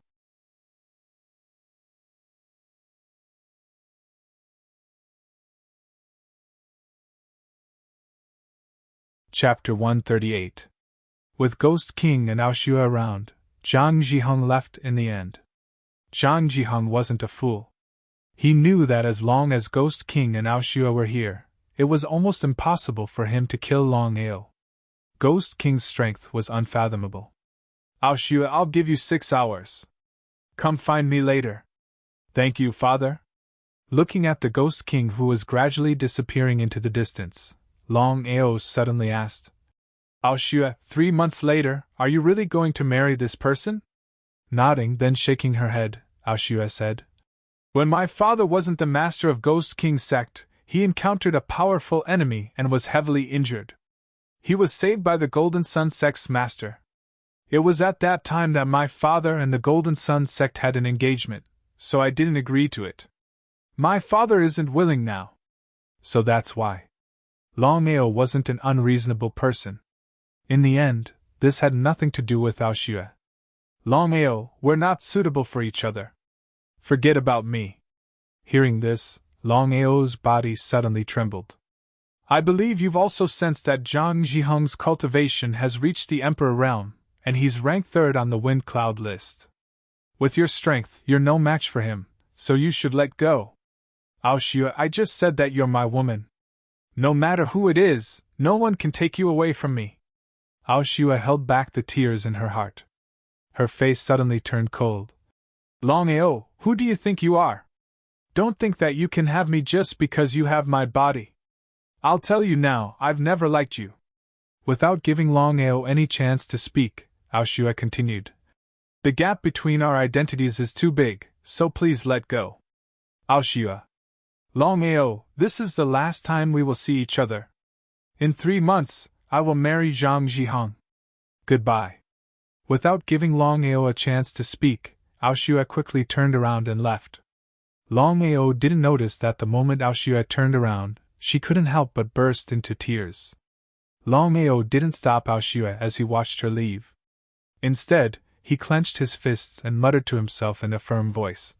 Chapter 138. With Ghost King and Aoshua around, Zhang Jiheng left in the end. Zhang Jiheng wasn't a fool. He knew that as long as Ghost King and Aoshua were here, it was almost impossible for him to kill Longao. Ghost King's strength was unfathomable. Aoshua, I'll give you 6 hours. Come find me later. Thank you, father. Looking at the Ghost King who was gradually disappearing into the distance, Longao suddenly asked, Aoshua, 3 months later, are you really going to marry this person? Nodding, then shaking her head, Aoshua said, When my father wasn't the master of Ghost King's sect, he encountered a powerful enemy and was heavily injured. He was saved by the Golden Sun sect's master. It was at that time that my father and the Golden Sun sect had an engagement, so I didn't agree to it. My father isn't willing now. So that's why. Longao wasn't an unreasonable person. In the end, this had nothing to do with Aoshua. Longao, we're not suitable for each other. Forget about me. Hearing this, Longao's body suddenly trembled. I believe you've also sensed that Zhang Jiheng's cultivation has reached the Emperor realm, and he's ranked 3rd on the Wind Cloud list. With your strength, you're no match for him, so you should let go. Aoshua, I just said that you're my woman. No matter who it is, no one can take you away from me. Aoshua held back the tears in her heart. Her face suddenly turned cold. Longao, who do you think you are? Don't think that you can have me just because you have my body. I'll tell you now, I've never liked you. Without giving Longao any chance to speak, Aoshua continued. The gap between our identities is too big, so please let go. Aoshua. Longao, this is the last time we will see each other. In 3 months, I will marry Zhang Jiheng. Goodbye. Without giving Longao a chance to speak, Aoshua quickly turned around and left. Longao didn't notice that the moment Aoshua turned around, she couldn't help but burst into tears. Longao didn't stop Aoshua as he watched her leave. Instead, he clenched his fists and muttered to himself in a firm voice.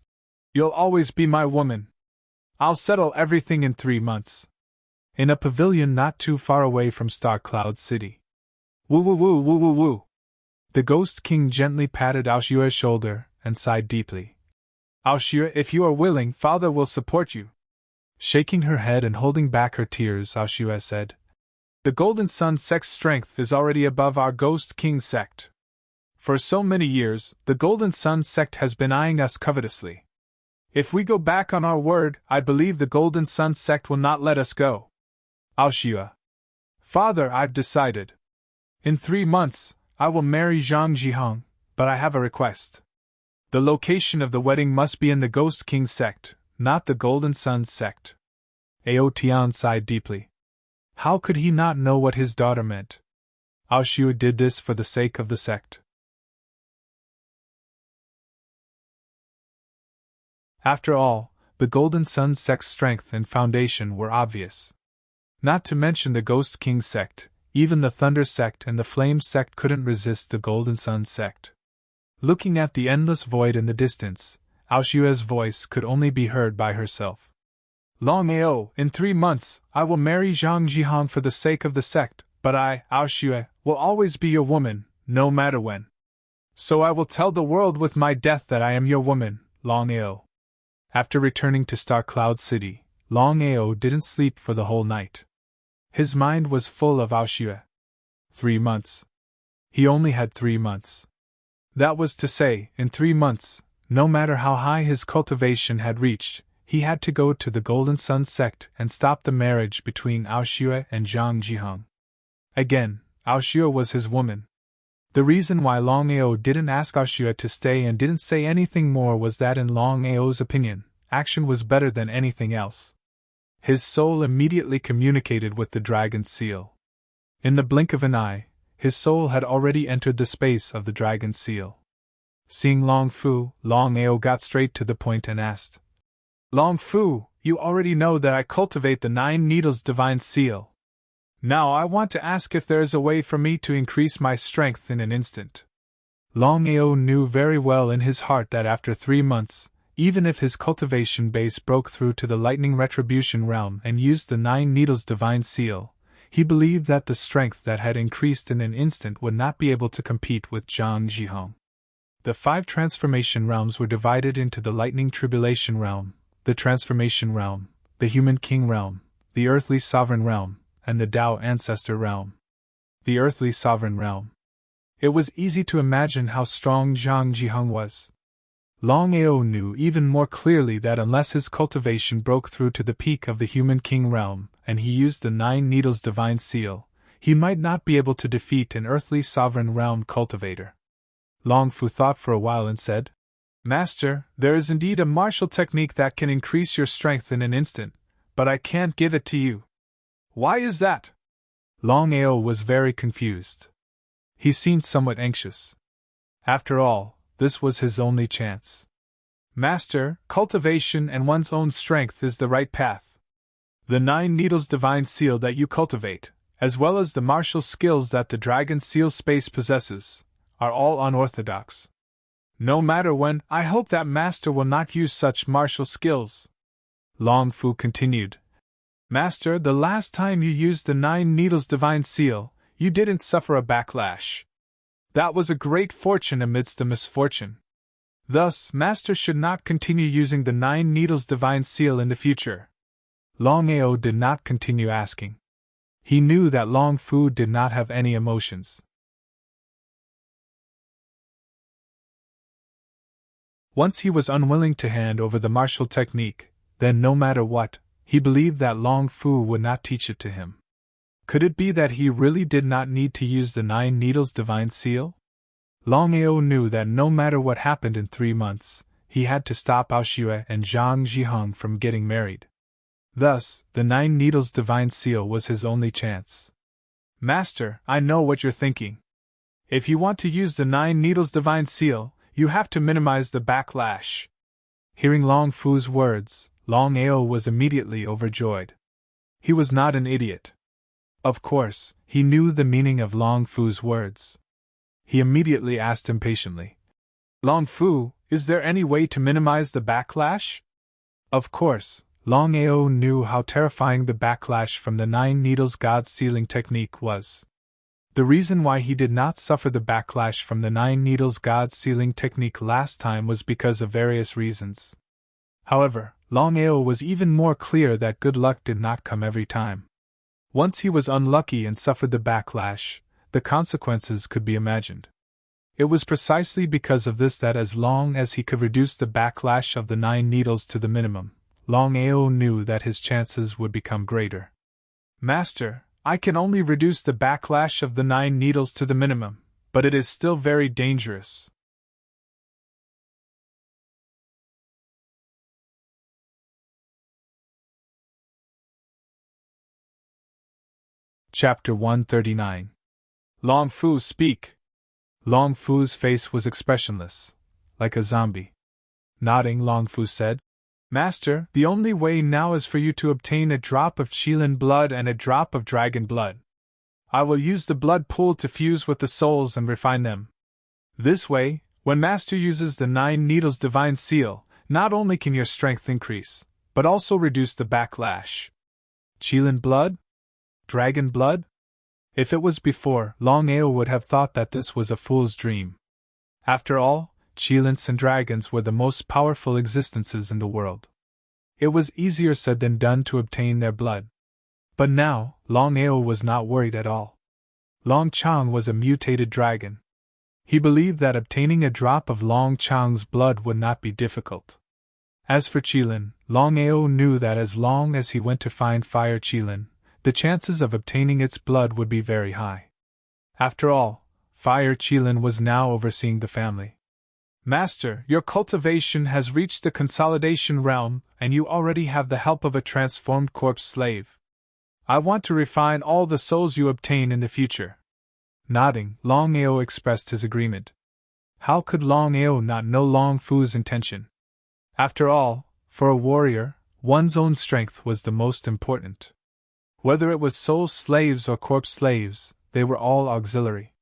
You'll always be my woman. I'll settle everything in 3 months. In a pavilion not too far away from Star Cloud City. Woo woo woo woo woo woo. The Ghost King gently patted Aoshua's shoulder and sighed deeply. Aoshue, if you are willing, father will support you. Shaking her head and holding back her tears, Aoshue said, the Golden Sun sect's strength is already above our Ghost King sect. For so many years, the Golden Sun sect has been eyeing us covetously. If we go back on our word, I believe the Golden Sun sect will not let us go. Aoshue. Father, I've decided. In 3 months, I will marry Zhang Jihong, but I have a request. The location of the wedding must be in the Ghost King sect, not the Golden Sun sect. Ao Tian sighed deeply. How could he not know what his daughter meant? Aoshue did this for the sake of the sect. After all, the Golden Sun sect's strength and foundation were obvious. Not to mention the Ghost King sect, even the Thunder sect and the Flame sect couldn't resist the Golden Sun sect. Looking at the endless void in the distance, Aoshue's voice could only be heard by herself. Longao, in 3 months, I will marry Zhang Jihong for the sake of the sect, but I, Aoshue, will always be your woman, no matter when. So I will tell the world with my death that I am your woman, Longao. After returning to Star Cloud City, Longao didn't sleep for the whole night. His mind was full of Aoshue. 3 months. He only had 3 months. That was to say, in 3 months, no matter how high his cultivation had reached, he had to go to the Golden Sun sect and stop the marriage between Aoshue and Zhang Jihong. Again, Aoshue was his woman. The reason why Longao didn't ask Aoshue to stay and didn't say anything more was that in Longao's opinion, action was better than anything else. His soul immediately communicated with the Dragon's Seal. In the blink of an eye, his soul had already entered the space of the Dragon's Seal. Seeing Long Fu, Longao got straight to the point and asked, Long Fu, you already know that I cultivate the 9 Needles Divine Seal. Now I want to ask if there is a way for me to increase my strength in an instant. Longao knew very well in his heart that after 3 months, even if his cultivation base broke through to the Lightning Retribution realm and used the 9 Needles Divine Seal, he believed that the strength that had increased in an instant would not be able to compete with Zhang Jihong. The 5 transformation realms were divided into the Lightning Tribulation realm, the Transformation realm, the Human King realm, the Earthly Sovereign realm, and the Tao Ancestor realm. The Earthly Sovereign realm. It was easy to imagine how strong Zhang Jihong was. Longao knew even more clearly that unless his cultivation broke through to the peak of the Human King realm, and he used the 9 Needles Divine Seal, he might not be able to defeat an Earthly Sovereign realm cultivator. Long Fu thought for a while and said, Master, there is indeed a martial technique that can increase your strength in an instant, but I can't give it to you. Why is that? Longao was very confused. He seemed somewhat anxious. After all, this was his only chance. Master, cultivation and one's own strength is the right path. The 9 Needles Divine Seal that you cultivate, as well as the martial skills that the Dragon Seal space possesses, are all unorthodox. No matter when, I hope that Master will not use such martial skills. Long Fu continued. Master, the last time you used the 9 Needles Divine Seal, you didn't suffer a backlash. That was a great fortune amidst a misfortune. Thus, Master should not continue using the 9 Needles Divine Seal in the future. Longao did not continue asking. He knew that Long Fu did not have any emotions. Once he was unwilling to hand over the martial technique, then no matter what, he believed that Long Fu would not teach it to him. Could it be that he really did not need to use the 9 Needles Divine Seal? Longao knew that no matter what happened in 3 months, he had to stop Aoshue and Zhang Jihong from getting married. Thus, the 9 Needles Divine Seal was his only chance. Master, I know what you're thinking. If you want to use the 9 Needles Divine Seal, you have to minimize the backlash. Hearing Long Fu's words, Longao was immediately overjoyed. He was not an idiot. Of course, he knew the meaning of Long Fu's words. He immediately asked impatiently, Long Fu, is there any way to minimize the backlash? Of course, Longao knew how terrifying the backlash from the 9 Needles God Sealing technique was. The reason why he did not suffer the backlash from the 9 needles God's sealing technique last time was because of various reasons. However, Longao was even more clear that good luck did not come every time. Once he was unlucky and suffered the backlash, the consequences could be imagined. It was precisely because of this that as long as he could reduce the backlash of the 9 needles to the minimum, Longao knew that his chances would become greater. Master, I can only reduce the backlash of the 9 needles to the minimum, but it is still very dangerous. Chapter 139. Long Fu, speak! Long Fu's face was expressionless, like a zombie. Nodding, Long Fu said, Master, the only way now is for you to obtain a drop of Qilin blood and a drop of dragon blood. I will use the blood pool to fuse with the souls and refine them. This way, when Master uses the 9 needles divine seal, not only can your strength increase, but also reduce the backlash. Qilin blood? Dragon blood? If it was before, Longao would have thought that this was a fool's dream. After all, Qilins and dragons were the most powerful existences in the world. It was easier said than done to obtain their blood. But now, Longao was not worried at all. Long Chang was a mutated dragon. He believed that obtaining a drop of Long Chang's blood would not be difficult. As for Qilin, Longao knew that as long as he went to find Fire Qilin, the chances of obtaining its blood would be very high. After all, Fire Qilin was now overseeing the family. Master, your cultivation has reached the consolidation realm, and you already have the help of a transformed corpse slave. I want to refine all the souls you obtain in the future. Nodding, Longao expressed his agreement. How could Longao not know Long Fu's intention? After all, for a warrior, one's own strength was the most important. Whether it was soul slaves or corpse slaves, they were all auxiliary.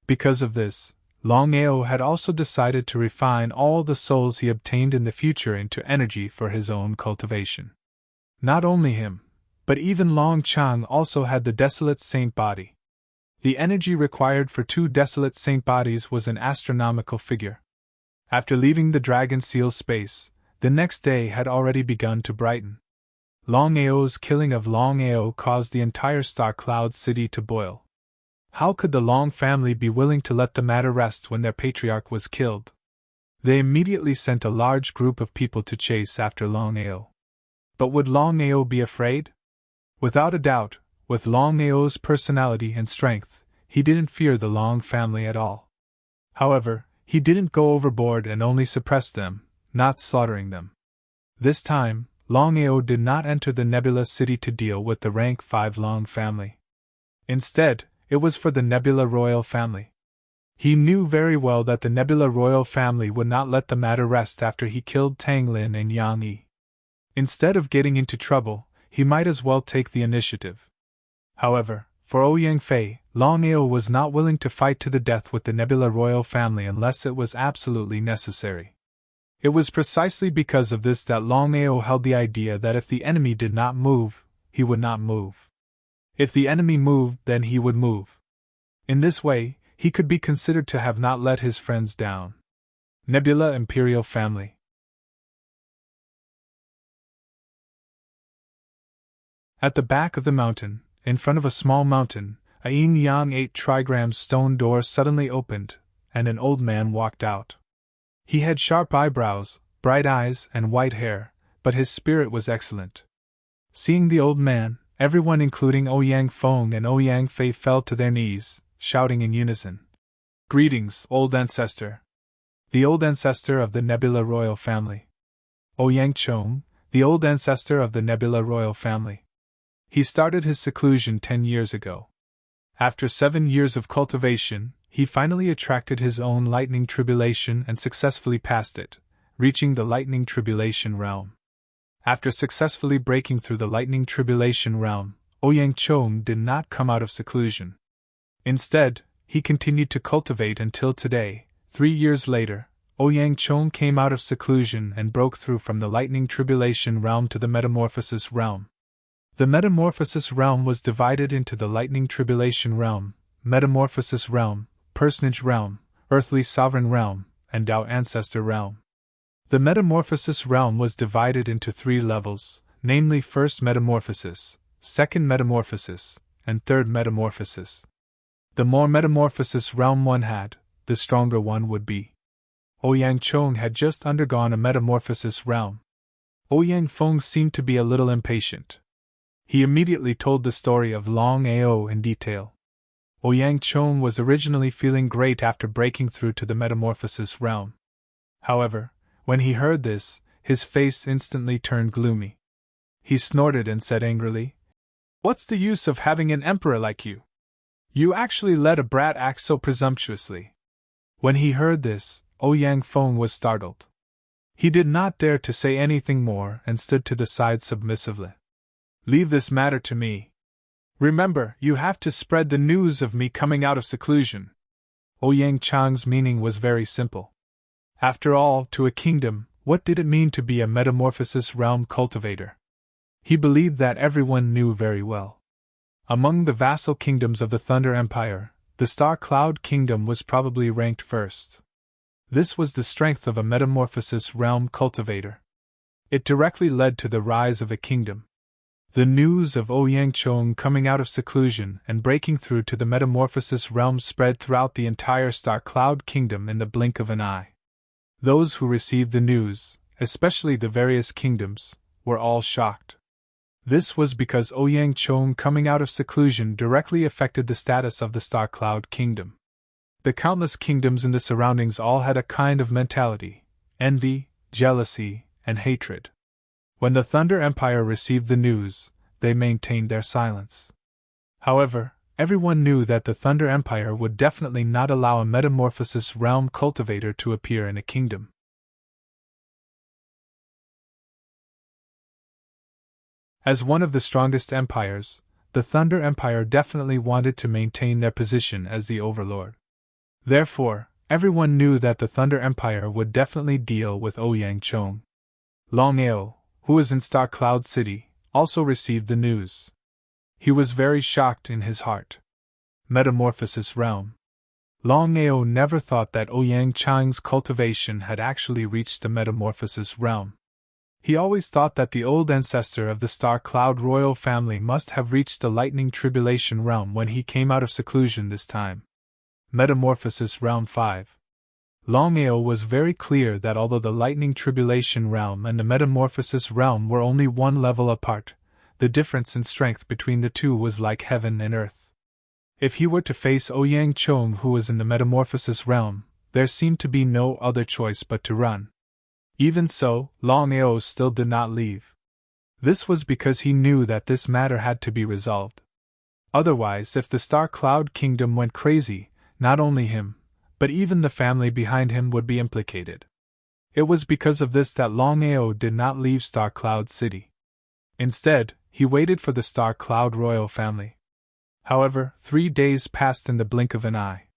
Because of this, Longao had also decided to refine all the souls he obtained in the future into energy for his own cultivation. Not only him, but even Long Chang also had the desolate saint body. The energy required for 2 desolate saint bodies was an astronomical figure. After leaving the dragon seal space, the next day had already begun to brighten. Longao's killing of Longao caused the entire Star Cloud city to boil. How could the Long family be willing to let the matter rest when their patriarch was killed? They immediately sent a large group of people to chase after Longao. But would Longao be afraid? Without a doubt, with Longao's personality and strength, he didn't fear the Long family at all. However, he didn't go overboard and only suppressed them, not slaughtering them. This time, Longao did not enter the Nebula City to deal with the rank 5 Long family. Instead, it was for the Nebula Royal family. He knew very well that the Nebula Royal family would not let the matter rest after he killed Tang Lin and Yang Yi. Instead of getting into trouble, he might as well take the initiative. However, for Ouyang Fei, Longao was not willing to fight to the death with the Nebula Royal family unless it was absolutely necessary. It was precisely because of this that Longao held the idea that if the enemy did not move, he would not move. If the enemy moved, then he would move. In this way, he could be considered to have not let his friends down. Nebula Imperial Family. At the back of the mountain, in front of a small mountain, a yin-yang 8 trigram stone door suddenly opened, and an old man walked out. He had sharp eyebrows, bright eyes, and white hair, but his spirit was excellent. Seeing the old man, everyone including Ouyang Feng and Ouyang Fei fell to their knees, shouting in unison, "Greetings, old ancestor!" The old ancestor of the Nebula Royal family. Ouyang Chong, the old ancestor of the Nebula Royal family. He started his seclusion 10 years ago. After 7 years of cultivation, he finally attracted his own lightning tribulation and successfully passed it, reaching the lightning tribulation realm. After successfully breaking through the lightning tribulation realm, Ouyang Chong did not come out of seclusion. Instead, he continued to cultivate until today, 3 years later, Ouyang Chong came out of seclusion and broke through from the lightning tribulation realm to the metamorphosis realm. The metamorphosis realm was divided into the lightning tribulation realm, Metamorphosis Realm, Personage Realm, Earthly Sovereign Realm, and Tao Ancestor Realm. The Metamorphosis Realm was divided into 3 levels, namely First Metamorphosis, Second Metamorphosis, and Third Metamorphosis. The more Metamorphosis Realm one had, the stronger one would be. Ouyang Chong had just undergone a Metamorphosis Realm. Ouyang Feng seemed to be a little impatient. He immediately told the story of Longao in detail. Ouyang Chong was originally feeling great after breaking through to the Metamorphosis Realm. However, when he heard this, his face instantly turned gloomy. He snorted and said angrily, "What's the use of having an emperor like you? You actually let a brat act so presumptuously." When he heard this, Ouyang Feng was startled. He did not dare to say anything more and stood to the side submissively. "Leave this matter to me. Remember, you have to spread the news of me coming out of seclusion." Ouyang Chang's meaning was very simple. After all, to a kingdom, what did it mean to be a Metamorphosis Realm cultivator? He believed that everyone knew very well. Among the vassal kingdoms of the Thunder Empire, the Star Cloud Kingdom was probably ranked first. This was the strength of a Metamorphosis Realm cultivator. It directly led to the rise of a kingdom. The news of Ouyang Chong coming out of seclusion and breaking through to the Metamorphosis Realm spread throughout the entire Star Cloud Kingdom in the blink of an eye. Those who received the news, especially the various kingdoms, were all shocked. This was because Ouyang Chong coming out of seclusion directly affected the status of the Star Cloud Kingdom. The countless kingdoms in the surroundings all had a kind of mentality: envy, jealousy, and hatred. When the Thunder Empire received the news, they maintained their silence. However, everyone knew that the Thunder Empire would definitely not allow a Metamorphosis Realm cultivator to appear in a kingdom. As one of the strongest empires, the Thunder Empire definitely wanted to maintain their position as the overlord. Therefore, everyone knew that the Thunder Empire would definitely deal with Ouyang Chong. Longao, who was in Star Cloud City, also received the news. He was very shocked in his heart. Metamorphosis Realm. Longao never thought that Ouyang Chang's cultivation had actually reached the Metamorphosis Realm. He always thought that the old ancestor of the Star Cloud royal family must have reached the Lightning Tribulation Realm when he came out of seclusion this time. Metamorphosis Realm 5. Longao was very clear that although the Lightning Tribulation Realm and the Metamorphosis Realm were only one level apart, the difference in strength between the two was like heaven and earth. If he were to face Ouyang Chong, who was in the Metamorphosis Realm, there seemed to be no other choice but to run. Even so, Longao still did not leave. This was because he knew that this matter had to be resolved. Otherwise, if the Star Cloud Kingdom went crazy, not only him, but even the family behind him would be implicated. It was because of this that Longao did not leave Star Cloud City. Instead, he waited for the Star Cloud royal family. However, 3 days passed in the blink of an eye.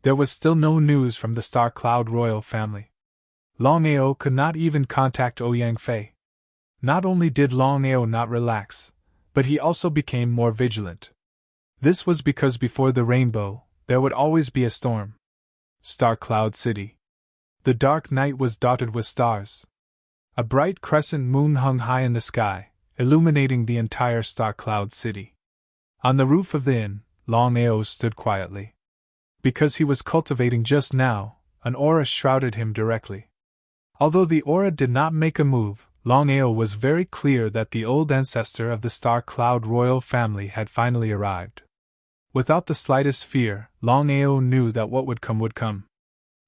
There was still no news from the Star Cloud royal family. Longao could not even contact Ouyang Fei. Not only did Longao not relax, but he also became more vigilant. This was because before the rainbow, there would always be a storm. Star Cloud City. The dark night was dotted with stars. A bright crescent moon hung high in the sky, illuminating the entire Star Cloud City. On the roof of the inn, Longao stood quietly. Because he was cultivating just now, an aura shrouded him directly. Although the aura did not make a move, Longao was very clear that the old ancestor of the Star Cloud royal family had finally arrived. Without the slightest fear, Longao knew that what would come would come.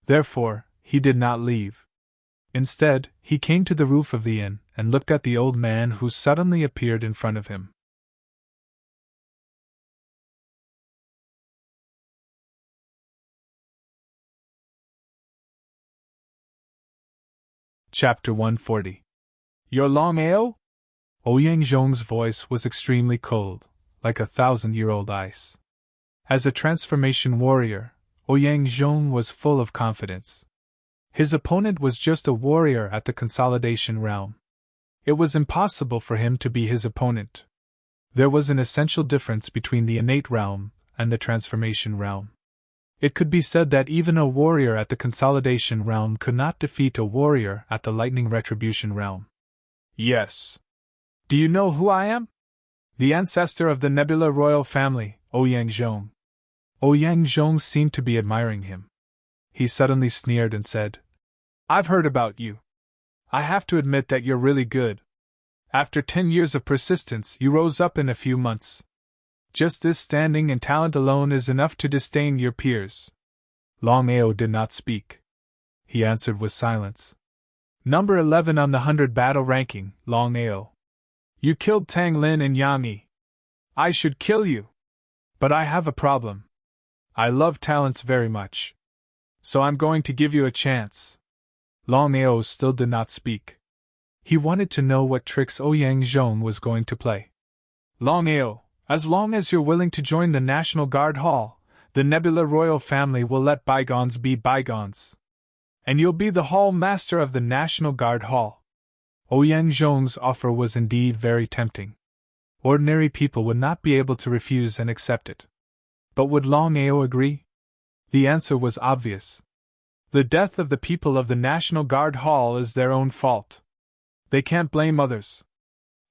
Therefore, he did not leave. Instead, he came to the roof of the inn and looked at the old man who suddenly appeared in front of him. Chapter 140. You're Longao? Ouyang Zhong's voice was extremely cold, like 1,000-year-old ice. As a transformation warrior, Ouyang Zhong was full of confidence. His opponent was just a warrior at the Consolidation Realm. It was impossible for him to be his opponent. There was an essential difference between the innate realm and the transformation realm. It could be said that even a warrior at the consolidation realm could not defeat a warrior at the lightning retribution realm. Yes. Do you know who I am? The ancestor of the Nebula royal family, Ouyang Zhong. Ouyang Zhong seemed to be admiring him. He suddenly sneered and said, I've heard about you. I have to admit that you're really good. After 10 years of persistence, you rose up in a few months. Just this standing and talent alone is enough to disdain your peers. Longao did not speak. He answered with silence. Number 11 on the 100 battle ranking, Longao. You killed Tang Lin and Yang Yi. I should kill you. But I have a problem. I love talents very much. So I'm going to give you a chance. Longao still did not speak. He wanted to know what tricks Ouyang Zhong was going to play. Longao, as long as you're willing to join the National Guard Hall, the Nebula royal family will let bygones be bygones. And you'll be the hall master of the National Guard Hall. Ouyang Zhong's offer was indeed very tempting. Ordinary people would not be able to refuse and accept it. But would Longao agree? The answer was obvious. The death of the people of the National Guard Hall is their own fault. They can't blame others.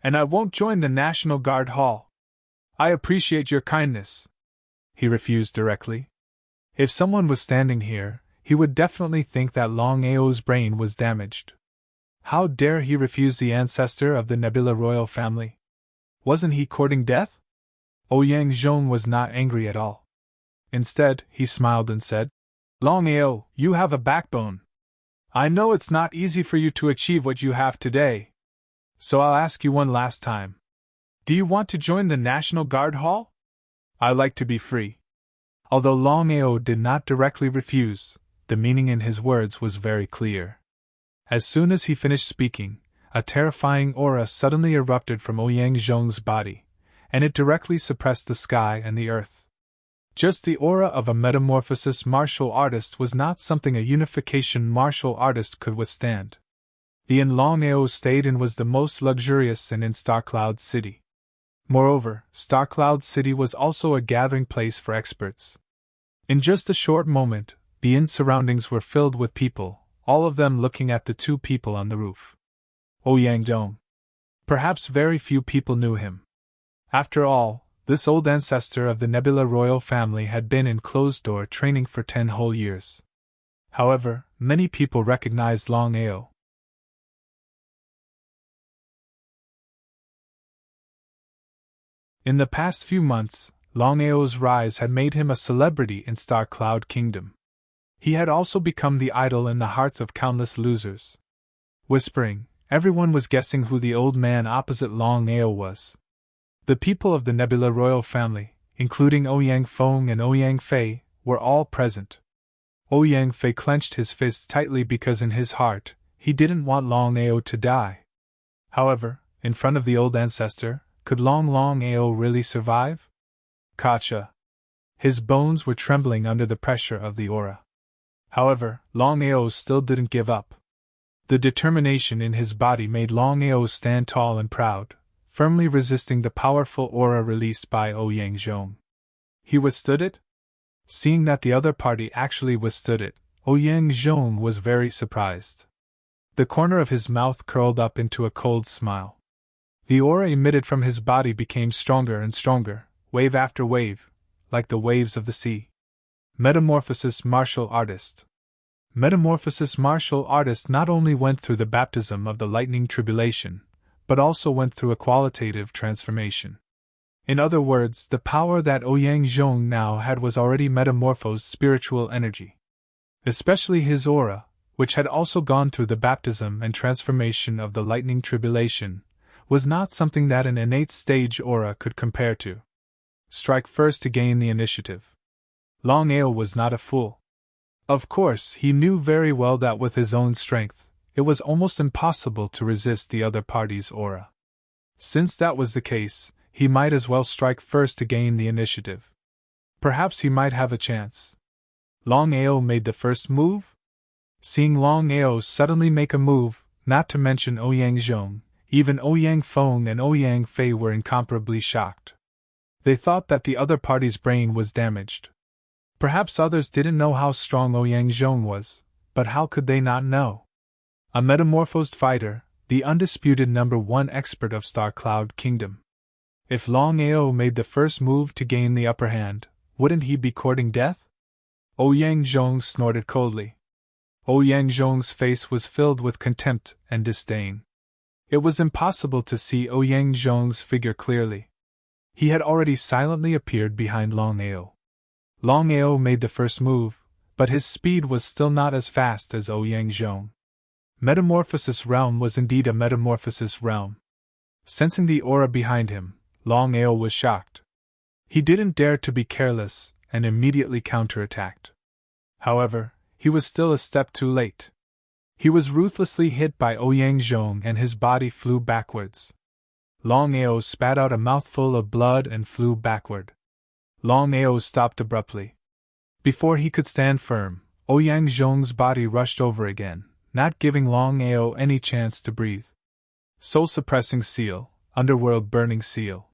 And I won't join the National Guard Hall. I appreciate your kindness. He refused directly. If someone was standing here, he would definitely think that Longao's brain was damaged. How dare he refuse the ancestor of the Nebula royal family? Wasn't he courting death? Ouyang Zhong was not angry at all. Instead, he smiled and said, Longao, you have a backbone. I know it's not easy for you to achieve what you have today. So I'll ask you one last time. Do you want to join the National Guard Hall? I like to be free. Although Longao did not directly refuse, the meaning in his words was very clear. As soon as he finished speaking, a terrifying aura suddenly erupted from Ouyang Zhong's body, and it directly suppressed the sky and the earth. Just the aura of a metamorphosis martial artist was not something a unification martial artist could withstand. The inn Longao stayed in was the most luxurious inn in Starcloud City. Moreover, Starcloud City was also a gathering place for experts. In just a short moment, the inn's surroundings were filled with people, all of them looking at the two people on the roof. Ouyang Zhong. Perhaps very few people knew him. After all, this old ancestor of the Nebula royal family had been in closed-door training for 10 whole years. However, many people recognized Longao. In the past few months, Longao's rise had made him a celebrity in Starcloud Kingdom. He had also become the idol in the hearts of countless losers. Whispering, everyone was guessing who the old man opposite Longao was. The people of the Nebula royal family, including Ouyang Feng and Ouyang Fei, were all present. Ouyang Fei clenched his fists tightly because in his heart, he didn't want Longao to die. However, in front of the old ancestor, could Longao really survive? Kacha. His bones were trembling under the pressure of the aura. However, Longao still didn't give up. The determination in his body made Longao stand tall and proud, firmly resisting the powerful aura released by Ouyang Zhong. He withstood it? Seeing that the other party actually withstood it, Ouyang Zhong was very surprised. The corner of his mouth curled up into a cold smile. The aura emitted from his body became stronger and stronger, wave after wave, like the waves of the sea. Metamorphosis martial artist. Metamorphosis martial artist not only went through the baptism of the lightning tribulation, but also went through a qualitative transformation. In other words, the power that Ouyang Zhong now had was already metamorphosed spiritual energy. Especially his aura, which had also gone through the baptism and transformation of the lightning tribulation, was not something that an innate stage aura could compare to. Strike first to gain the initiative. Longao was not a fool. Of course, he knew very well that with his own strength, it was almost impossible to resist the other party's aura. Since that was the case, he might as well strike first to gain the initiative. Perhaps he might have a chance. Longao made the first move? Seeing Longao suddenly make a move, not to mention Ouyang Zhong, even Ouyang Feng and Ouyang Fei were incomparably shocked. They thought that the other party's brain was damaged. Perhaps others didn't know how strong Ouyang Zhong was, but how could they not know? A metamorphosed fighter, the undisputed #1 expert of Star Cloud Kingdom. If Longao made the first move to gain the upper hand, wouldn't he be courting death? Ouyang Zhong snorted coldly. Ouyang Zhong's face was filled with contempt and disdain. It was impossible to see Ouyang Zhong's figure clearly. He had already silently appeared behind Longao. Longao made the first move, but his speed was still not as fast as Ouyang Zhong. Metamorphosis Realm was indeed a metamorphosis realm. Sensing the aura behind him, Longao was shocked. He didn't dare to be careless, and immediately counterattacked. However, he was still a step too late. He was ruthlessly hit by Ouyang Zhong and his body flew backwards. Longao spat out a mouthful of blood and flew backward. Longao stopped abruptly. Before he could stand firm, Ouyang Zhong's body rushed over again, not giving Longao any chance to breathe. Soul-suppressing seal, underworld burning seal.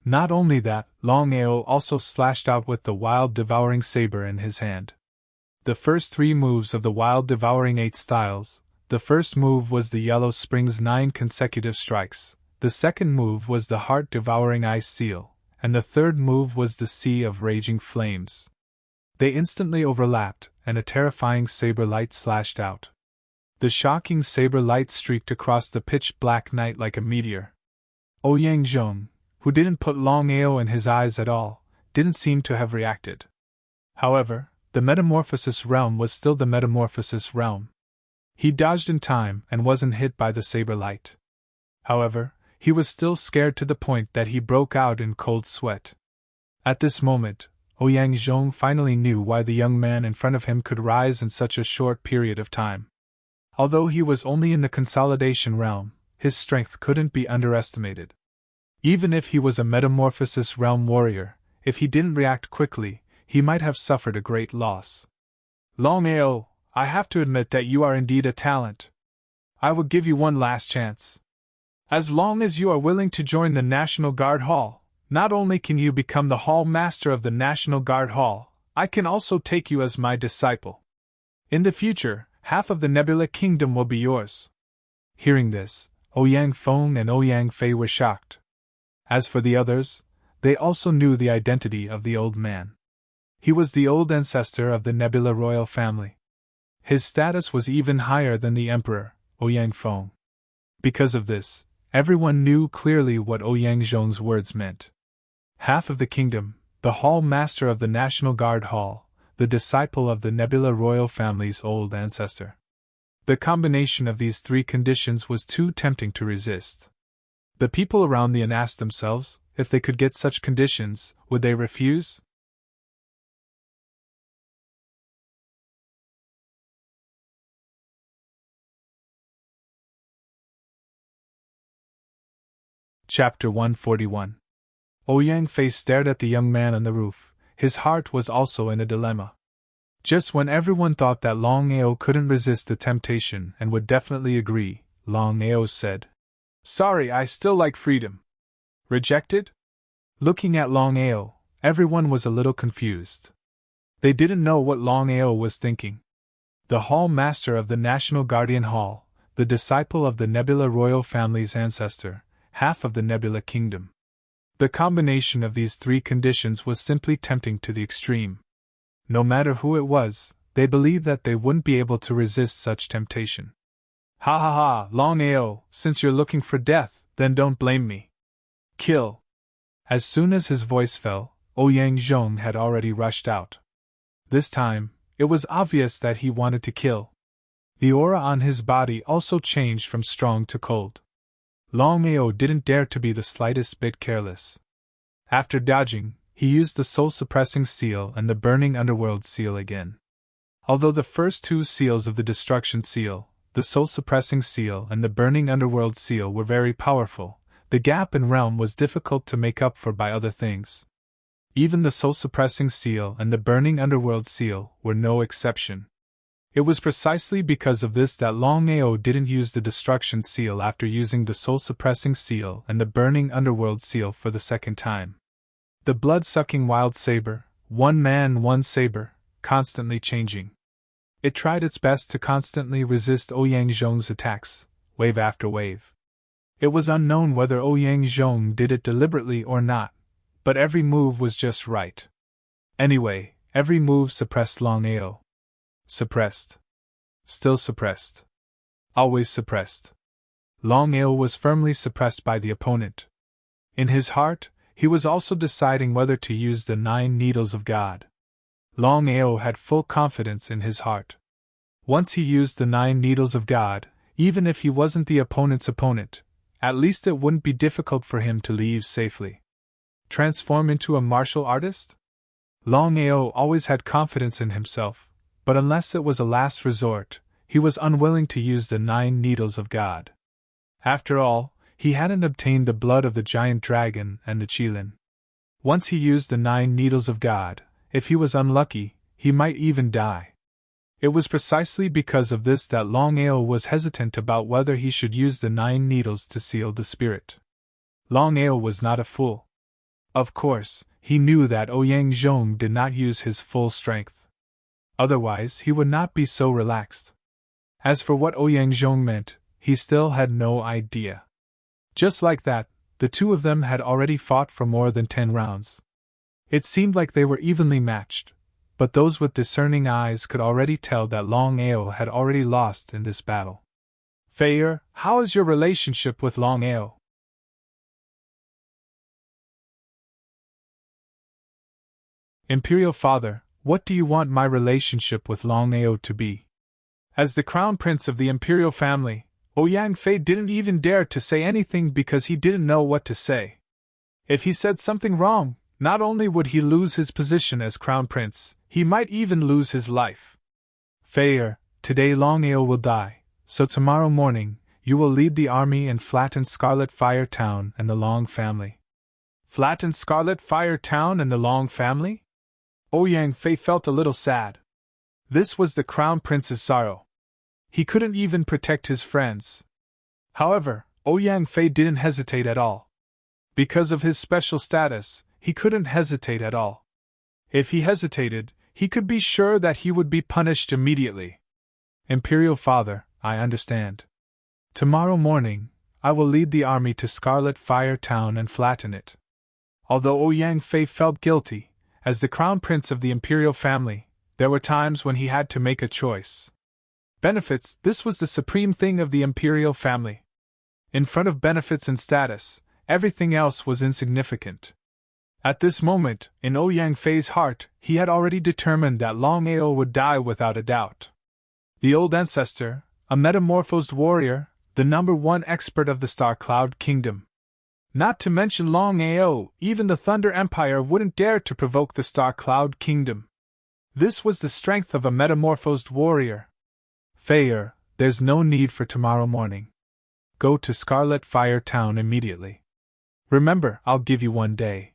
Not only that, Longao also slashed out with the wild devouring saber in his hand. The first 3 moves of the wild devouring 8 styles. The first move was the Yellow Spring's 9 consecutive strikes, the second move was the heart-devouring ice seal, and the third move was the Sea of Raging Flames. They instantly overlapped, and a terrifying saber light slashed out. The shocking saber light streaked across the pitch-black night like a meteor. Ouyang Zhong, who didn't put Longao in his eyes at all, didn't seem to have reacted. However, the metamorphosis realm was still the metamorphosis realm. He dodged in time and wasn't hit by the saber light. However, he was still scared to the point that he broke out in cold sweat. At this moment, Ouyang Zhong finally knew why the young man in front of him could rise in such a short period of time. Although he was only in the consolidation realm, his strength couldn't be underestimated. Even if he was a metamorphosis realm warrior, if he didn't react quickly, he might have suffered a great loss. Longao, I have to admit that you are indeed a talent. I will give you one last chance. As long as you are willing to join the National Guard Hall, not only can you become the Hall Master of the National Guard Hall, I can also take you as my disciple. In the future, half of the Nebula Kingdom will be yours. Hearing this, Ouyang Feng and Ouyang Fei were shocked. As for the others, they also knew the identity of the old man. He was the old ancestor of the Nebula royal family. His status was even higher than the Emperor, Ouyang Feng. Because of this, everyone knew clearly what Ouyang Zhong's words meant. Half of the kingdom, the Hall Master of the National Guard Hall, the disciple of the Nebula royal family's old ancestor. The combination of these 3 conditions was too tempting to resist. The people around the inn asked themselves, if they could get such conditions, would they refuse? Chapter 141. Ouyang Fei stared at the young man on the roof. His heart was also in a dilemma. Just when everyone thought that Longao couldn't resist the temptation and would definitely agree, Longao said, "Sorry, I still like freedom." Rejected? Looking at Longao, everyone was a little confused. They didn't know what Longao was thinking. The Hall Master of the National Guardian Hall, the disciple of the Nebula royal family's ancestor, half of the Nebula Kingdom. The combination of these 3 conditions was simply tempting to the extreme. No matter who it was, they believed that they wouldn't be able to resist such temptation. Ha ha ha, Longao, since you're looking for death, then don't blame me. Kill. As soon as his voice fell, Ouyang Zhong had already rushed out. This time, it was obvious that he wanted to kill. The aura on his body also changed from strong to cold. Longao didn't dare to be the slightest bit careless. After dodging, he used the soul-suppressing seal and the burning underworld seal again. Although the first 2 seals of the destruction seal, the soul-suppressing seal and the burning underworld seal were very powerful, the gap in realm was difficult to make up for by other things. Even the soul-suppressing seal and the burning underworld seal were no exception. It was precisely because of this that Longao didn't use the destruction seal after using the soul-suppressing seal and the burning underworld seal for the second time. The blood-sucking wild saber, one man, one saber, constantly changing. It tried its best to constantly resist Ouyang Zhong's attacks, wave after wave. It was unknown whether Ouyang Zhong did it deliberately or not, but every move was just right. Anyway, every move suppressed Longao. Suppressed. Still suppressed. Always suppressed. Longao was firmly suppressed by the opponent. In his heart, he was also deciding whether to use the 9 needles of God. Longao had full confidence in his heart. Once he used the 9 needles of God, even if he wasn't the opponent's opponent, at least it wouldn't be difficult for him to leave safely. Transform into a martial artist? Longao always had confidence in himself, but unless it was a last resort, he was unwilling to use the 9 needles of God. After all, he hadn't obtained the blood of the giant dragon and the Qilin. Once he used the 9 needles of God, if he was unlucky, he might even die. It was precisely because of this that Longao was hesitant about whether he should use the 9 needles to seal the spirit. Longao was not a fool. Of course, he knew that Ouyang Zhong did not use his full strength. Otherwise, he would not be so relaxed. As for what Ouyang Zhong meant, he still had no idea. Just like that, the two of them had already fought for more than 10 rounds. It seemed like they were evenly matched, but those with discerning eyes could already tell that Longao had already lost in this battle. Fei, how is your relationship with Longao? Imperial Father, what do you want my relationship with Longao to be? As the crown prince of the imperial family, Ouyang Fei didn't even dare to say anything because he didn't know what to say. If he said something wrong, not only would he lose his position as crown prince, he might even lose his life. Fei, today Longao will die, so tomorrow morning, you will lead the army and flatten Scarlet Fire Town and the Long family. Flatten Scarlet Fire Town and the Long family? Ouyang Fei felt a little sad. This was the crown prince's sorrow. He couldn't even protect his friends. However, Ouyang Fei didn't hesitate at all. Because of his special status, he couldn't hesitate at all. If he hesitated, he could be sure that he would be punished immediately. Imperial Father, I understand. Tomorrow morning, I will lead the army to Scarlet Fire Town and flatten it. Although Ouyang Fei felt guilty, as the crown prince of the imperial family, there were times when he had to make a choice. Benefits, this was the supreme thing of the imperial family. In front of benefits and status, everything else was insignificant. At this moment, in Ouyang Fei's heart, he had already determined that Longao would die without a doubt. The old ancestor, a metamorphosed warrior, the #1 expert of the Star Cloud Kingdom. Not to mention Longao, even the Thunder Empire wouldn't dare to provoke the Star Cloud Kingdom. This was the strength of a metamorphosed warrior. Fei, there's no need for tomorrow morning. Go to Scarlet Fire Town immediately. Remember, I'll give you 1 day.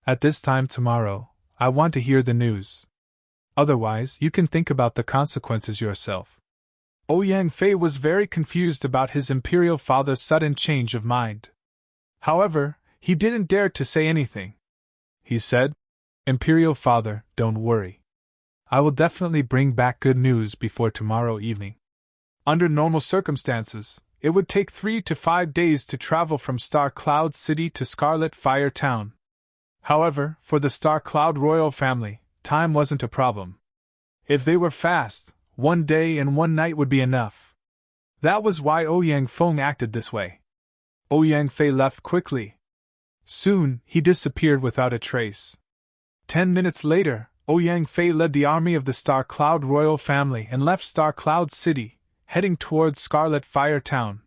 At this time tomorrow, I want to hear the news. Otherwise, you can think about the consequences yourself. Ouyang Fei was very confused about his imperial father's sudden change of mind. However, he didn't dare to say anything. He said, Imperial Father, don't worry. I will definitely bring back good news before tomorrow evening. Under normal circumstances, it would take 3 to 5 days to travel from Star Cloud City to Scarlet Fire Town. However, for the Star Cloud royal family, time wasn't a problem. If they were fast, 1 day and 1 night would be enough. That was why Ouyang Feng acted this way. Ouyang Fei left quickly. Soon, he disappeared without a trace. 10 minutes later, Ouyang Fei led the army of the Star Cloud royal family and left Star Cloud City, heading towards Scarlet Fire Town.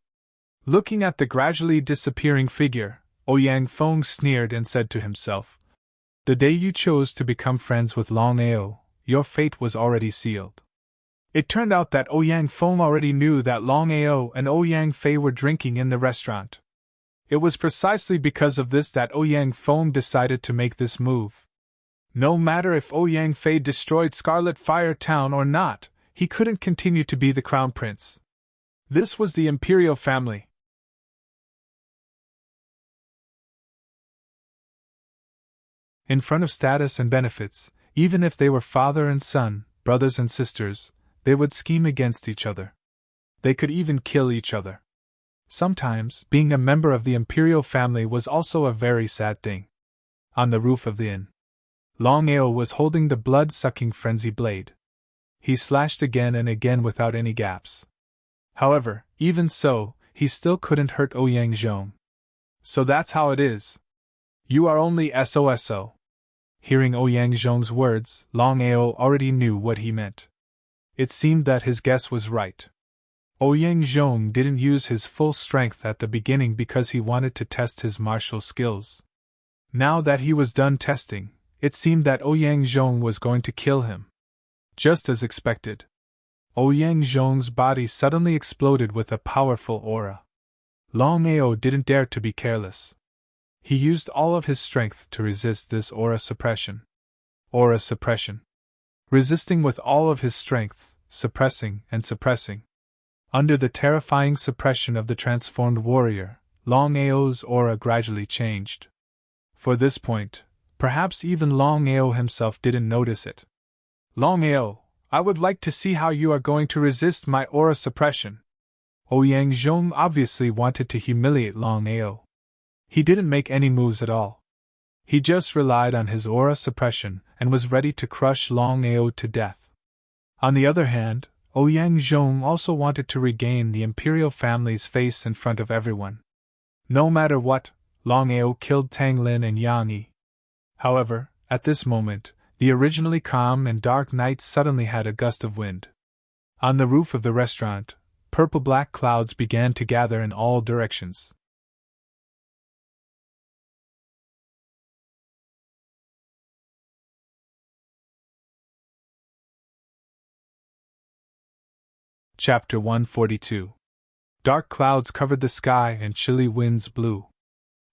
Looking at the gradually disappearing figure, Ouyang Feng sneered and said to himself, The day you chose to become friends with Longao, your fate was already sealed. It turned out that Ouyang Feng already knew that Longao and Ouyang Fei were drinking in the restaurant. It was precisely because of this that Ouyang Feng decided to make this move. No matter if Ouyang Fei destroyed Scarlet Fire Town or not, he couldn't continue to be the crown prince. This was the imperial family. In front of status and benefits, even if they were father and son, brothers and sisters, they would scheme against each other. They could even kill each other. Sometimes, being a member of the imperial family was also a very sad thing. On the roof of the inn, Longao was holding the blood-sucking frenzy blade. He slashed again and again without any gaps. However, even so, he still couldn't hurt Ouyang Zhong. So that's how it is. You are only SOSO. Hearing Ouyang Zhong's words, Longao already knew what he meant. It seemed that his guess was right. Ouyang Zhong didn't use his full strength at the beginning because he wanted to test his martial skills. Now that he was done testing, it seemed that Ouyang Zhong was going to kill him. Just as expected. Ouyang Zhong's body suddenly exploded with a powerful aura. Longao didn't dare to be careless. He used all of his strength to resist this aura suppression. Aura suppression. Resisting with all of his strength, suppressing and suppressing. Under the terrifying suppression of the transformed warrior, Longao's aura gradually changed. For this point, perhaps even Longao himself didn't notice it. Longao, I would like to see how you are going to resist my aura suppression. Ouyang Zhong obviously wanted to humiliate Longao. He didn't make any moves at all. He just relied on his aura suppression and was ready to crush Longao to death. On the other hand, Ouyang Zhong also wanted to regain the imperial family's face in front of everyone. No matter what, Longao killed Tang Lin and Yang Yi. However, at this moment, the originally calm and dark night suddenly had a gust of wind. On the roof of the restaurant, purple-black clouds began to gather in all directions. Chapter 142. Dark clouds covered the sky and chilly winds blew.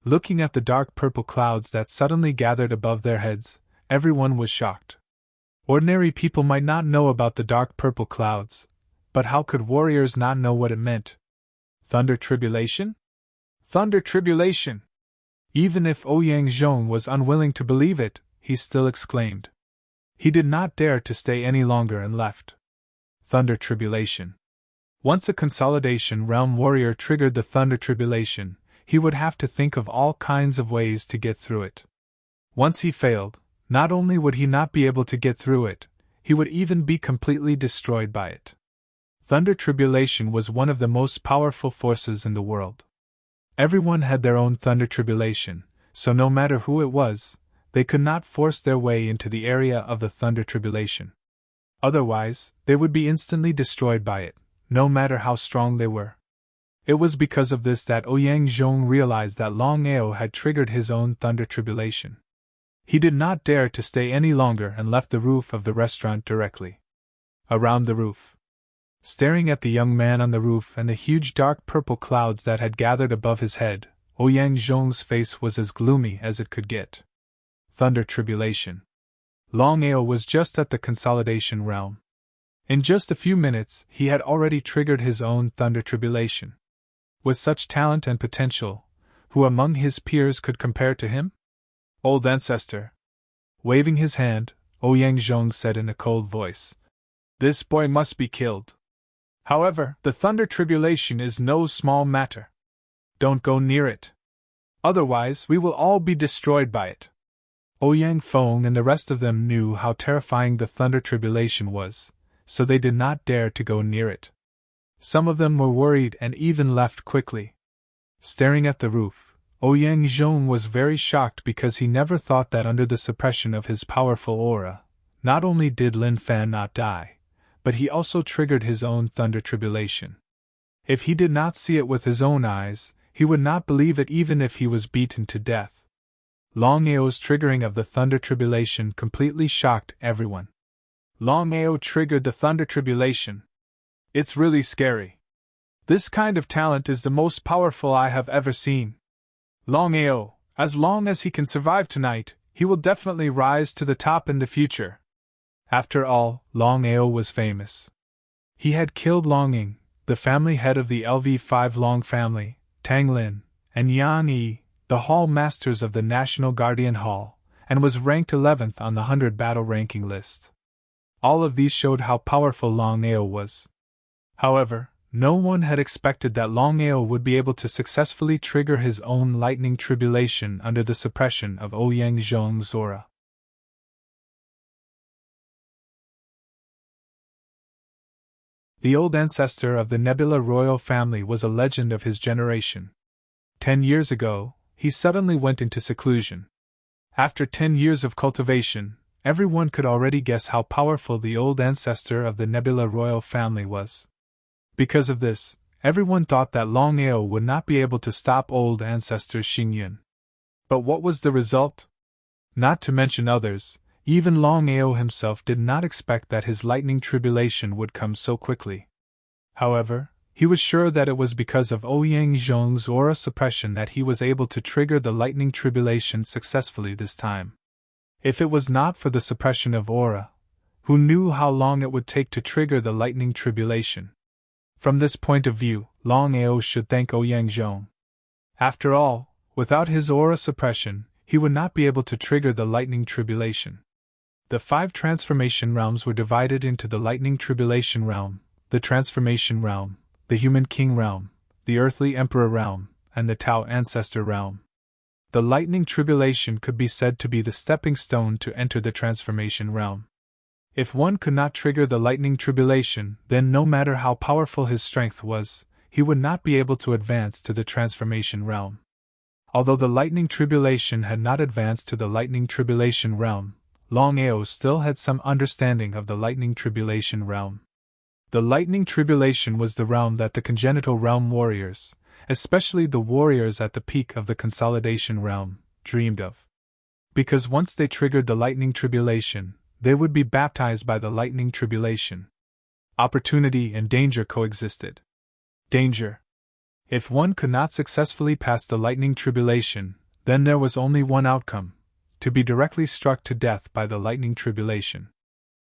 Looking at the dark purple clouds that suddenly gathered above their heads, everyone was shocked. Ordinary people might not know about the dark purple clouds, but how could warriors not know what it meant? Thunder tribulation? Thunder tribulation! Even if Ouyang Zhong was unwilling to believe it, he still exclaimed. He did not dare to stay any longer and left. Thunder tribulation. Once a consolidation realm warrior triggered the thunder tribulation, he would have to think of all kinds of ways to get through it. Once he failed, not only would he not be able to get through it, he would even be completely destroyed by it. Thunder tribulation was one of the most powerful forces in the world. Everyone had their own thunder tribulation, so no matter who it was, they could not force their way into the area of the thunder tribulation. Otherwise, they would be instantly destroyed by it, no matter how strong they were. It was because of this that Ouyang Zhong realized that Longao had triggered his own thunder tribulation. He did not dare to stay any longer and left the roof of the restaurant directly. Around the roof. Staring at the young man on the roof and the huge dark purple clouds that had gathered above his head, Ouyang Zhong's face was as gloomy as it could get. Thunder tribulation. Longao was just at the consolidation realm. In just a few minutes, he had already triggered his own thunder tribulation. With such talent and potential, who among his peers could compare to him? Old ancestor. Waving his hand, Ouyang Zhong said in a cold voice. This boy must be killed. However, the thunder tribulation is no small matter. Don't go near it. Otherwise, we will all be destroyed by it. Ouyang Feng and the rest of them knew how terrifying the thunder tribulation was, so they did not dare to go near it. Some of them were worried and even left quickly. Staring at the roof, Ouyang Zhong was very shocked because he never thought that under the suppression of his powerful aura, not only did Lin Fan not die, but he also triggered his own thunder tribulation. If he did not see it with his own eyes, he would not believe it even if he was beaten to death. Longao's triggering of the thunder tribulation completely shocked everyone. Longao triggered the thunder tribulation. It's really scary. This kind of talent is the most powerful I have ever seen. Longao, as long as he can survive tonight, he will definitely rise to the top in the future. After all, Longao was famous. He had killed Longing, the family head of the LV5 Long family, Tang Lin, and Yan Yi, the Hall Masters of the National Guardian Hall, and was ranked 11th on the 100 battle ranking list. All of these showed how powerful Longao was. However, no one had expected that Longao would be able to successfully trigger his own lightning tribulation under the suppression of Ouyang Zhong's aura. The old ancestor of the Nebula royal family was a legend of his generation. 10 years ago, he suddenly went into seclusion. After 10 years of cultivation, everyone could already guess how powerful the old ancestor of the Nebula royal family was. Because of this, everyone thought that Longao would not be able to stop old ancestor Xingyun. But what was the result? Not to mention others, even Longao himself did not expect that his lightning tribulation would come so quickly. However, he was sure that it was because of Ouyang Zhong's aura suppression that he was able to trigger the lightning tribulation successfully this time. If it was not for the suppression of aura, who knew how long it would take to trigger the lightning tribulation? From this point of view, Longao should thank Ouyang Zhong. After all, without his aura suppression, he would not be able to trigger the lightning tribulation. The 5 transformation realms were divided into the lightning tribulation realm, the transformation realm, the human king realm, the earthly emperor realm, and the Tao ancestor realm. The lightning tribulation could be said to be the stepping stone to enter the transformation realm. If one could not trigger the lightning tribulation, then no matter how powerful his strength was, he would not be able to advance to the transformation realm. Although the lightning tribulation had not advanced to the lightning tribulation realm, Longao still had some understanding of the lightning tribulation realm. The lightning tribulation was the realm that the congenital realm warriors, especially the warriors at the peak of the consolidation realm, dreamed of. Because once they triggered the lightning tribulation, they would be baptized by the lightning tribulation. Opportunity and danger coexisted. Danger. If one could not successfully pass the lightning tribulation, then there was only one outcome: to be directly struck to death by the lightning tribulation.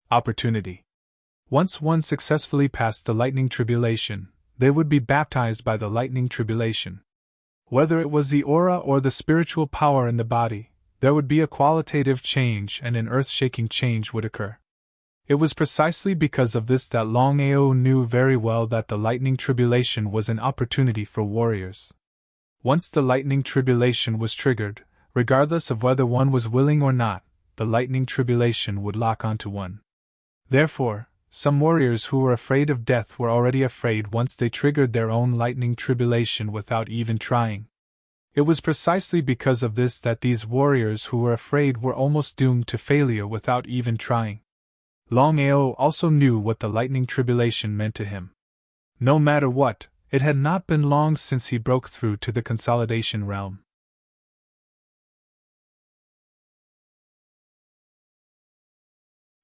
Opportunity. Once one successfully passed the lightning tribulation, they would be baptized by the lightning tribulation. Whether it was the aura or the spiritual power in the body, there would be a qualitative change and an earth-shaking change would occur. It was precisely because of this that Longao knew very well that the lightning tribulation was an opportunity for warriors. Once the lightning tribulation was triggered, regardless of whether one was willing or not, the lightning tribulation would lock onto one. Therefore, some warriors who were afraid of death were already afraid once they triggered their own lightning tribulation without even trying. It was precisely because of this that these warriors who were afraid were almost doomed to failure without even trying. Longao also knew what the lightning tribulation meant to him. No matter what, it had not been long since he broke through to the consolidation realm.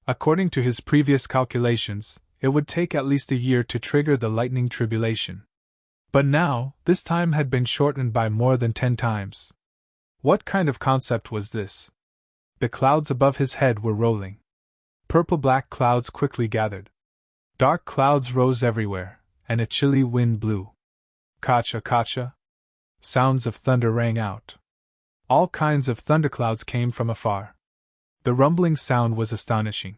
According to his previous calculations, it would take at least a year to trigger the lightning tribulation. But now, this time had been shortened by more than 10 times. What kind of concept was this? The clouds above his head were rolling. Purple-black clouds quickly gathered. Dark clouds rose everywhere, and a chilly wind blew. Kacha-kacha. Sounds of thunder rang out. All kinds of thunderclouds came from afar. The rumbling sound was astonishing.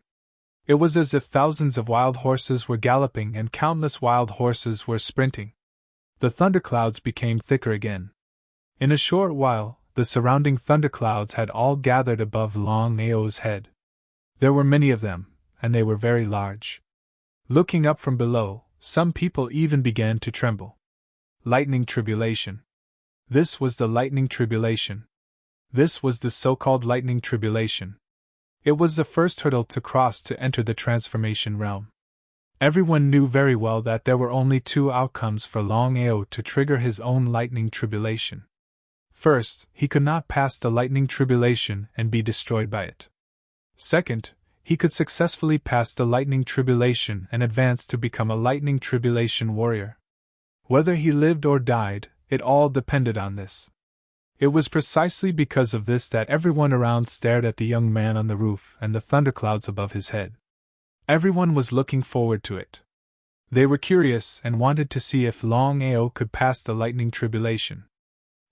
It was as if thousands of wild horses were galloping and countless wild horses were sprinting. The thunderclouds became thicker again. In a short while, the surrounding thunderclouds had all gathered above Longao's head. There were many of them, and they were very large. Looking up from below, some people even began to tremble. Lightning tribulation. This was the lightning tribulation. This was the so-called lightning tribulation. It was the first hurdle to cross to enter the transformation realm. Everyone knew very well that there were only 2 outcomes for Longao to trigger his own lightning tribulation. First, he could not pass the lightning tribulation and be destroyed by it. Second, he could successfully pass the lightning tribulation and advance to become a lightning tribulation warrior. Whether he lived or died, it all depended on this. It was precisely because of this that everyone around stared at the young man on the roof and the thunderclouds above his head. Everyone was looking forward to it. They were curious and wanted to see if Longao could pass the lightning tribulation.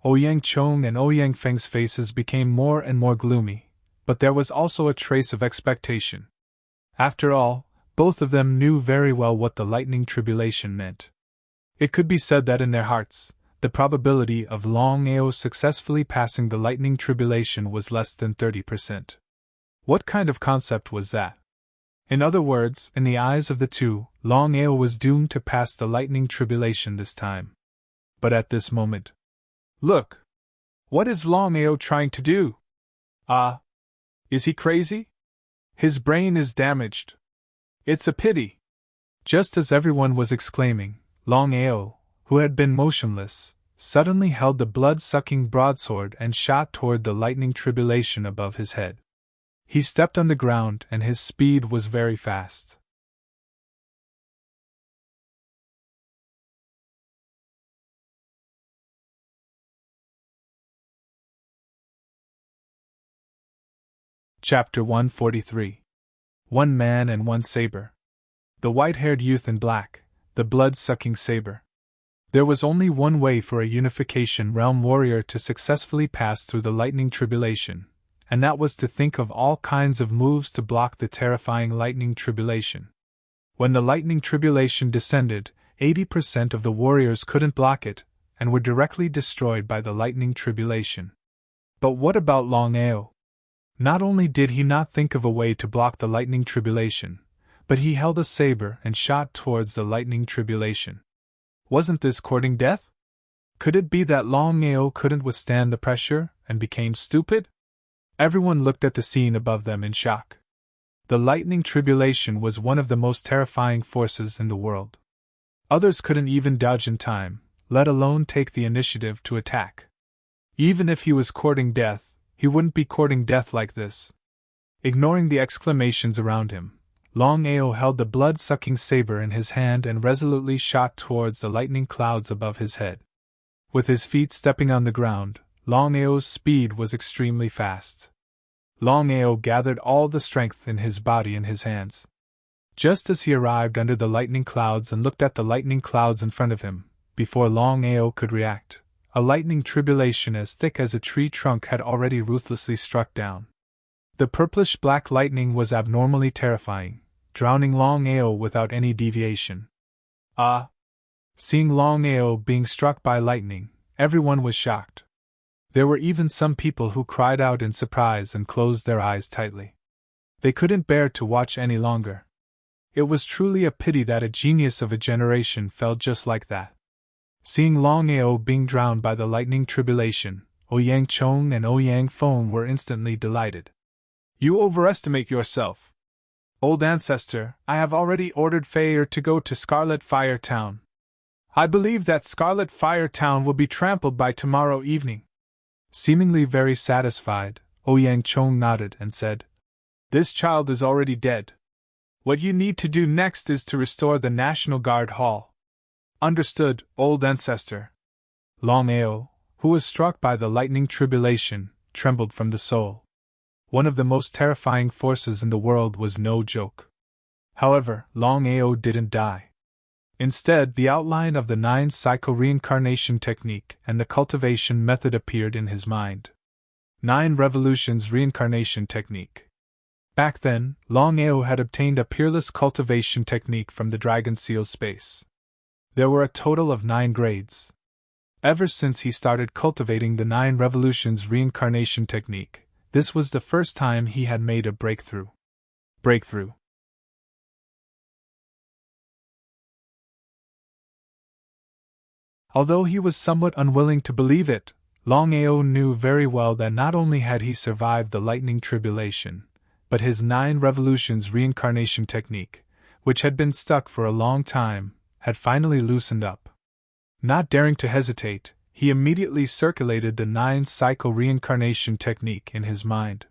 Ouyang Chong and Ouyang Feng's faces became more and more gloomy, but there was also a trace of expectation. After all, both of them knew very well what the lightning tribulation meant. It could be said that in their hearts, the probability of Longao successfully passing the lightning tribulation was less than 30%. What kind of concept was that? In other words, in the eyes of the two, Longao was doomed to pass the lightning tribulation this time. But at this moment, look! What is Longao trying to do? Is he crazy? His brain is damaged. It's a pity. Just as everyone was exclaiming, Longao, who had been motionless, suddenly held the blood-sucking broadsword and shot toward the lightning tribulation above his head. He stepped on the ground and his speed was very fast. Chapter 143. One Man and One Saber. The white-haired youth in black, the blood-sucking saber. There was only one way for a Unification Realm warrior to successfully pass through the lightning tribulation, and that was to think of all kinds of moves to block the terrifying lightning tribulation. When the lightning tribulation descended, 80% of the warriors couldn't block it, and were directly destroyed by the lightning tribulation. But what about Longao? Not only did he not think of a way to block the lightning tribulation, but he held a saber and shot towards the lightning tribulation. Wasn't this courting death? Could it be that Longao couldn't withstand the pressure and became stupid? Everyone looked at the scene above them in shock. The lightning tribulation was one of the most terrifying forces in the world. Others couldn't even dodge in time, let alone take the initiative to attack. Even if he was courting death, he wouldn't be courting death like this. Ignoring the exclamations around him, Longao held the blood-sucking saber in his hand and resolutely shot towards the lightning clouds above his head. With his feet stepping on the ground, Longao's speed was extremely fast. Longao gathered all the strength in his body in his hands. Just as he arrived under the lightning clouds and looked at the lightning clouds in front of him, before Longao could react, a lightning tribulation as thick as a tree trunk had already ruthlessly struck down. The purplish-black lightning was abnormally terrifying, drowning Longao without any deviation. Seeing Longao being struck by lightning, everyone was shocked. There were even some people who cried out in surprise and closed their eyes tightly. They couldn't bear to watch any longer. It was truly a pity that a genius of a generation fell just like that. Seeing Longao being drowned by the lightning tribulation, Ouyang Chong and Ouyang Feng were instantly delighted. You overestimate yourself. Old ancestor, I have already ordered Feier to go to Scarlet Fire Town. I believe that Scarlet Fire Town will be trampled by tomorrow evening. Seemingly very satisfied, Ouyang Chong nodded and said, This child is already dead. What you need to do next is to restore the National Guard Hall. Understood, old ancestor. Longao, who was struck by the lightning tribulation, trembled from the soul. One of the most terrifying forces in the world was no joke. However, Longao didn't die. Instead, the outline of the 9 psycho-reincarnation technique and the cultivation method appeared in his mind. 9 revolutions reincarnation technique. Back then, Longao had obtained a peerless cultivation technique from the Dragon Seal space. There were a total of 9 grades. Ever since he started cultivating the 9 revolutions reincarnation technique, this was the first time he had made a breakthrough. Although he was somewhat unwilling to believe it, Longao knew very well that not only had he survived the lightning tribulation, but his 9 revolutions reincarnation technique, which had been stuck for a long time, had finally loosened up. Not daring to hesitate, he immediately circulated the 9 psycho-reincarnation technique in his mind.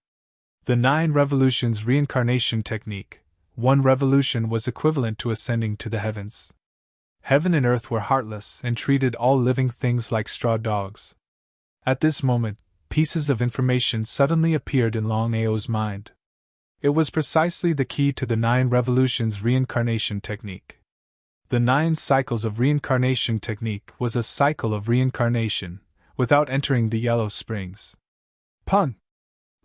The 9 revolutions reincarnation technique, 1 revolution was equivalent to ascending to the heavens. Heaven and earth were heartless and treated all living things like straw dogs. At this moment, pieces of information suddenly appeared in Longao's mind. It was precisely the key to the 9 revolutions reincarnation technique. The 9 cycles of reincarnation technique was a cycle of reincarnation, without entering the yellow springs. Pung!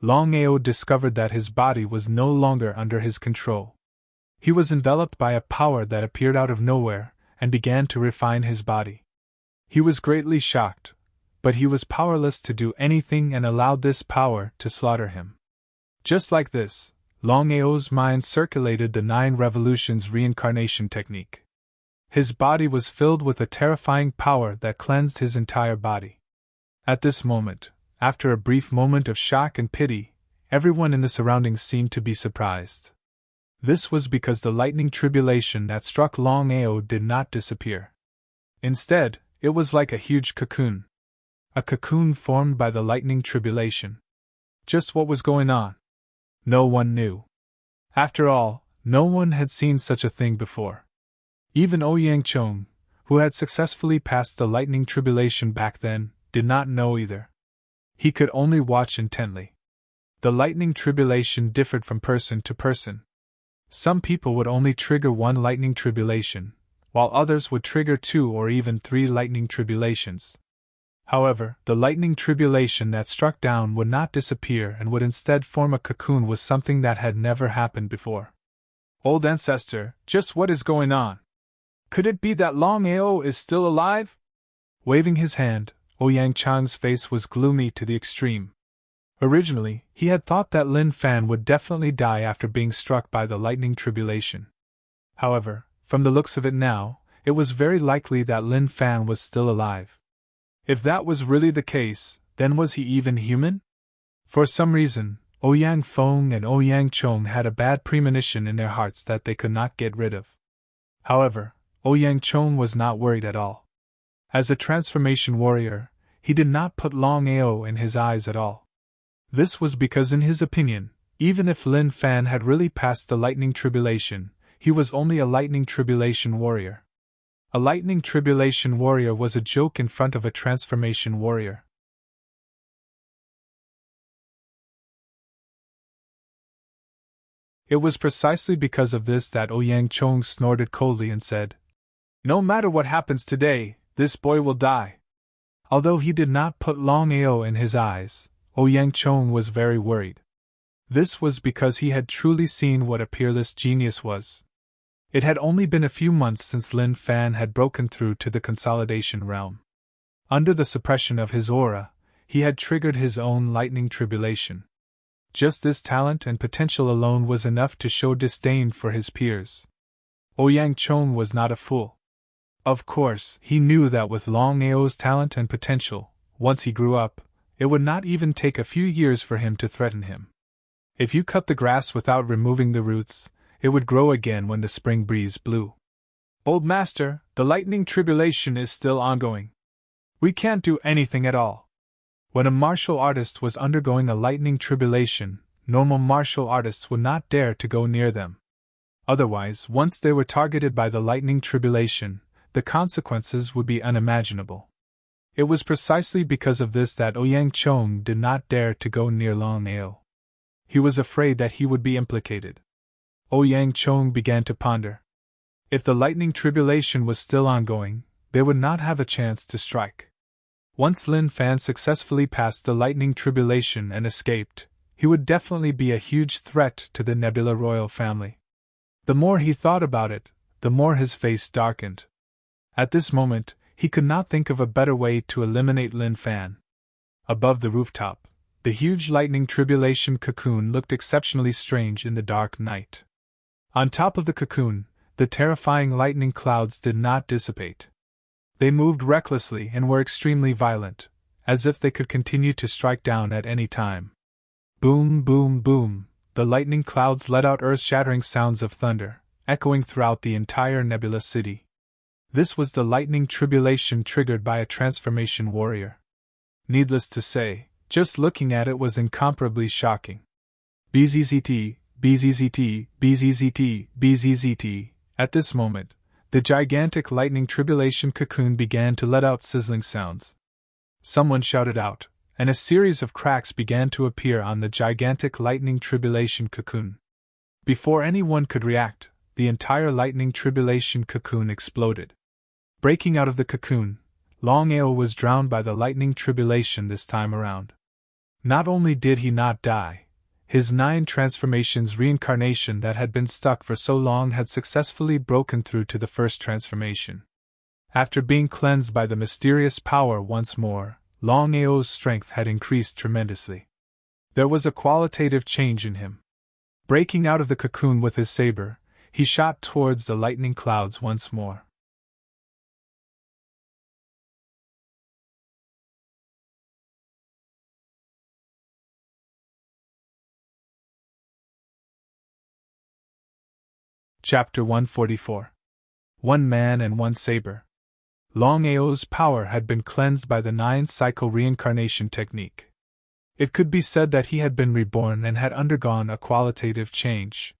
Longao discovered that his body was no longer under his control. He was enveloped by a power that appeared out of nowhere and began to refine his body. He was greatly shocked, but he was powerless to do anything and allowed this power to slaughter him. Just like this, Longao's mind circulated the 9 revolutions reincarnation technique. His body was filled with a terrifying power that cleansed his entire body. At this moment, after a brief moment of shock and pity, everyone in the surroundings seemed to be surprised. This was because the lightning tribulation that struck Longao did not disappear. Instead, it was like a huge cocoon. A cocoon formed by the lightning tribulation. Just what was going on? No one knew. After all, no one had seen such a thing before. Even Ouyang Chong, who had successfully passed the lightning tribulation back then, did not know either. He could only watch intently. The lightning tribulation differed from person to person. Some people would only trigger 1 lightning tribulation, while others would trigger 2 or even 3 lightning tribulations. However, the lightning tribulation that struck down would not disappear and would instead form a cocoon was something that had never happened before. Old ancestor, just what is going on? Could it be that Longao is still alive? Waving his hand, Ouyang Chang's face was gloomy to the extreme. Originally, he had thought that Lin Fan would definitely die after being struck by the lightning tribulation. However, from the looks of it now, it was very likely that Lin Fan was still alive. If that was really the case, then was he even human? For some reason, Ouyang Feng and Ouyang Chong had a bad premonition in their hearts that they could not get rid of. However, Ouyang Chong was not worried at all. As a transformation warrior, he did not put Longao in his eyes at all. This was because in his opinion, even if Lin Fan had really passed the lightning tribulation, he was only a lightning tribulation warrior. A lightning tribulation warrior was a joke in front of a transformation warrior. It was precisely because of this that Ouyang Chong snorted coldly and said, "No matter what happens today, this boy will die." Although he did not put Longao in his eyes, Ouyang Chong was very worried. This was because he had truly seen what a peerless genius was. It had only been a few months since Lin Fan had broken through to the consolidation realm. Under the suppression of his aura, he had triggered his own lightning tribulation. Just this talent and potential alone was enough to show disdain for his peers. Ouyang Chong was not a fool. Of course, he knew that with Longao's talent and potential, once he grew up, it would not even take a few years for him to threaten him. If you cut the grass without removing the roots, it would grow again when the spring breeze blew. Old master, the lightning tribulation is still ongoing. We can't do anything at all. When a martial artist was undergoing a lightning tribulation, normal martial artists would not dare to go near them. Otherwise, once they were targeted by the lightning tribulation, the consequences would be unimaginable. It was precisely because of this that Ouyang Chong did not dare to go near Longao. He was afraid that he would be implicated. Ouyang Chong began to ponder. If the lightning tribulation was still ongoing, they would not have a chance to strike. Once Lin Fan successfully passed the lightning tribulation and escaped, he would definitely be a huge threat to the Nebula royal family. The more he thought about it, the more his face darkened. At this moment, he could not think of a better way to eliminate Lin Fan. Above the rooftop, the huge lightning tribulation cocoon looked exceptionally strange in the dark night. On top of the cocoon, the terrifying lightning clouds did not dissipate. They moved recklessly and were extremely violent, as if they could continue to strike down at any time. Boom, boom, boom, the lightning clouds let out earth-shattering sounds of thunder, echoing throughout the entire Nebula City. This was the lightning tribulation triggered by a transformation warrior. Needless to say, just looking at it was incomparably shocking. BZZT, BZZT, BZZT, BZZT. At this moment, the gigantic lightning tribulation cocoon began to let out sizzling sounds. Someone shouted out, and a series of cracks began to appear on the gigantic lightning tribulation cocoon. Before anyone could react, the entire lightning tribulation cocoon exploded. Breaking out of the cocoon, Longao was drowned by the lightning tribulation this time around. Not only did he not die, his 9 transformations reincarnation that had been stuck for so long had successfully broken through to the first transformation. After being cleansed by the mysterious power once more, Longao's strength had increased tremendously. There was a qualitative change in him. Breaking out of the cocoon with his saber, he shot towards the lightning clouds once more. Chapter 144. One Man and One Saber. Longao's power had been cleansed by the 9 cycle reincarnation technique. It could be said that he had been reborn and had undergone a qualitative change.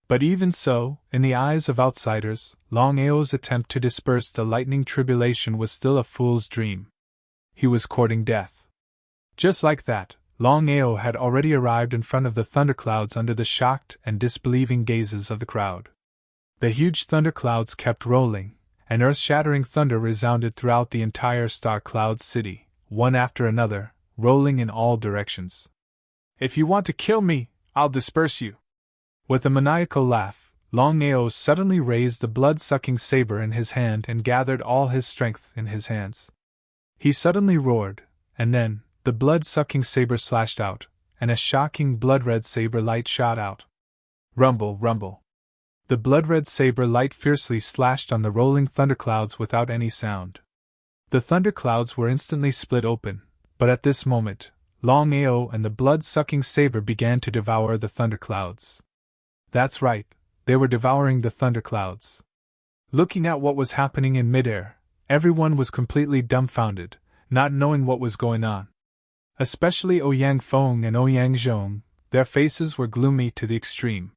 But even so, in the eyes of outsiders, Longao's attempt to disperse the lightning tribulation was still a fool's dream. He was courting death. Just like that, Longao had already arrived in front of the thunderclouds under the shocked and disbelieving gazes of the crowd. The huge thunderclouds kept rolling, and earth-shattering thunder resounded throughout the entire star-cloud city, one after another, rolling in all directions. "If you want to kill me, I'll disperse you." With a maniacal laugh, Longao suddenly raised the blood-sucking saber in his hand and gathered all his strength in his hands. He suddenly roared, and then, the blood-sucking saber slashed out, and a shocking blood-red saber light shot out. Rumble, rumble. The blood-red saber light fiercely slashed on the rolling thunderclouds without any sound. The thunderclouds were instantly split open, but at this moment, Longao and the blood-sucking saber began to devour the thunderclouds. That's right, they were devouring the thunderclouds. Looking at what was happening in midair, everyone was completely dumbfounded, not knowing what was going on. Especially Ouyang Feng and Ouyang Zhong, their faces were gloomy to the extreme.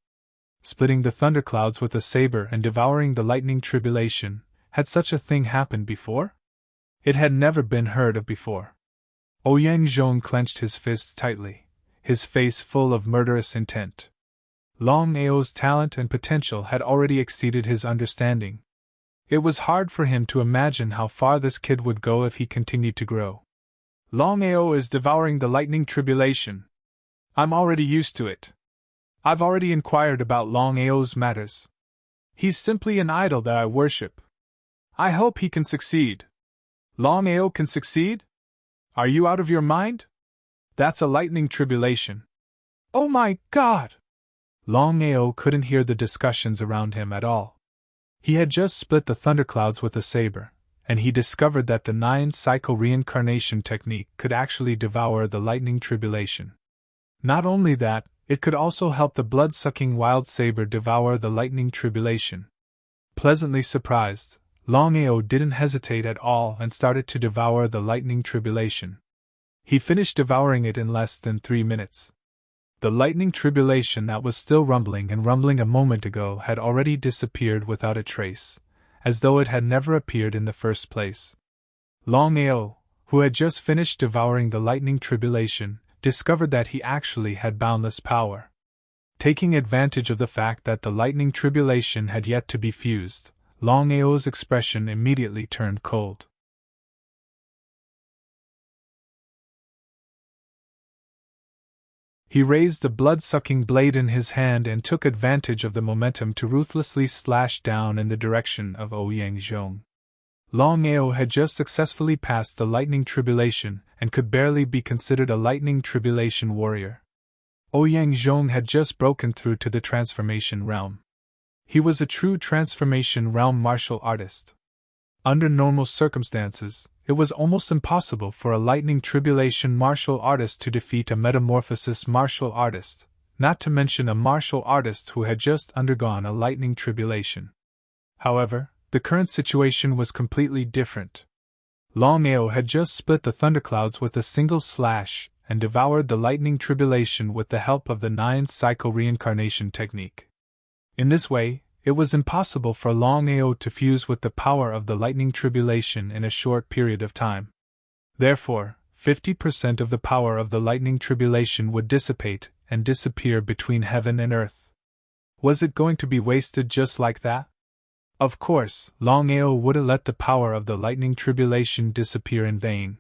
Splitting the thunderclouds with a saber and devouring the lightning tribulation, had such a thing happened before? It had never been heard of before. Ouyang Zhong clenched his fists tightly, his face full of murderous intent. Longao's talent and potential had already exceeded his understanding. It was hard for him to imagine how far this kid would go if he continued to grow. "Longao is devouring the lightning tribulation. I'm already used to it. I've already inquired about Longao's matters. He's simply an idol that I worship. I hope he can succeed." "Longao can succeed? Are you out of your mind? That's a lightning tribulation." "Oh my God!" Longao couldn't hear the discussions around him at all. He had just split the thunderclouds with a saber, and he discovered that the 9 cycle reincarnation technique could actually devour the lightning tribulation. Not only that, it could also help the blood-sucking wild saber devour the lightning tribulation. Pleasantly surprised, Longao didn't hesitate at all and started to devour the lightning tribulation. He finished devouring it in less than 3 minutes. The lightning tribulation that was still rumbling a moment ago had already disappeared without a trace, as though it had never appeared in the first place. Longao, who had just finished devouring the lightning tribulation, discovered that he actually had boundless power. Taking advantage of the fact that the lightning tribulation had yet to be fused, Longao's expression immediately turned cold. He raised the blood-sucking blade in his hand and took advantage of the momentum to ruthlessly slash down in the direction of Ouyang Zhong. Longao had just successfully passed the lightning tribulation and could barely be considered a lightning tribulation warrior. Ouyang Zhong had just broken through to the transformation realm. He was a true transformation realm martial artist. Under normal circumstances, it was almost impossible for a lightning tribulation martial artist to defeat a metamorphosis martial artist, not to mention a martial artist who had just undergone a lightning tribulation. However, the current situation was completely different. Longao had just split the thunderclouds with a single slash and devoured the lightning tribulation with the help of the 9 cycle reincarnation technique. In this way, it was impossible for Longao to fuse with the power of the lightning tribulation in a short period of time. Therefore, 50% of the power of the lightning tribulation would dissipate and disappear between heaven and earth. Was it going to be wasted just like that? Of course, Longao wouldn't let the power of the lightning tribulation disappear in vain.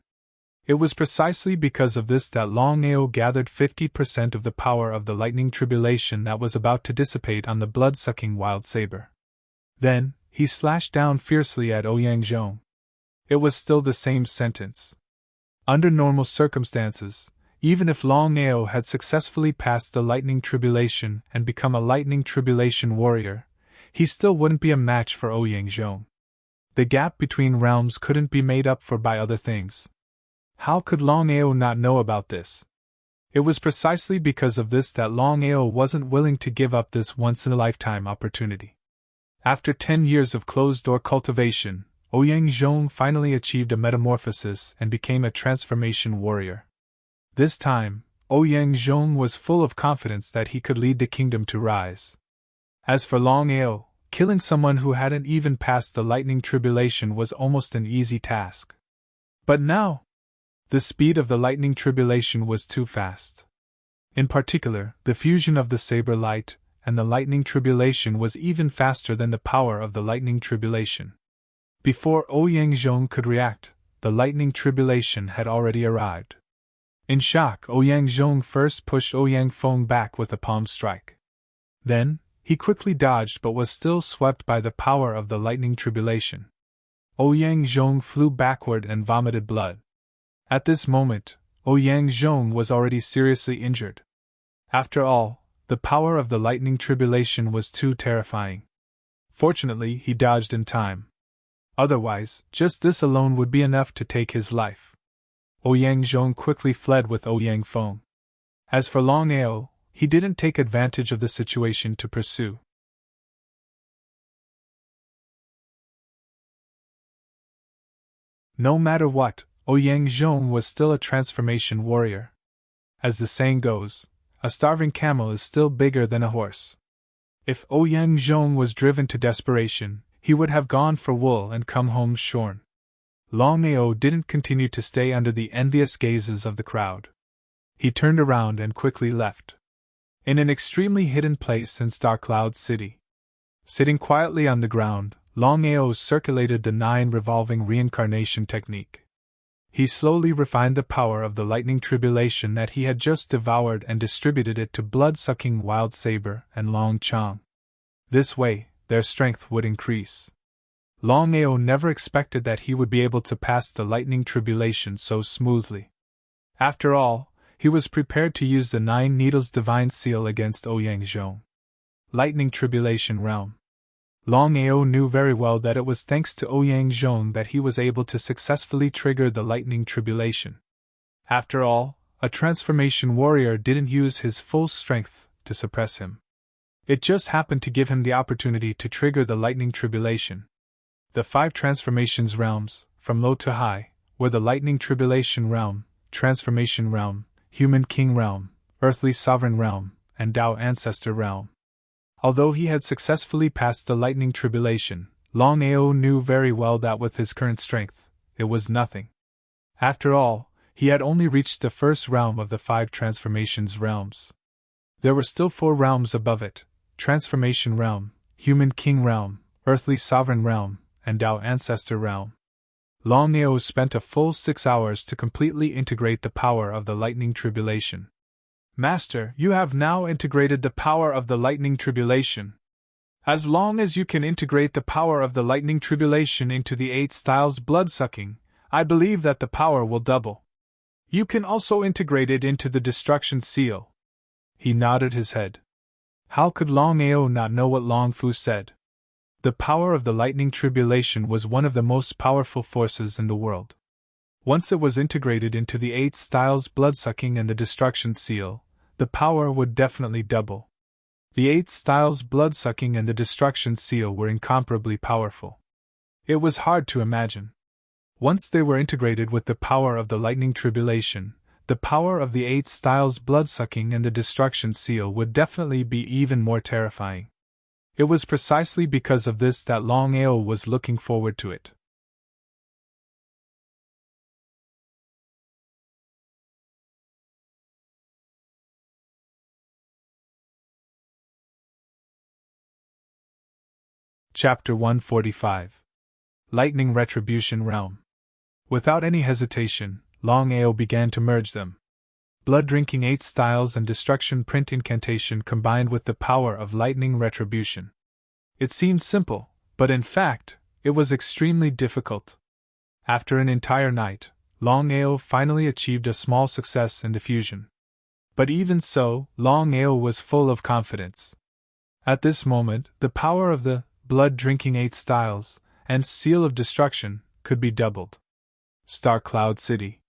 It was precisely because of this that Longao gathered 50% of the power of the lightning tribulation that was about to dissipate on the blood-sucking wild saber. Then, he slashed down fiercely at Ouyang Zhong. It was still the same sentence. Under normal circumstances, even if Longao had successfully passed the lightning tribulation and become a lightning tribulation warrior, he still wouldn't be a match for Ouyang Zhong. The gap between realms couldn't be made up for by other things. How could Longao not know about this? It was precisely because of this that Longao wasn't willing to give up this once-in-a-lifetime opportunity. After 10 years of closed-door cultivation, Ouyang Zhong finally achieved a metamorphosis and became a transformation warrior. This time, Ouyang Zhong was full of confidence that he could lead the kingdom to rise. As for Longao, killing someone who hadn't even passed the lightning tribulation was almost an easy task. But now, the speed of the lightning tribulation was too fast. In particular, the fusion of the saber light and the lightning tribulation was even faster than the power of the lightning tribulation. Before Ouyang Zhong could react, the lightning tribulation had already arrived. In shock, Ouyang Zhong first pushed Ouyang Feng back with a palm strike. Then, he quickly dodged but was still swept by the power of the lightning tribulation. Ouyang Zhong flew backward and vomited blood. At this moment, Ouyang Zhong was already seriously injured. After all, the power of the lightning tribulation was too terrifying. Fortunately, he dodged in time. Otherwise, just this alone would be enough to take his life. Ouyang Zhong quickly fled with Ouyang Feng. As for Longao, he didn't take advantage of the situation to pursue. No matter what, Ouyang Zhong was still a transformation warrior. As the saying goes, a starving camel is still bigger than a horse. If Ouyang Zhong was driven to desperation, he would have gone for wool and come home shorn. Longao didn't continue to stay under the envious gazes of the crowd. He turned around and quickly left. In an extremely hidden place in Starcloud City, sitting quietly on the ground, Longao circulated the 9 revolving reincarnation technique. He slowly refined the power of the lightning tribulation that he had just devoured and distributed it to blood-sucking Wild Saber and Long Chong. This way, their strength would increase. Longao never expected that he would be able to pass the lightning tribulation so smoothly. After all, he was prepared to use the 9 Needles Divine Seal against Ouyang Zhong. Lightning Tribulation Realm. Longao knew very well that it was thanks to Ouyang Zhong that he was able to successfully trigger the lightning tribulation. After all, a transformation warrior didn't use his full strength to suppress him. It just happened to give him the opportunity to trigger the lightning tribulation. The 5 transformations realms, from low to high, were the lightning tribulation realm, transformation realm, human king realm, earthly sovereign realm, and Tao ancestor realm. Although he had successfully passed the lightning tribulation, Longao knew very well that with his current strength, it was nothing. After all, he had only reached the first realm of the 5 transformations realms. There were still 4 realms above it: transformation realm, human king realm, earthly sovereign realm, and Tao ancestor realm. Longao spent a full 6 hours to completely integrate the power of the lightning tribulation. Master, you have now integrated the power of the lightning tribulation. As long as you can integrate the power of the lightning tribulation into the 8 styles blood-sucking, I believe that the power will double. You can also integrate it into the destruction seal. He nodded his head. How could Longao not know what Long Fu said? The power of the lightning tribulation was one of the most powerful forces in the world. Once it was integrated into the 8 styles blood-sucking and the destruction seal, the power would definitely double. The 8 styles blood-sucking and the destruction seal were incomparably powerful. It was hard to imagine. Once they were integrated with the power of the lightning tribulation, the power of the 8 styles blood-sucking and the destruction seal would definitely be even more terrifying. It was precisely because of this that Longao was looking forward to it. Chapter 145. Lightning Retribution Realm. Without any hesitation, Longao began to merge them. Blood-drinking 8 styles and destruction print incantation combined with the power of lightning retribution. It seemed simple, but in fact, it was extremely difficult. After an entire night, Longao finally achieved a small success in the fusion. But even so, Longao was full of confidence. At this moment, the power of the blood-drinking 8 styles and seal of destruction could be doubled. Star Cloud City.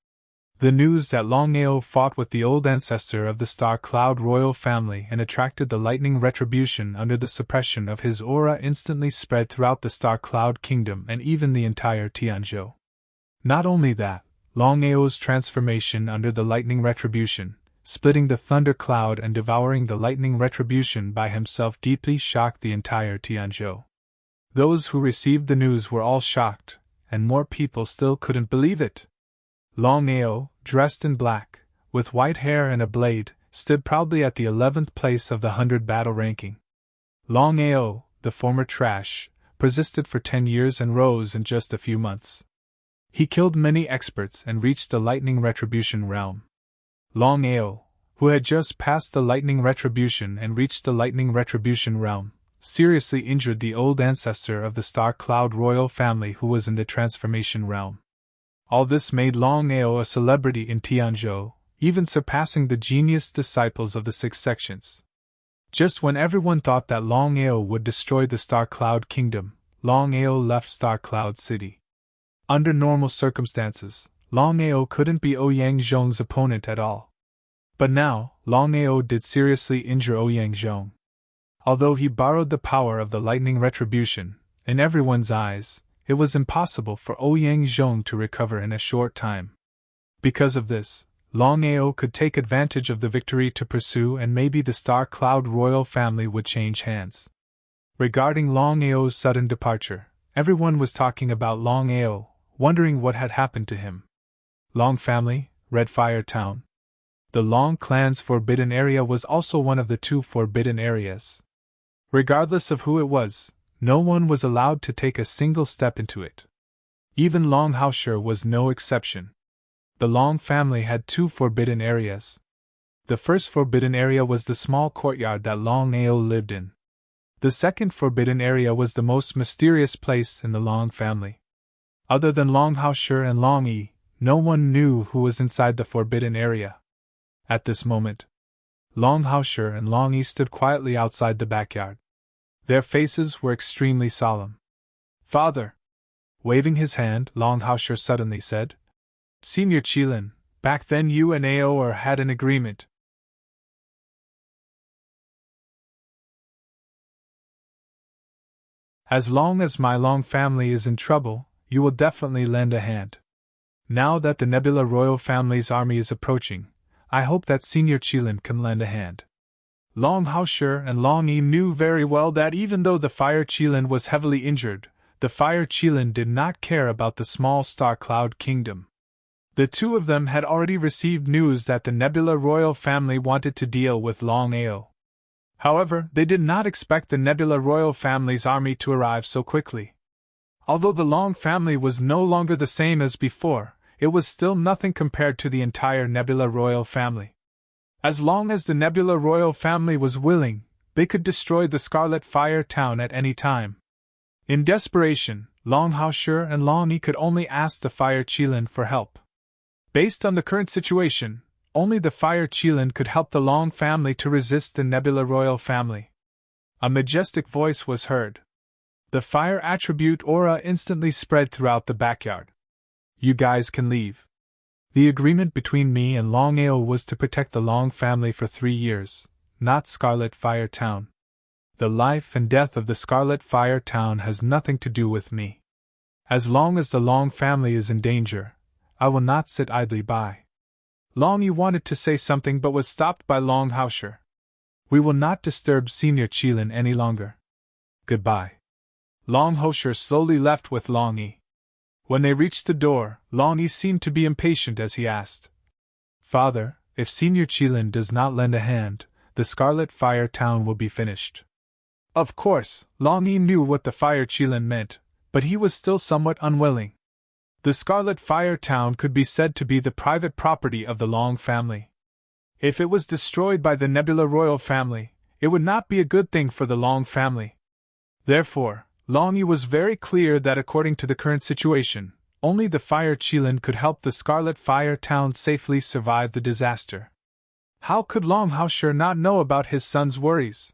The news that Longao fought with the old ancestor of the Star Cloud royal family and attracted the lightning retribution under the suppression of his aura instantly spread throughout the Star Cloud kingdom and even the entire Tianzhou. Not only that, Longao's transformation under the lightning retribution, splitting the thunder cloud and devouring the lightning retribution by himself, deeply shocked the entire Tianzhou. Those who received the news were all shocked, and more people still couldn't believe it. Longao, dressed in black, with white hair and a blade, stood proudly at the 11th place of the 100 battle ranking. Longao, the former trash, persisted for 10 years and rose in just a few months. He killed many experts and reached the lightning retribution realm. Longao, who had just passed the lightning retribution and reached the lightning retribution realm, seriously injured the old ancestor of the Star Cloud royal family who was in the transformation realm. All this made Longao a celebrity in Tianzhou, even surpassing the genius disciples of the 6 sections. Just when everyone thought that Longao would destroy the Star Cloud kingdom, Longao left Star Cloud City. Under normal circumstances, Longao couldn't be Ouyang Zhong's opponent at all. But now, Longao did seriously injure Ouyang Zhong. Although he borrowed the power of the lightning retribution, in everyone's eyes, it was impossible for Ouyang Zhong to recover in a short time. Because of this, Longao could take advantage of the victory to pursue, and maybe the Star Cloud royal family would change hands. Regarding Longao's sudden departure, everyone was talking about Longao, wondering what had happened to him. Long family, Red Fire Town. The Long clan's forbidden area was also one of the 2 forbidden areas. Regardless of who it was, no one was allowed to take a single step into it. Even Long Haoshe was no exception. The Long family had 2 forbidden areas. The first forbidden area was the small courtyard that Longao lived in. The second forbidden area was the most mysterious place in the Long family. Other than Long Haoshe and Long Yi, no one knew who was inside the forbidden area. At this moment, Long Haoshe and Long Yi stood quietly outside the backyard. Their faces were extremely solemn. "Father!" Waving his hand, Long Haoshe suddenly said, "Senior Qilin, back then you and Ao had an agreement. As long as my Long family is in trouble, you will definitely lend a hand. Now that the Nebula royal family's army is approaching, I hope that Senior Qilin can lend a hand." Long Haoshe and Long Yi knew very well that even though the Fire Qilin was heavily injured, the Fire Qilin did not care about the small Star Cloud kingdom. The 2 of them had already received news that the Nebula royal family wanted to deal with Longao. However, they did not expect the Nebula royal family's army to arrive so quickly. Although the Long family was no longer the same as before, it was still nothing compared to the entire Nebula royal family. As long as the Nebula royal family was willing, they could destroy the Scarlet Fire Town at any time. In desperation, Long Haoshe and Long Yi could only ask the Fire Qilin for help. Based on the current situation, only the Fire Qilin could help the Long family to resist the Nebula royal family. A majestic voice was heard. The fire attribute aura instantly spread throughout the backyard. "You guys can leave. The agreement between me and Longao was to protect the Long family for 3 years, not Scarlet Fire Town. The life and death of the Scarlet Fire Town has nothing to do with me. As long as the Long family is in danger, I will not sit idly by." Long Yi wanted to say something but was stopped by Long Haoshe. "We will not disturb Senior Qilin any longer. Goodbye." Long Haoshe slowly left with Long Yi. When they reached the door, Long Yi seemed to be impatient as he asked, "Father, if Senior Qilin does not lend a hand, the Scarlet Fire Town will be finished." Of course, Long E knew what the Fire Qilin meant, but he was still somewhat unwilling. The Scarlet Fire Town could be said to be the private property of the Long family. If it was destroyed by the Nebula royal family, it would not be a good thing for the Long family. Therefore, Long E was very clear that according to the current situation, only the Fire Qilin could help the Scarlet Fire Town safely survive the disaster. How could Long Haosher not know about his son's worries?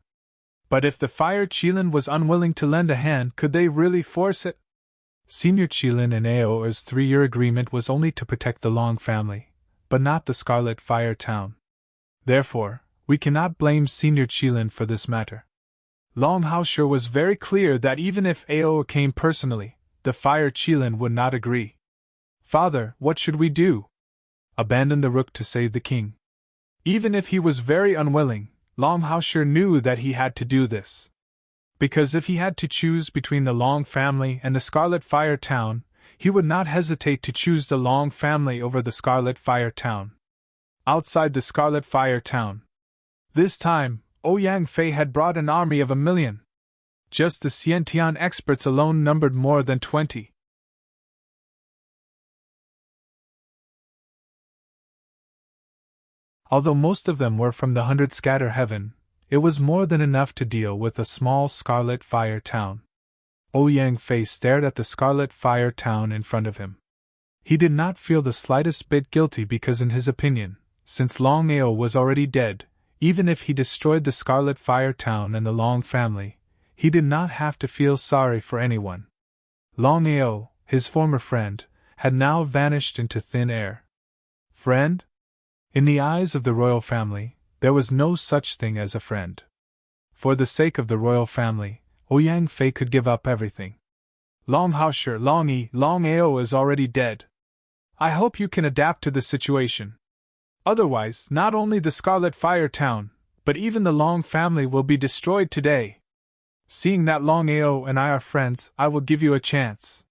But if the Fire Qilin was unwilling to lend a hand, could they really force it? Senior Qilin and Ao's 3-year agreement was only to protect the Long family, but not the Scarlet Fire Town. Therefore, we cannot blame Senior Qilin for this matter. Long Haosher was very clear that even if Ao came personally, the Fire Qilin would not agree. Father, what should we do? Abandon the rook to save the king. Even if he was very unwilling, Long Haosher knew that he had to do this. Because if he had to choose between the Long family and the Scarlet Fire Town, he would not hesitate to choose the Long family over the Scarlet Fire Town. Outside the Scarlet Fire Town. This time, Ouyang Fei had brought an army of 1,000,000. Just the Xiantian experts alone numbered more than 20. Although most of them were from the 100 Scatter Heaven, it was more than enough to deal with a small Scarlet Fire Town. Ouyang Fei stared at the Scarlet Fire Town in front of him. He did not feel the slightest bit guilty because in his opinion, since Long Ao was already dead, even if he destroyed the Scarlet Fire Town and the Long family, he did not have to feel sorry for anyone. Long Ao, his former friend, had now vanished into thin air. Friend? In the eyes of the royal family, there was no such thing as a friend. For the sake of the royal family, Ouyang Fei could give up everything. Long Haosher, Long Ao is already dead. I hope you can adapt to the situation. Otherwise, not only the Scarlet Fire Town, but even the Long family will be destroyed today. Seeing that Long Ao and I are friends, I will give you a chance.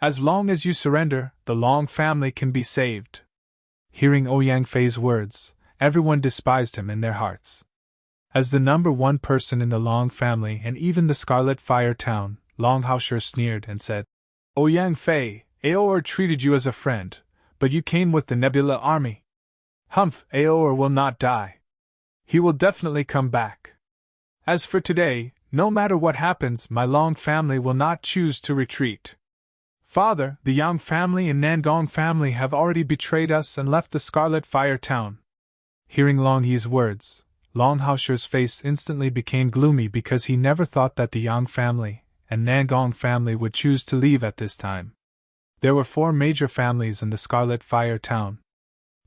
As long as you surrender, the Long family can be saved. Hearing Ouyang Fei's words, everyone despised him in their hearts. As the number one person in the Long family and even the Scarlet Fire Town, Long Haosher sneered and said, Ouyang Fei, Aoer treated you as a friend, but you came with the Nebula army. Humph, Aoer will not die. He will definitely come back. As for today, no matter what happens, my Long family will not choose to retreat. Father, the Yang family and Nangong family have already betrayed us and left the Scarlet Fire Town. Hearing Long Yi's words, Long Haosher's face instantly became gloomy because he never thought that the Yang family and Nangong family would choose to leave at this time. There were 4 major families in the Scarlet Fire Town.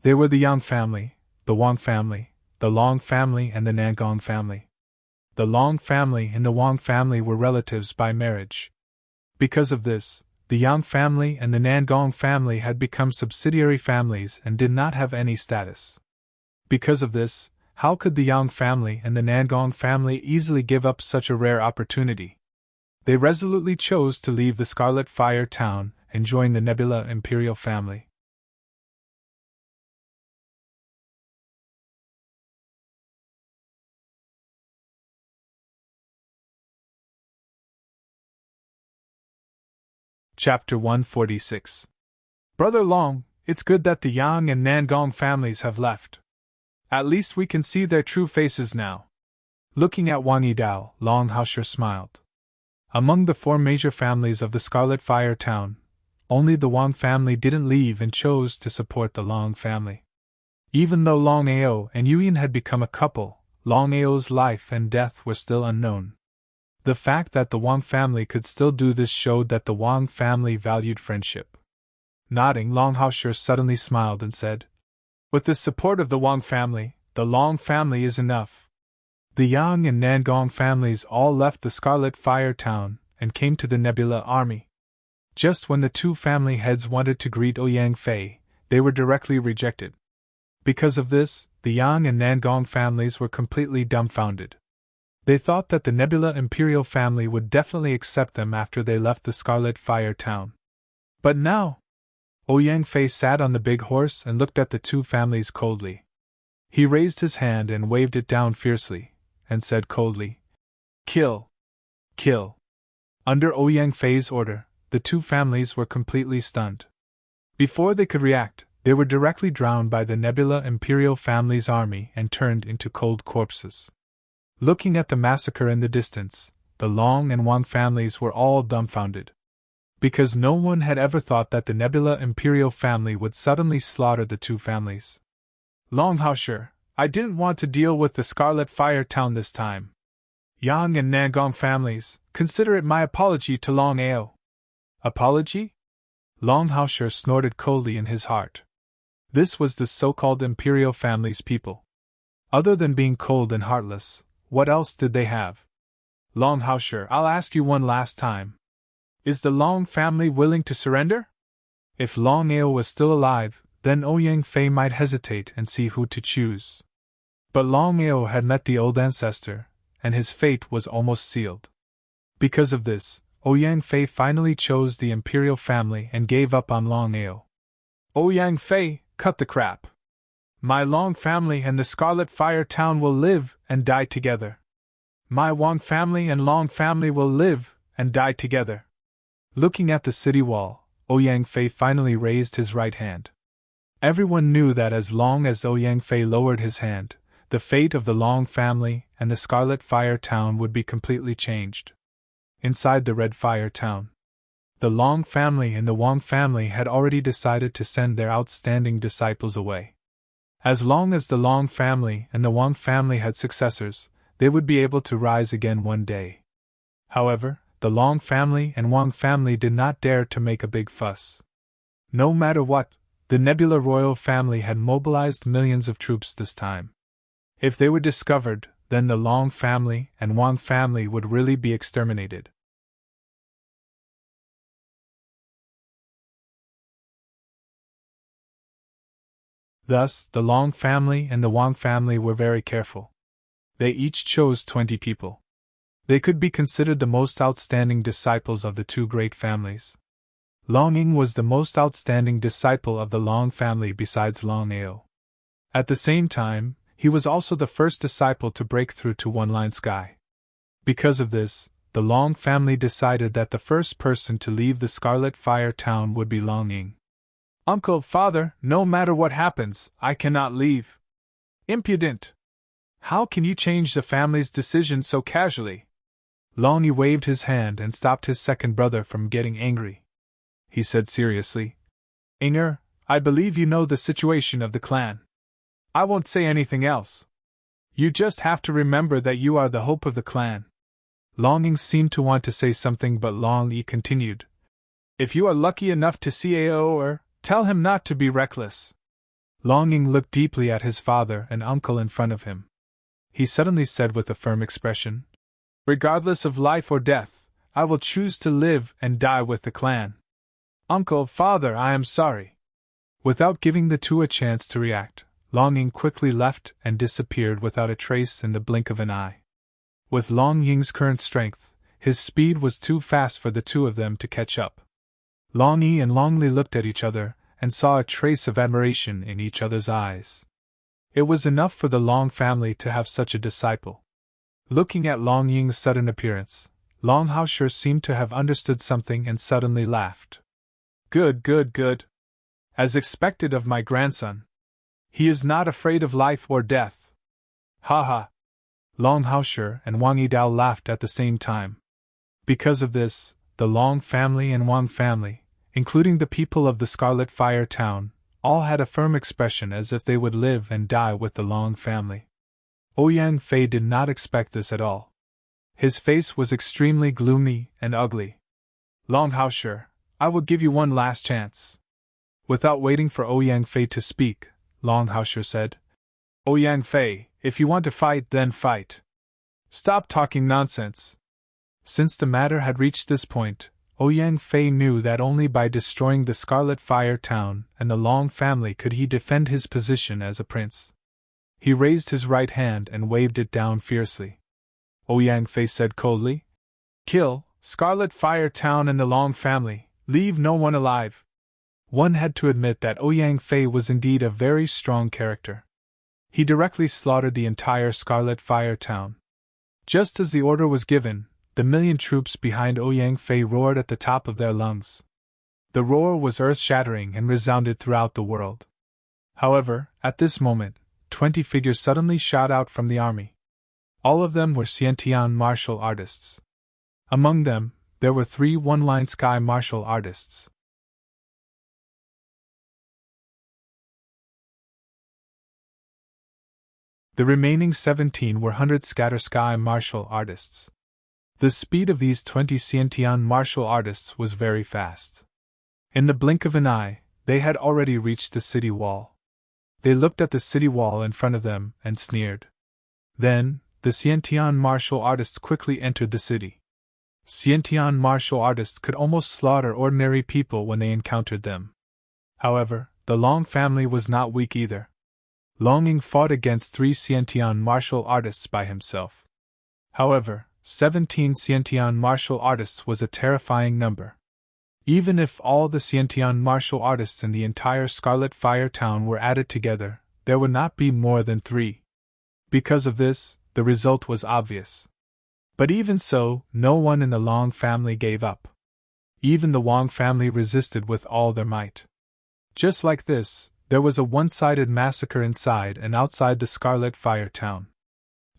They were the Yang family, the Wang family, the Long family and the Nangong family. The Long family and the Wang family were relatives by marriage. Because of this, the Yang family and the Nangong family had become subsidiary families and did not have any status. Because of this, how could the Yang family and the Nangong family easily give up such a rare opportunity? They resolutely chose to leave the Scarlet Fire Town and join the Nebula Imperial family. Chapter 146. Brother Long, it's good that the Yang and Nangong families have left. At least we can see their true faces now. Looking at Wang Yidao, Long Haosher smiled. Among the 4 major families of the Scarlet Fire Town, only the Wang family didn't leave and chose to support the Long family. Even though Long Ao and Yuyin had become a couple, Long Ao's life and death were still unknown. The fact that the Wang family could still do this showed that the Wang family valued friendship. Nodding, Long Haosher suddenly smiled and said, With the support of the Wang family, the Long family is enough. The Yang and Nangong families all left the Scarlet Fire Town and came to the Nebula army. Just when the 2 family heads wanted to greet Ouyang Fei, they were directly rejected. Because of this, the Yang and Nangong families were completely dumbfounded. They thought that the Nebula Imperial family would definitely accept them after they left the Scarlet Fire Town. But now, Ouyang Fei sat on the big horse and looked at the 2 families coldly. He raised his hand and waved it down fiercely, and said coldly, Kill. Kill. Under Ouyang Fei's order, the two families were completely stunned. Before they could react, they were directly drowned by the Nebula Imperial family's army and turned into cold corpses. Looking at the massacre in the distance, the Long and Wang families were all dumbfounded. Because no one had ever thought that the Nebula Imperial family would suddenly slaughter the two families. Longao, I didn't want to deal with the Scarlet Fire Town this time. Yang and Nangong families, consider it my apology to Longao. Apology? Longao snorted coldly in his heart. This was the so-called Imperial family's people. Other than being cold and heartless, what else did they have? Longao, I'll ask you one last time. Is the Long family willing to surrender? If Longao was still alive, then Ouyang Fei might hesitate and see who to choose. But Longao had met the old ancestor, and his fate was almost sealed. Because of this, Ouyang Fei finally chose the Imperial family and gave up on Longao. Ouyang Fei, cut the crap. My Long family and the Scarlet Fire Town will live and die together. My Wang family and Long family will live and die together. Looking at the city wall, Ouyang Fei finally raised his right hand. Everyone knew that as long as Ouyang Fei lowered his hand, the fate of the Long family and the Scarlet Fire Town would be completely changed. Inside the Red Fire Town, the Long family and the Wang family had already decided to send their outstanding disciples away. As long as the Long family and the Wang family had successors, they would be able to rise again one day. However, the Long family and Wang family did not dare to make a big fuss. No matter what, the Nebula royal family had mobilized millions of troops this time. If they were discovered, then the Long family and Wang family would really be exterminated. Thus, the Long family and the Wang family were very careful. They each chose 20 people. They could be considered the most outstanding disciples of the two great families. Longing was the most outstanding disciple of the Long family besides Longao. At the same time, he was also the first disciple to break through to One-Line Sky. Because of this, the Long family decided that the first person to leave the Scarlet Fire Town would be Longing. Uncle, father, no matter what happens, I cannot leave. Impudent! How can you change the family's decision so casually? Longy waved his hand and stopped his second brother from getting angry. He said seriously, Inger, I believe you know the situation of the clan. I won't say anything else. You just have to remember that you are the hope of the clan. Longing seemed to want to say something, but Long Yi continued. If you are lucky enough to see Aoer, tell him not to be reckless. Longing looked deeply at his father and uncle in front of him. He suddenly said with a firm expression, Regardless of life or death, I will choose to live and die with the clan. Uncle, father, I am sorry. Without giving the two a chance to react, Longing quickly left and disappeared without a trace in the blink of an eye. With Long Ying's current strength, his speed was too fast for the two of them to catch up. Long Yi and Long Li looked at each other and saw a trace of admiration in each other's eyes. It was enough for the Long family to have such a disciple. Looking at Long Ying's sudden appearance, Longao seemed to have understood something and suddenly laughed. Good, good, good. As expected of my grandson. He is not afraid of life or death. Ha ha. Longao and Wang Yidao laughed at the same time. Because of this, the Long family and Wang family, including the people of the Scarlet Fire Town, all had a firm expression as if they would live and die with the Long family. Ouyang Fei did not expect this at all. His face was extremely gloomy and ugly. Longao, I will give you one last chance. Without waiting for Ouyang Fei to speak, Longao said, Ouyang Fei, if you want to fight, then fight. Stop talking nonsense. Since the matter had reached this point, Ouyang Fei knew that only by destroying the Scarlet Fire Town and the Long family could he defend his position as a prince. He raised his right hand and waved it down fiercely. Ouyang Fei said coldly, Kill Scarlet Fire Town and the Long family, leave no one alive. One had to admit that Ouyang Fei was indeed a very strong character. He directly slaughtered the entire Scarlet Fire Town. Just as the order was given, the million troops behind Ouyang Fei roared at the top of their lungs. The roar was earth-shattering and resounded throughout the world. However, at this moment, 20 figures suddenly shot out from the army. All of them were Xiantian martial artists. Among them, there were 3 one-line sky martial artists. The remaining 17 were 100 scatter sky martial artists. The speed of these 20 Xiantian martial artists was very fast. In the blink of an eye, they had already reached the city wall. They looked at the city wall in front of them and sneered. Then, the Xiantian martial artists quickly entered the city. Xiantian martial artists could almost slaughter ordinary people when they encountered them. However, the Long family was not weak either. Longing fought against 3 Xiantian martial artists by himself. However, 17 Xiantian martial artists was a terrifying number. Even if all the Xiantian martial artists in the entire Scarlet Fire Town were added together, there would not be more than 3. Because of this, the result was obvious. But even so, no one in the Long family gave up. Even the Wang family resisted with all their might. Just like this, there was a one-sided massacre inside and outside the Scarlet Fire Town.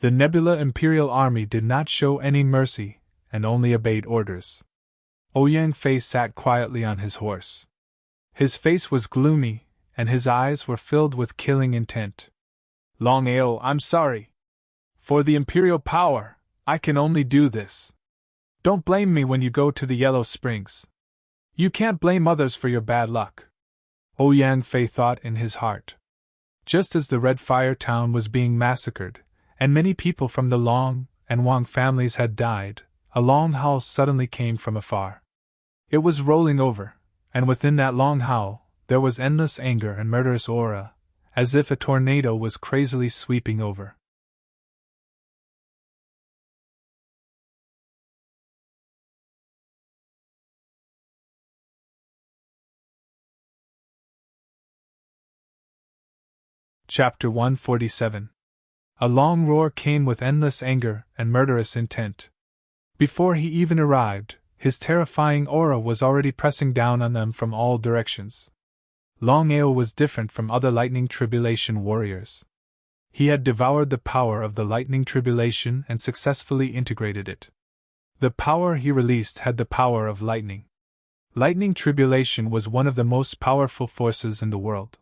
The Nebula Imperial Army did not show any mercy, and only obeyed orders. Ouyang Fei sat quietly on his horse. His face was gloomy, and his eyes were filled with killing intent. Longao, I'm sorry. For the Imperial power, I can only do this. Don't blame me when you go to the Yellow Springs. You can't blame others for your bad luck. Ouyang Fei thought in his heart. Just as the Red Fire Town was being massacred, and many people from the Long and Wang families had died, a long howl suddenly came from afar. It was rolling over, and within that long howl, there was endless anger and murderous aura, as if a tornado was crazily sweeping over. Chapter 147. A long roar came with endless anger and murderous intent. Before he even arrived, his terrifying aura was already pressing down on them from all directions. Longao was different from other lightning tribulation warriors. He had devoured the power of the lightning tribulation and successfully integrated it. The power he released had the power of lightning. Lightning tribulation was one of the most powerful forces in the world.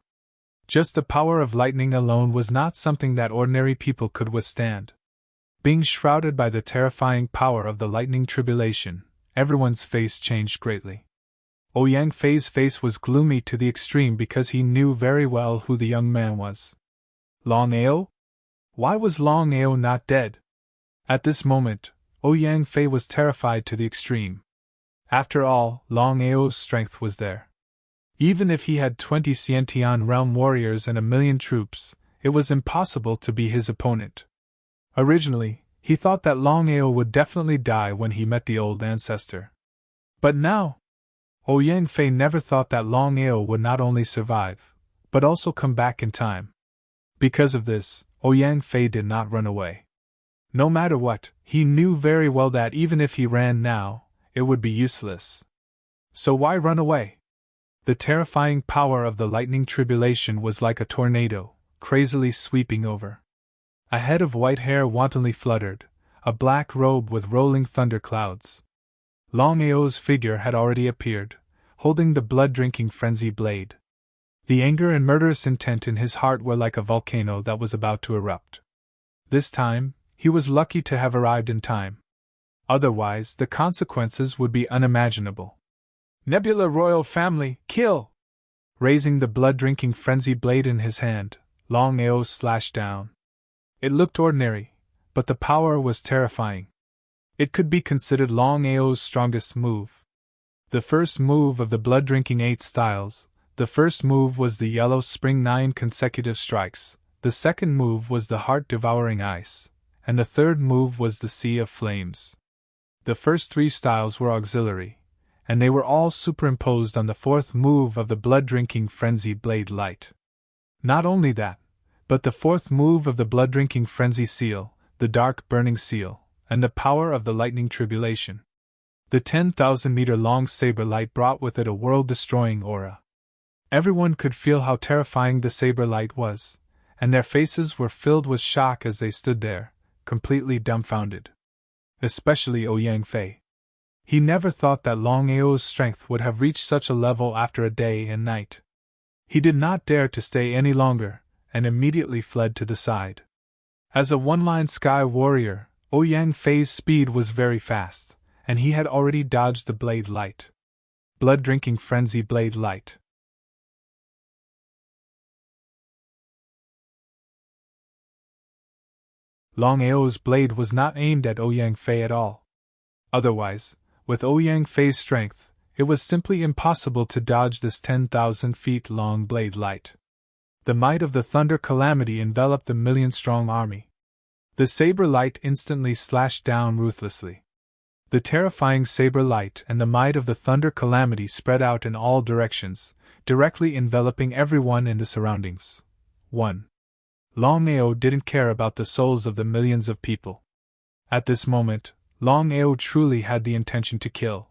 Just the power of lightning alone was not something that ordinary people could withstand. Being shrouded by the terrifying power of the lightning tribulation, everyone's face changed greatly. Ouyang Fei's face was gloomy to the extreme because he knew very well who the young man was. Longao? Why was Longao not dead? At this moment, Ouyang Fei was terrified to the extreme. After all, Longao's strength was there. Even if he had 20 Xiantian realm warriors and 1,000,000 troops, it was impossible to be his opponent. Originally, he thought that Longao would definitely die when he met the old ancestor. But now, Ouyang Fei never thought that Longao would not only survive, but also come back in time. Because of this, Ouyang Fei did not run away. No matter what, he knew very well that even if he ran now, it would be useless. So why run away? The terrifying power of the lightning tribulation was like a tornado, crazily sweeping over. A head of white hair wantonly fluttered, a black robe with rolling thunder clouds. Longao's figure had already appeared, holding the blood-drinking frenzy blade. The anger and murderous intent in his heart were like a volcano that was about to erupt. This time, he was lucky to have arrived in time. Otherwise, the consequences would be unimaginable. Nebula Royal Family, kill! Raising the blood-drinking frenzy blade in his hand, Longao slashed down. It looked ordinary, but the power was terrifying. It could be considered Longao's strongest move. The first move of the blood-drinking 8 styles, the first move was the Yellow Spring 9 consecutive strikes, the second move was the heart-devouring ice, and the third move was the Sea of Flames. The first 3 styles were auxiliary, and they were all superimposed on the fourth move of the blood-drinking frenzy blade light. Not only that, but the fourth move of the blood-drinking frenzy seal, the dark burning seal, and the power of the lightning tribulation. The 10,000-meter-long saber light brought with it a world-destroying aura. Everyone could feel how terrifying the saber light was, and their faces were filled with shock as they stood there, completely dumbfounded. Especially Ouyang Fei. He never thought that Longao's strength would have reached such a level after a day and night. He did not dare to stay any longer, and immediately fled to the side. As a one-line sky warrior, Ouyang Fei's speed was very fast, and he had already dodged the blade light. Blood-drinking frenzy blade light. Longao's blade was not aimed at Ouyang Fei at all. Otherwise, with Ouyang Fei's strength, it was simply impossible to dodge this 10,000 feet long blade light. The might of the Thunder Calamity enveloped the million-strong army. The saber light instantly slashed down ruthlessly. The terrifying saber light and the might of the Thunder Calamity spread out in all directions, directly enveloping everyone in the surroundings. 1. Longao didn't care about the souls of the millions of people. At this moment, Longao truly had the intention to kill.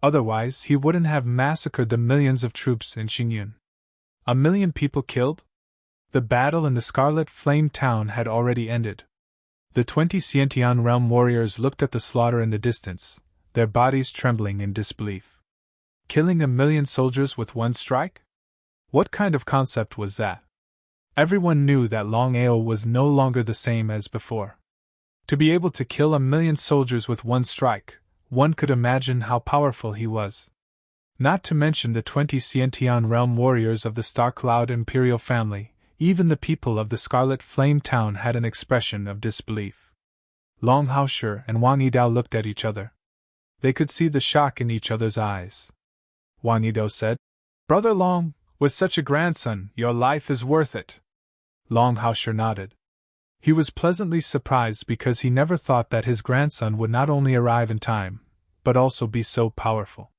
Otherwise, he wouldn't have massacred the millions of troops in Xingyun. 1 million people killed? The battle in the Scarlet Flame Town had already ended. The 20 Xiantian realm warriors looked at the slaughter in the distance, their bodies trembling in disbelief. Killing 1 million soldiers with one strike? What kind of concept was that? Everyone knew that Longao was no longer the same as before. To be able to kill 1 million soldiers with one strike, one could imagine how powerful he was. Not to mention the 20 Xiantian realm warriors of the Star Cloud Imperial family, even the people of the Scarlet Flame Town had an expression of disbelief. Long Haoshi and Wang Yidao looked at each other. They could see the shock in each other's eyes. Wang Yidao said, "Brother Long, with such a grandson, your life is worth it." Long Haoshi nodded. He was pleasantly surprised because he never thought that his grandson would not only arrive in time, but also be so powerful.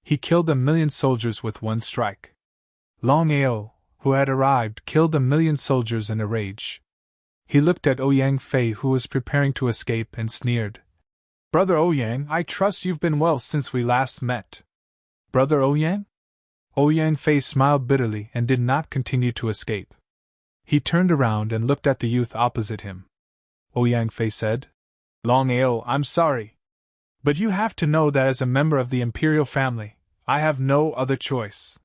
He killed 1 million soldiers with one strike. Longao, who had arrived, killed 1 million soldiers in a rage. He looked at Ouyang Fei, who was preparing to escape, and sneered. "Brother Ouyang, I trust you've been well since we last met." "Brother Ouyang?" Ouyang Fei smiled bitterly and did not continue to escape. He turned around and looked at the youth opposite him. Ouyang Fei said, "Longao, I'm sorry. But you have to know that as a member of the Imperial family, I have no other choice."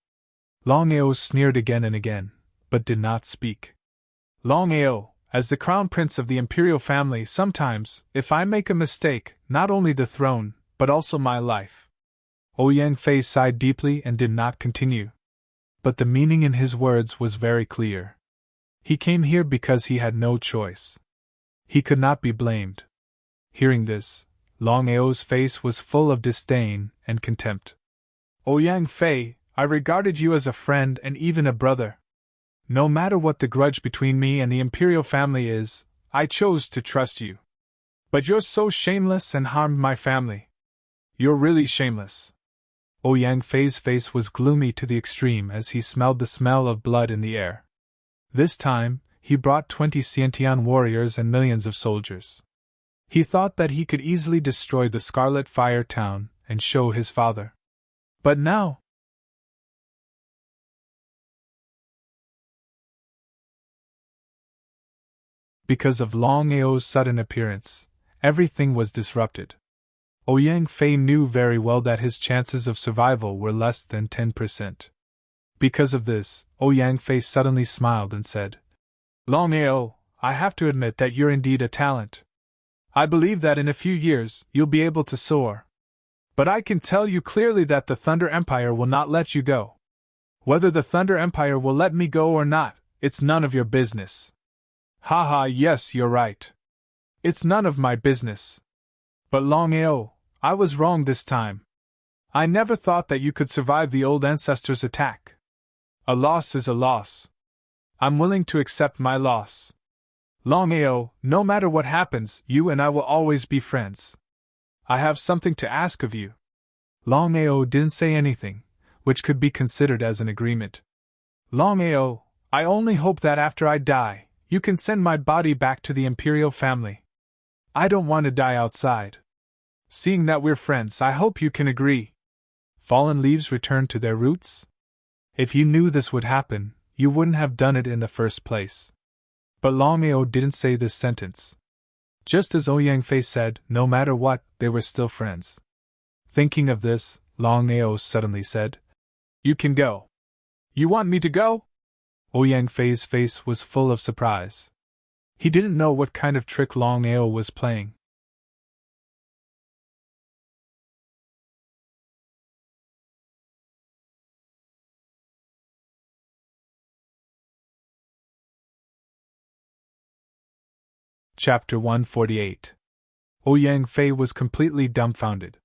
Longao sneered again and again, but did not speak. "Longao, as the Crown Prince of the Imperial family, sometimes, if I make a mistake, not only the throne, but also my life." Ouyang Fei sighed deeply and did not continue. But the meaning in his words was very clear. He came here because he had no choice. He could not be blamed. Hearing this, Longao's face was full of disdain and contempt. "Ouyang Fei, I regarded you as a friend and even a brother. No matter what the grudge between me and the Imperial family is, I chose to trust you. But you're so shameless and harmed my family. You're really shameless." Ouyang Fei's face was gloomy to the extreme as he smelled the smell of blood in the air. This time, he brought 20 Xiantian warriors and millions of soldiers. He thought that he could easily destroy the Scarlet Fire Town and show his father. But now, because of Longao's sudden appearance, everything was disrupted. Ouyang Fei knew very well that his chances of survival were less than 10%. Because of this, Ouyang Fei suddenly smiled and said, "Longao, I have to admit that you're indeed a talent. I believe that in a few years you'll be able to soar. But I can tell you clearly that the Thunder Empire will not let you go. Whether the Thunder Empire will let me go or not, it's none of your business." "Haha, yes, you're right. It's none of my business. But Longao, I was wrong this time. I never thought that you could survive the old ancestors' attack. A loss is a loss. I'm willing to accept my loss. Longao, no matter what happens, you and I will always be friends. I have something to ask of you." Longao didn't say anything, which could be considered as an agreement. "Longao, I only hope that after I die, you can send my body back to the Imperial family." I don't want to die outside. Seeing that we're friends, I hope you can agree. Fallen leaves return to their roots? If you knew this would happen, you wouldn't have done it in the first place. But Longao didn't say this sentence. Just as Ouyang Fei said, no matter what, they were still friends. Thinking of this, Longao suddenly said, You can go. You want me to go? Ouyang Fei's face was full of surprise. He didn't know what kind of trick Longao was playing. Chapter 148. Ouyang Fei was completely dumbfounded.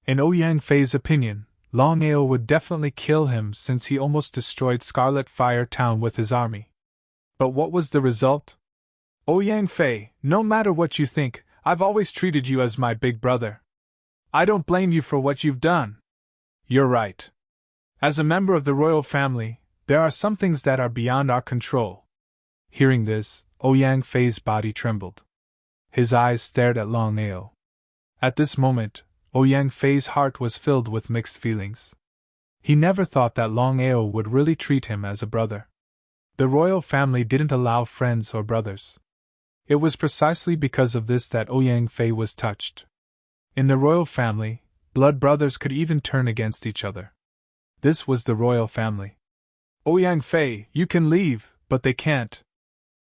In Ouyang Fei's opinion, Longao would definitely kill him since he almost destroyed Scarlet Fire Town with his army. But what was the result? Ouyang Fei, no matter what you think, I've always treated you as my big brother. I don't blame you for what you've done. You're right. As a member of the royal family, there are some things that are beyond our control. Hearing this, Ouyang Fei's body trembled. His eyes stared at Longao. At this moment, Ouyang Fei's heart was filled with mixed feelings. He never thought that Longao would really treat him as a brother. The royal family didn't allow friends or brothers. It was precisely because of this that Ouyang Fei was touched. In the royal family, blood brothers could even turn against each other. This was the royal family. Ouyang Fei, you can leave, but they can't.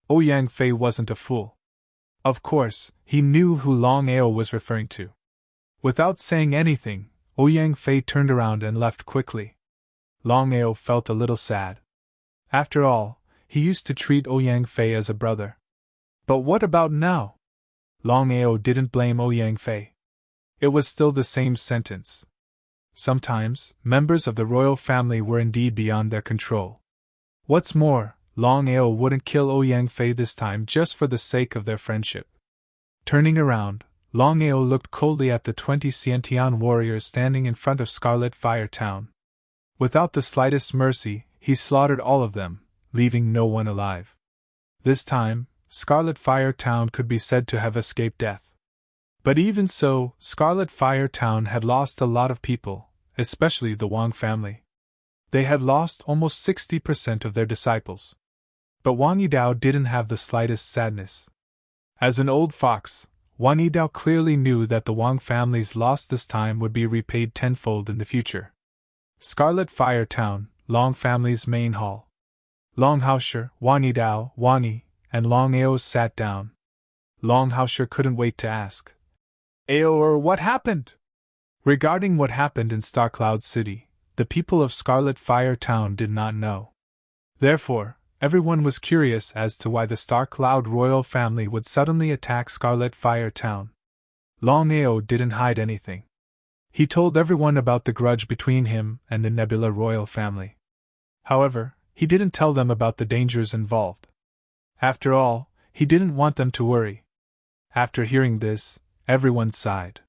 Ouyang Fei wasn't a fool. Of course, he knew who Longao was referring to. Without saying anything, Ouyang Fei turned around and left quickly. Longao felt a little sad. After all, he used to treat Ouyang Fei as a brother. But what about now? Longao didn't blame Ouyang Fei. It was still the same sentence. Sometimes, members of the royal family were indeed beyond their control. What's more, Longao wouldn't kill Ouyang Fei this time just for the sake of their friendship. Turning around, Longao looked coldly at the 20 Xiantian warriors standing in front of Scarlet Fire Town. Without the slightest mercy, he slaughtered all of them, leaving no one alive. This time, Scarlet Fire Town could be said to have escaped death. But even so, Scarlet Fire Town had lost a lot of people, especially the Wang family. They had lost almost 60% of their disciples. But Wang Yidao didn't have the slightest sadness. As an old fox, Wang Yidao clearly knew that the Wang family's loss this time would be repaid tenfold in the future. Scarlet Fire Town, Long family's main hall. Long Haosher, Wang Yidao, Wang Yi, and Long Ao sat down. Long Haosher couldn't wait to ask. Ao, what happened? Regarding what happened in Star Cloud City, the people of Scarlet Fire Town did not know. Therefore, everyone was curious as to why the Star Cloud royal family would suddenly attack Scarlet Fire Town. Long Ao didn't hide anything. He told everyone about the grudge between him and the Nebula royal family. However, he didn't tell them about the dangers involved. After all, he didn't want them to worry. After hearing this, everyone sighed.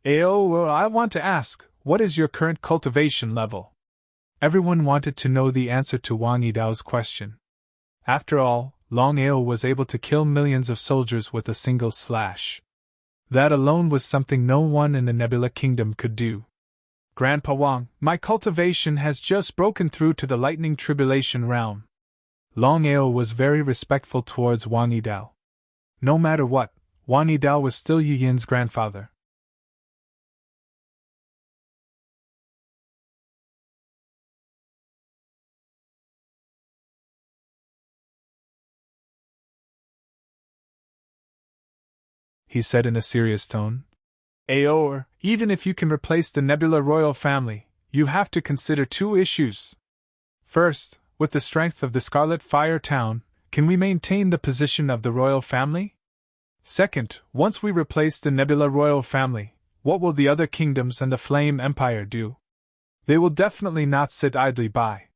Ao, I want to ask, what is your current cultivation level? Everyone wanted to know the answer to Wang Yidao's question. After all, Long Ao was able to kill millions of soldiers with a single slash. That alone was something no one in the Nebula Kingdom could do. Grandpa Wang, my cultivation has just broken through to the Lightning Tribulation realm. Long Ao was very respectful towards Wang Yidao. No matter what, Wang Yidao was still Yu Yin's grandfather. He said in a serious tone. Aor, even if you can replace the Nebula royal family, you have to consider two issues. First, with the strength of the Scarlet Fire Town, can we maintain the position of the royal family? Second, once we replace the Nebula royal family, what will the other kingdoms and the Flame Empire do? They will definitely not sit idly by.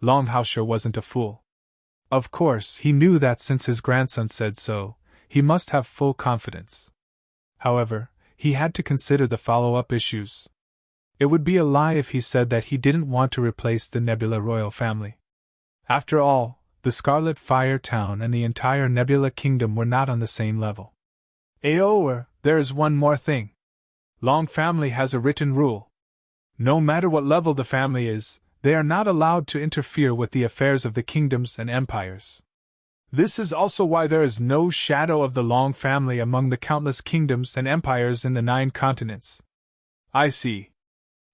Long Haosher wasn't a fool. Of course, he knew that since his grandson said so, he must have full confidence. However, he had to consider the follow-up issues. It would be a lie if he said that he didn't want to replace the Nebula royal family. After all, the Scarlet Fire Town and the entire Nebula Kingdom were not on the same level. There is one more thing. Long family has a written rule. No matter what level the family is, they are not allowed to interfere with the affairs of the kingdoms and empires. This is also why there is no shadow of the Long family among the countless kingdoms and empires in the 9 continents. I see.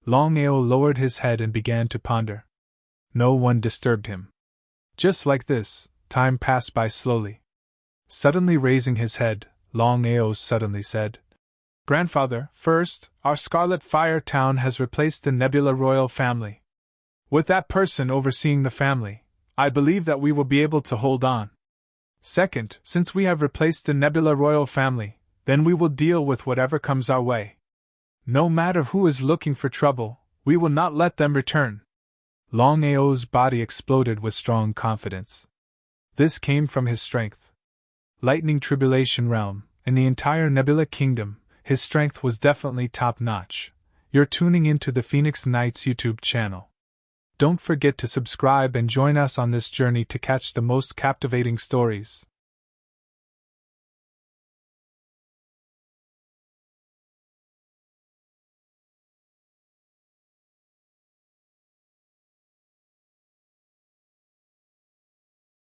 Longao lowered his head and began to ponder. No one disturbed him. Just like this, time passed by slowly. Suddenly raising his head, Longao suddenly said, "Grandfather, first, our Scarlet Fire Town has replaced the Nebula Royal family. With that person overseeing the family, I believe that we will be able to hold on. Second, since we have replaced the Nebula Royal family, then we will deal with whatever comes our way. No matter who is looking for trouble, we will not let them return." Longao's body exploded with strong confidence. This came from his strength. Lightning Tribulation Realm, in the entire Nebula Kingdom, his strength was definitely top-notch. You're tuning into the Phoenix Knights YouTube channel. Don't forget to subscribe and join us on this journey to catch the most captivating stories.